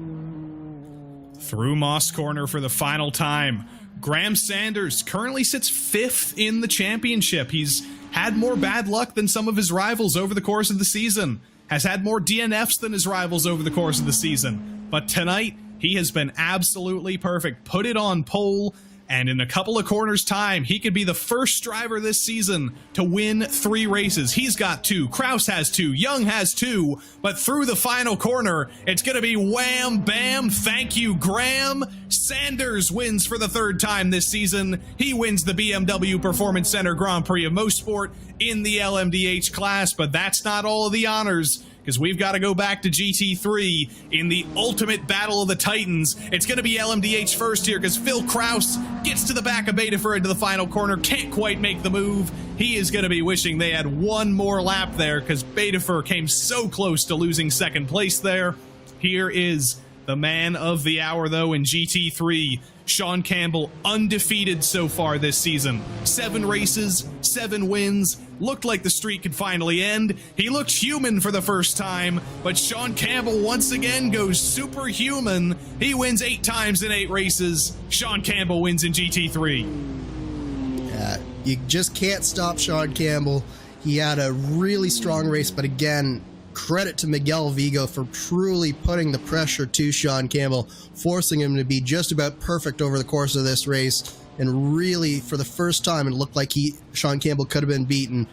Through Moss Corner for the final time, Graham Sanders currently sits 5th in the championship. He's had more bad luck than some of his rivals over the course of the season, has had more DNFs than his rivals over the course of the season, but tonight he has been absolutely perfect. Put it on pole, and in a couple of corners' time, he could be the first driver this season to win 3 races. He's got 2, Kraus has 2, Young has 2, but through the final corner, it's going to be wham, bam, thank you, Graham. Sanders wins for the 3rd time this season. He wins the BMW Performance Center Grand Prix of Mosport in the LMDH class, but that's not all of the honors, because we've got to go back to GT3 in the ultimate battle of the Titans. It's going to be LMDH first here, because Phil Kraus gets to the back of Betafer into the final corner, can't quite make the move. He is going to be wishing they had one more lap there, because Betafer came so close to losing 2nd place there. Here is the man of the hour, though, in GT3. Sean Campbell, undefeated so far this season. 7 races, 7 wins. Looked like the streak could finally end. He looked human for the first time, but Sean Campbell once again goes superhuman. He wins 8 times in 8 races. Sean Campbell wins in GT3. Yeah, you just can't stop Sean Campbell. He had a really strong race, but again, credit to Miguel Vigo for truly putting the pressure to Sean Campbell, forcing him to be just about perfect over the course of this race. And really, for the first time, it looked like Sean Campbell could have been beaten.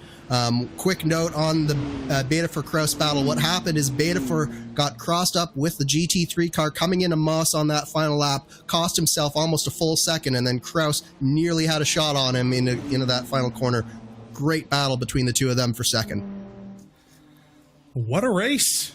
Quick note on the Betafer Kraus battle. What happened is Betafer got crossed up with the GT3 car coming into Moss on that final lap, cost himself almost a full second, and then Kraus nearly had a shot on him into that final corner. Great battle between the two of them for second. What a race.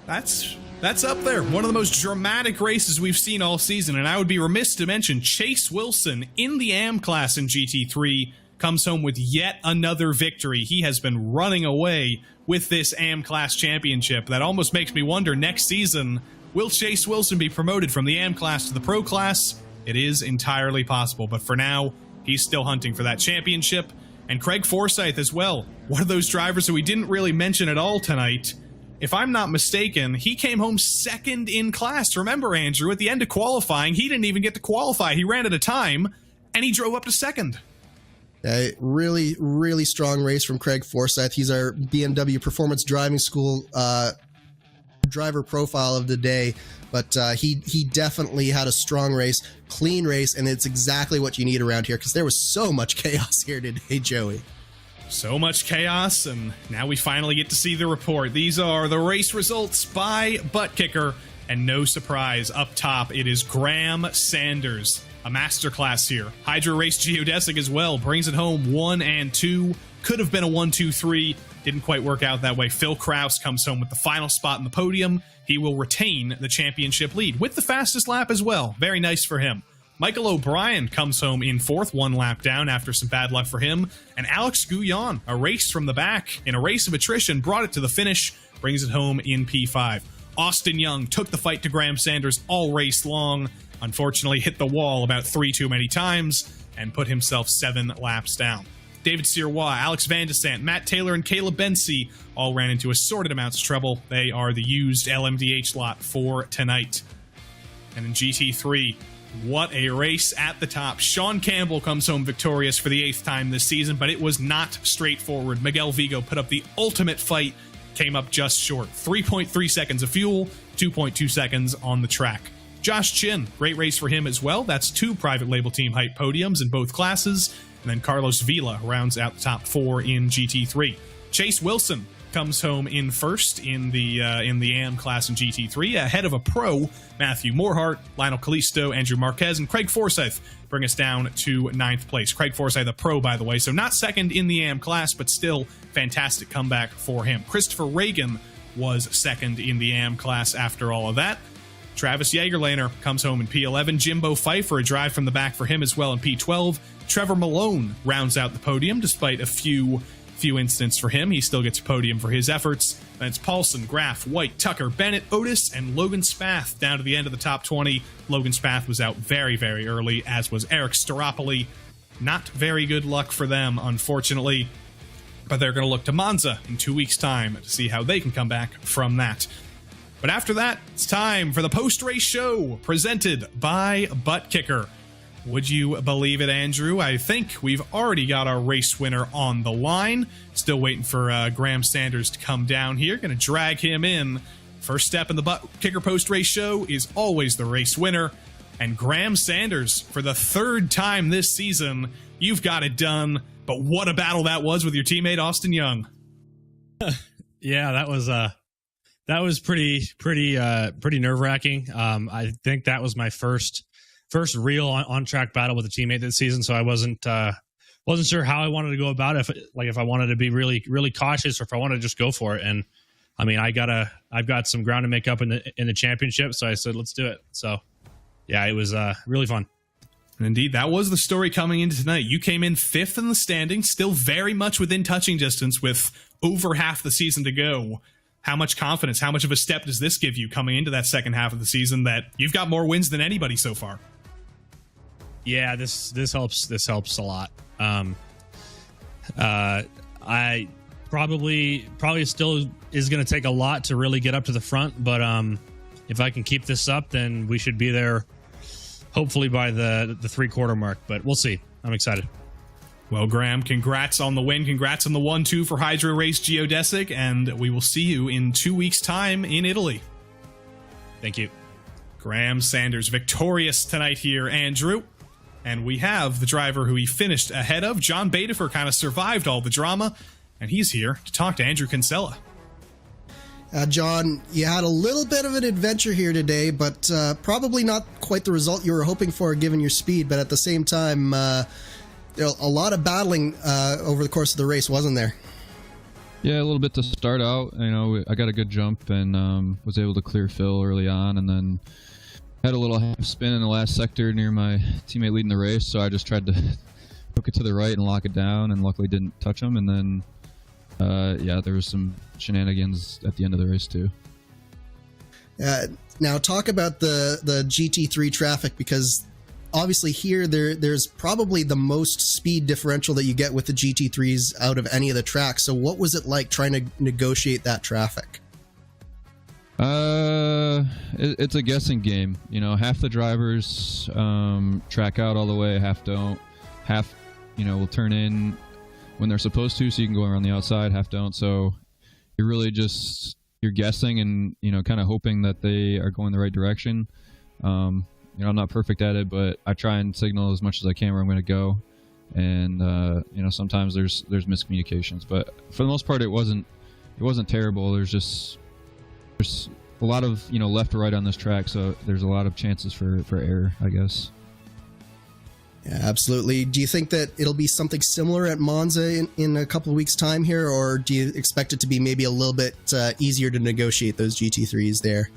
That's up there. One of the most dramatic races we've seen all season, and I would be remiss to mention Chase Wilson in the AM class in GT3 comes home with yet another victory. He has been running away with this AM class championship. That almost makes me wonder, next season, will Chase Wilson be promoted from the AM class to the pro class? It is entirely possible, but for now, he's still hunting for that championship. And Craig Forsyth as well, one of those drivers that we didn't really mention at all tonight. If I'm not mistaken, he came home 2nd in class. Remember, Andrew, at the end of qualifying, he didn't even get to qualify. He ran at a time, and he drove up to 2nd. A really, really strong race from Craig Forsyth. He's our BMW Performance Driving School driver profile of the day, but he definitely had a strong race, clean race, and it's exactly what you need around here, because there was so much chaos here today, Joey. So much chaos, and now we finally get to see the report. These are the race results by Butt Kicker, and no surprise, up top, it is Graham Sanders. A masterclass here. Hydra Race Geodesic as well, brings it home 1 and 2. Could have been a 1-2-3. Didn't quite work out that way. Phil Kraus comes home with the final spot in the podium. He will retain the championship lead with the fastest lap as well. Very nice for him. Michael O'Brien comes home in 4th, 1 lap down after some bad luck for him. And Alex Gouillon, a race from the back in a race of attrition, brought it to the finish, brings it home in P5. Austin Young took the fight to Graham Sanders all race long. Unfortunately, hit the wall about 3 too many times and put himself 7 laps down. David Sirois, Alex Van de Sant, Matt Taylor, and Caleb Bensey all ran into assorted amounts of trouble. They are the used LMDH lot for tonight. And in GT3, what a race at the top. Sean Campbell comes home victorious for the 8th time this season, but it was not straightforward. Miguel Vigo put up the ultimate fight, came up just short. 3.3 seconds of fuel, 2.2 seconds on the track. Josh Chin, great race for him as well. That's 2 private label team hype podiums in both classes. And then Carlos Vila rounds out the top 4 in GT3. Chase Wilson comes home in 1st in the AM class in GT3, ahead of a pro, Matthew Morehart, Lionel Callisto, Andrew Marquez, and Craig Forsyth bring us down to 9th place. Craig Forsyth, a pro, by the way, so not 2nd in the AM class, but still fantastic comeback for him. Christopher Reagan was 2nd in the AM class after all of that. Travis Jagerlaner comes home in P11. Jimbo Pfeiffer, a drive from the back for him as well in P12. Trevor Malone rounds out the podium despite a few few incidents for him. He still gets a podium for his efforts. Then it's Paulson, Graf, White, Tucker, Bennett, Otis, and Logan Spath down to the end of the top 20. Logan Spath was out very, very early, as was Eric Staropoli. Not very good luck for them, unfortunately. But they're going to look to Monza in 2 weeks' time to see how they can come back from that. But after that, it's time for the post-race show presented by Butt Kicker. Would you believe it, Andrew? I think we've already got our race winner on the line. Still waiting for Graham Sanders to come down here. Going to drag him in. First step in the Butt Kicker post-race show is always the race winner. And Graham Sanders, for the third time this season, you've got it done. But what a battle that was with your teammate Austin Young. Yeah, that was pretty nerve-wracking. I think that was my first real on-track battle with a teammate this season, so I wasn't sure how I wanted to go about it. If I wanted to be really, really cautious, or if I wanted to just go for it. And I mean, I've got some ground to make up in the championship, so I said, let's do it. So yeah, it was really fun. And indeed, that was the story coming into tonight. You came in 5th in the standings, still very much within touching distance with over half the season to go. How much confidence, how much of a step does this give you coming into that second half of the season that you've got more wins than anybody so far? Yeah, this helps a lot. I probably still is going to take a lot to really get up to the front, but if I can keep this up, then we should be there hopefully by the 3/4 mark, but we'll see. I'm excited. Well, Graham, congrats on the win. Congrats on the 1-2 for Hydro Race Geodesic, and we will see you in 2 weeks' time in Italy. Thank you. Graham Sanders victorious tonight here, Andrew. And we have the driver who he finished ahead of. John Badefer kind of survived all the drama, and he's here to talk to Andrew Kinsella. John, you had a little bit of an adventure here today, but probably not quite the result you were hoping for given your speed, but at the same time, there was a lot of battling over the course of the race, wasn't there? Yeah, a little bit to start out. I got a good jump and was able to clear Phil early on, and then had a little half spin in the last sector near my teammate leading the race, so I just tried to hook it to the right and lock it down, and luckily didn't touch him. And then, yeah, there was some shenanigans at the end of the race too. Now, talk about the GT3 traffic, because obviously here there's probably the most speed differential that you get with the GT3s out of any of the tracks. So what was it like trying to negotiate that traffic? It's a guessing game. Half the drivers track out all the way, half don't. Half, will turn in when they're supposed to, so you can go around the outside, half don't. So you're really you're guessing and, kind of hoping that they are going the right direction. I'm not perfect at it, but I try and signal as much as I can where I'm going to go. And, sometimes there's miscommunications, but for the most part, it wasn't terrible. There's a lot of, left to right on this track, so there's a lot of chances for error, I guess. Yeah, absolutely. Do you think that it'll be something similar at Monza in a couple of weeks' time here, or do you expect it to be maybe a little bit easier to negotiate those GT3s there?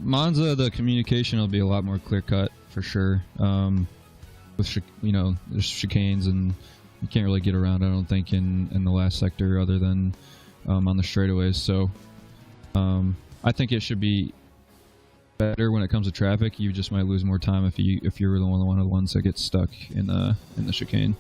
Monza, the communication will be a lot more clear-cut, for sure. With, there's chicanes, and you can't really get around, I don't think, in the last sector other than on the straightaways. So I think it should be better when it comes to traffic. You just might lose more time if you're one of the ones that gets stuck in the chicane.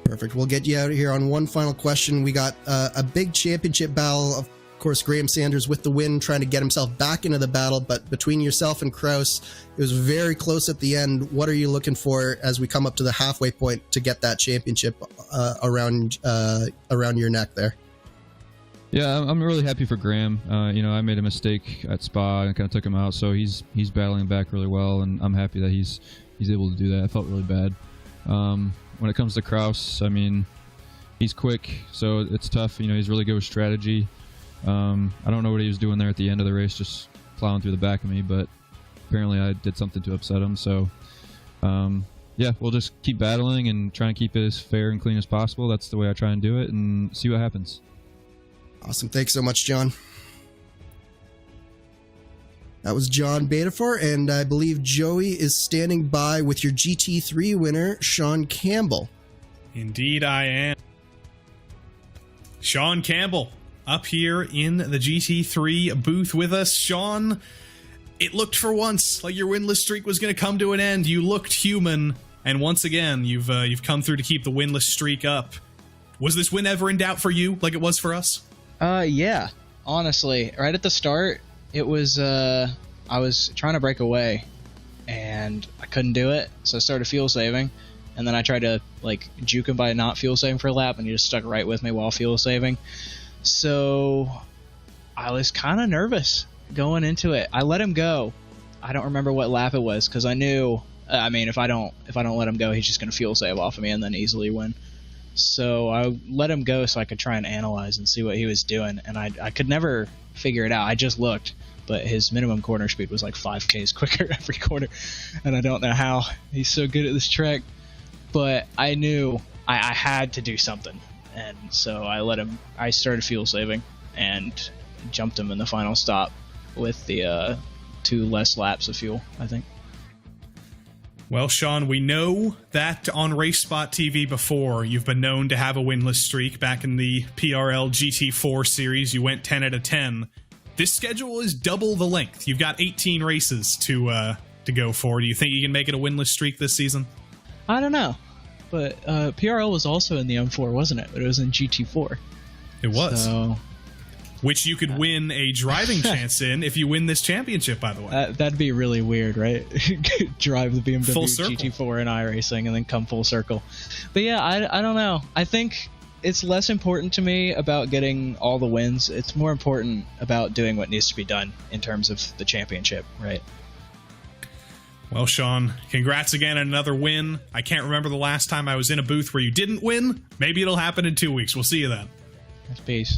Perfect. We'll get you out of here on one final question. We got a big championship battle. Of course, Graham Sanders with the win, trying to get himself back into the battle. But between yourself and Kraus, it was very close at the end. What are you looking for as we come up to the halfway point to get that championship around your neck there? Yeah, I'm really happy for Graham. I made a mistake at Spa and kind of took him out, so he's battling back really well, and I'm happy that he's able to do that. I felt really bad. When it comes to Kraus, he's quick, so it's tough. He's really good with strategy. I don't know what he was doing there at the end of the race, just plowing through the back of me, but apparently I did something to upset him. So, yeah, we'll just keep battling and try and keep it as fair and clean as possible. That's the way I try and do it, and see what happens. Awesome. Thanks so much, John. That was John Badefor, and I believe Joey is standing by with your GT3 winner, Sean Campbell. Indeed I am. Sean Campbell up here in the GT3 booth with us. Sean, it looked for once like your winless streak was going to come to an end. You looked human, and once again, you've come through to keep the winless streak up. Was this win ever in doubt for you, like it was for us? Yeah. Honestly, right at the start, it was I was trying to break away, and I couldn't do it, so I started fuel saving, and then I tried to like juke him by not fuel saving for a lap, and he just stuck right with me while fuel saving. So I was kind of nervous going into it. I let him go. I don't remember what lap it was because I knew. I mean, if I don't let him go, he's just going to fuel save off of me and then easily win. So I let him go so I could try and analyze and see what he was doing, and I could never figure it out. I just looked, but his minimum corner speed was like 5Ks quicker every corner, and I don't know how. He's so good at this track. But I knew I had to do something, and so I started fuel saving and jumped him in the final stop with the 2 less laps of fuel, I think. Well, Sean, we know that on RaceSpotTV before, you've been known to have a winless streak. Back in the PRL GT4 series, you went 10 out of 10. This schedule is double the length. You've got 18 races to go for. Do you think you can make it a winless streak this season? I don't know, but PRL was also in the M4, wasn't it? But it was in GT4. It was. So, which you could win a driving chance in if you win this championship, by the way. that'd be really weird, right? Drive the BMW Full circle. GT4 in iRacing and then come full circle. But yeah, I don't know. I think it's less important to me about getting all the wins. It's more important about doing what needs to be done in terms of the championship, right? Well, Sean, congrats again on another win. I can't remember the last time I was in a booth where you didn't win. Maybe it'll happen in 2 weeks. We'll see you then. Peace.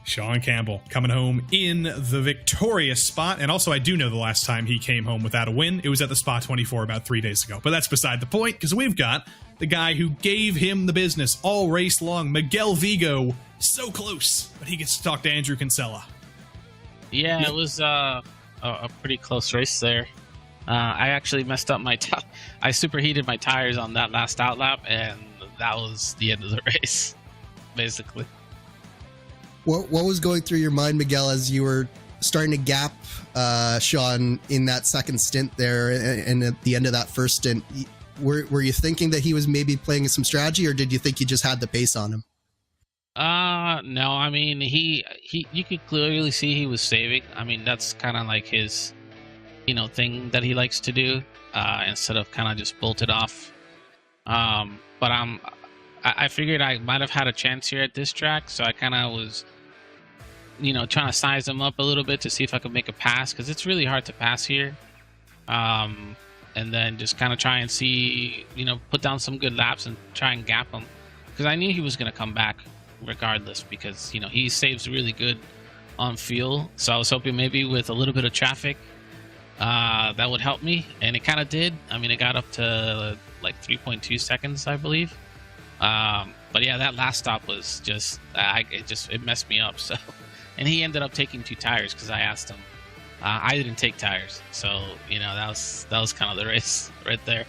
Sean Campbell coming home in the victorious spot. And also, I do know the last time he came home without a win, it was at the Spot 24 about 3 days ago. But that's beside the point, because we've got the guy who gave him the business all race long, Miguel Vigo. So close, but he gets to talk to Andrew Kinsella. Yeah, it was a pretty close race there. I actually messed up my I superheated my tires on that last outlap, and that was the end of the race, basically. What was going through your mind, Miguel, as you were starting to gap Sean in that second stint there, and at the end of that first stint? Were you thinking that he was maybe playing some strategy, or did you think you just had the pace on him? No, I mean, you could clearly see he was saving. I mean, that's kind of like his, thing that he likes to do, instead of kind of just bolt it off. But I figured I might have had a chance here at this track, so I kind of was, trying to size him up a little bit to see if I could make a pass, because it's really hard to pass here. And then just kind of try and see, put down some good laps and try and gap him, because I knew he was going to come back regardless, because he saves really good on fuel. So I was hoping maybe with a little bit of traffic that would help me, and it kind of did. I mean, it got up to like 3.2 seconds, I believe. But yeah, that last stop was just it messed me up. So, and he ended up taking 2 tires because I asked him. I didn't take tires, so that was kind of the race right there.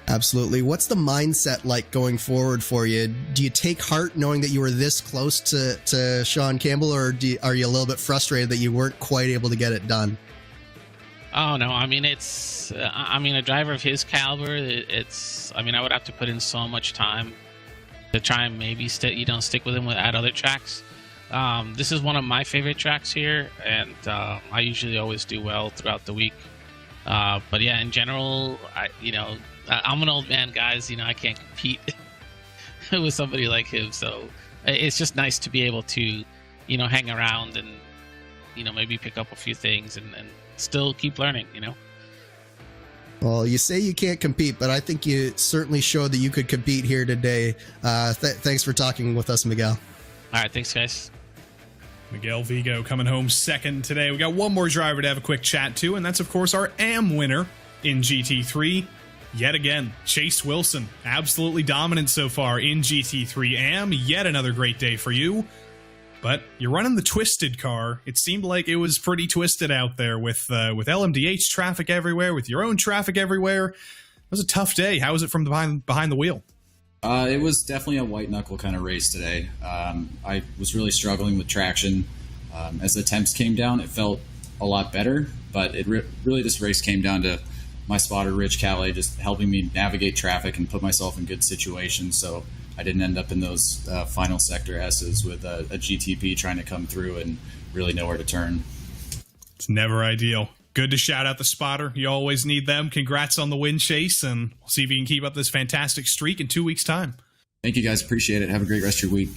Absolutely. What's the mindset like going forward for you? Do you take heart knowing that you were this close to Sean Campbell, or are you a little bit frustrated that you weren't quite able to get it done? Oh no, I mean a driver of his caliber, I would have to put in so much time to try and maybe stick with him at other tracks. This is one of my favorite tracks here, and I usually always do well throughout the week. But yeah, in general, I'm an old man, guys. I can't compete with somebody like him. So it's just nice to be able to, hang around and, maybe pick up a few things and still keep learning, Well, you say you can't compete, but I think you certainly showed that you could compete here today. Thanks for talking with us, Miguel. All right, thanks, guys. Miguel Vigo coming home second today. We got one more driver to have a quick chat to, and that's, of course, our AM winner in GT3. Yet again, Chase Wilson, absolutely dominant so far in GT3 AM. Yet another great day for you. But you're running the twisted car. It seemed like it was pretty twisted out there with LMDH traffic everywhere, with your own traffic everywhere. It was a tough day. How was it from behind the wheel? It was definitely a white knuckle kind of race today. I was really struggling with traction. As the temps came down, it felt a lot better, but it really this race came down to my spotter, Rich Calais, just helping me navigate traffic and put myself in good situations, so I didn't end up in those final sector S's with a GTP trying to come through and really know where to turn. It's never ideal. Good to shout out the spotter. You always need them. Congrats on the win, Chase, and we'll see if you can keep up this fantastic streak in 2 weeks' time. Thank you, guys. Appreciate it. Have a great rest of your week.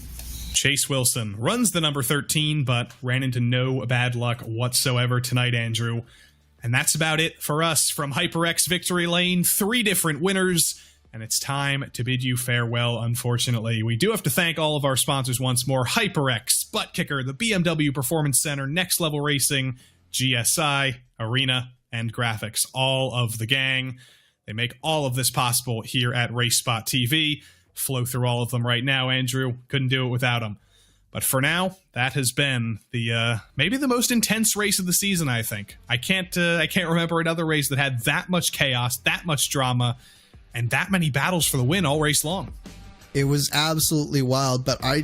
Chase Wilson runs the number 13, but ran into no bad luck whatsoever tonight, Andrew. And that's about it for us from HyperX Victory Lane. 3 different winners, and it's time to bid you farewell, unfortunately. We do have to thank all of our sponsors once more. HyperX, Butt Kicker, the BMW Performance Center, Next Level Racing, GSI, Arena, and Graphics. All of the gang. They make all of this possible here at RaceSpotTV. Flow through all of them right now, Andrew. Couldn't do it without them. But for now, that has been the maybe the most intense race of the season, I think. I can't remember another race that had that much chaos, that much drama, and that many battles for the win all race long. It was absolutely wild, but I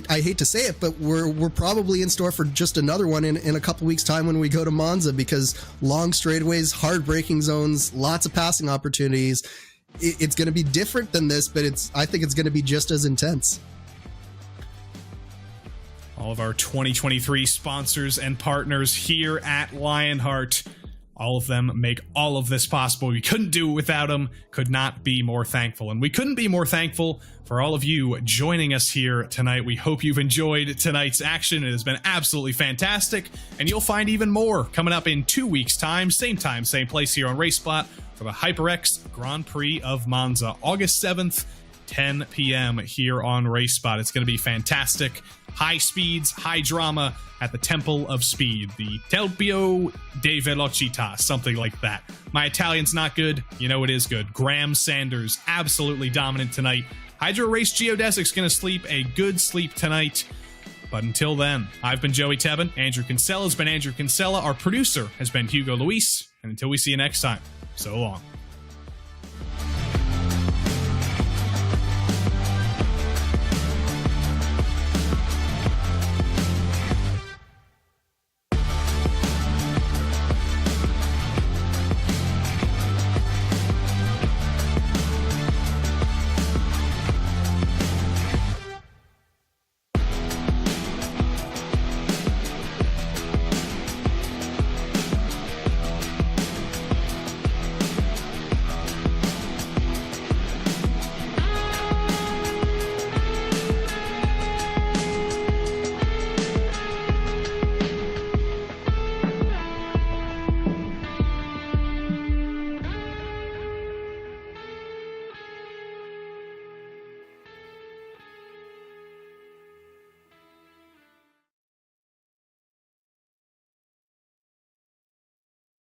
hate to say it, but we're probably in store for just another one in a couple weeks' time when we go to Monza, because long straightaways, hard braking zones, lots of passing opportunities. It's going to be different than this, but I think it's going to be just as intense. All of our 2023 sponsors and partners here at Lionheart, all of them make all of this possible. We couldn't do it without them, could not be more thankful. And we couldn't be more thankful for all of you joining us here tonight. We hope you've enjoyed tonight's action. It has been absolutely fantastic, and you'll find even more coming up in 2 weeks' time, same place here on RaceSpot for the HyperX Grand Prix of Monza, August 7th, 10 p.m. here on RaceSpot. It's going to be fantastic. High speeds, high drama at the Temple of Speed, the Tempio de Velocità, something like that. My Italian's not good. You know it is good. Graham Sanders, absolutely dominant tonight. Hydro Race Geodesic's going to sleep a good sleep tonight. But until then, I've been Joey Tebben. Andrew Kinsella has been Andrew Kinsella. Our producer has been Hugo Luis. And until we see you next time, so long.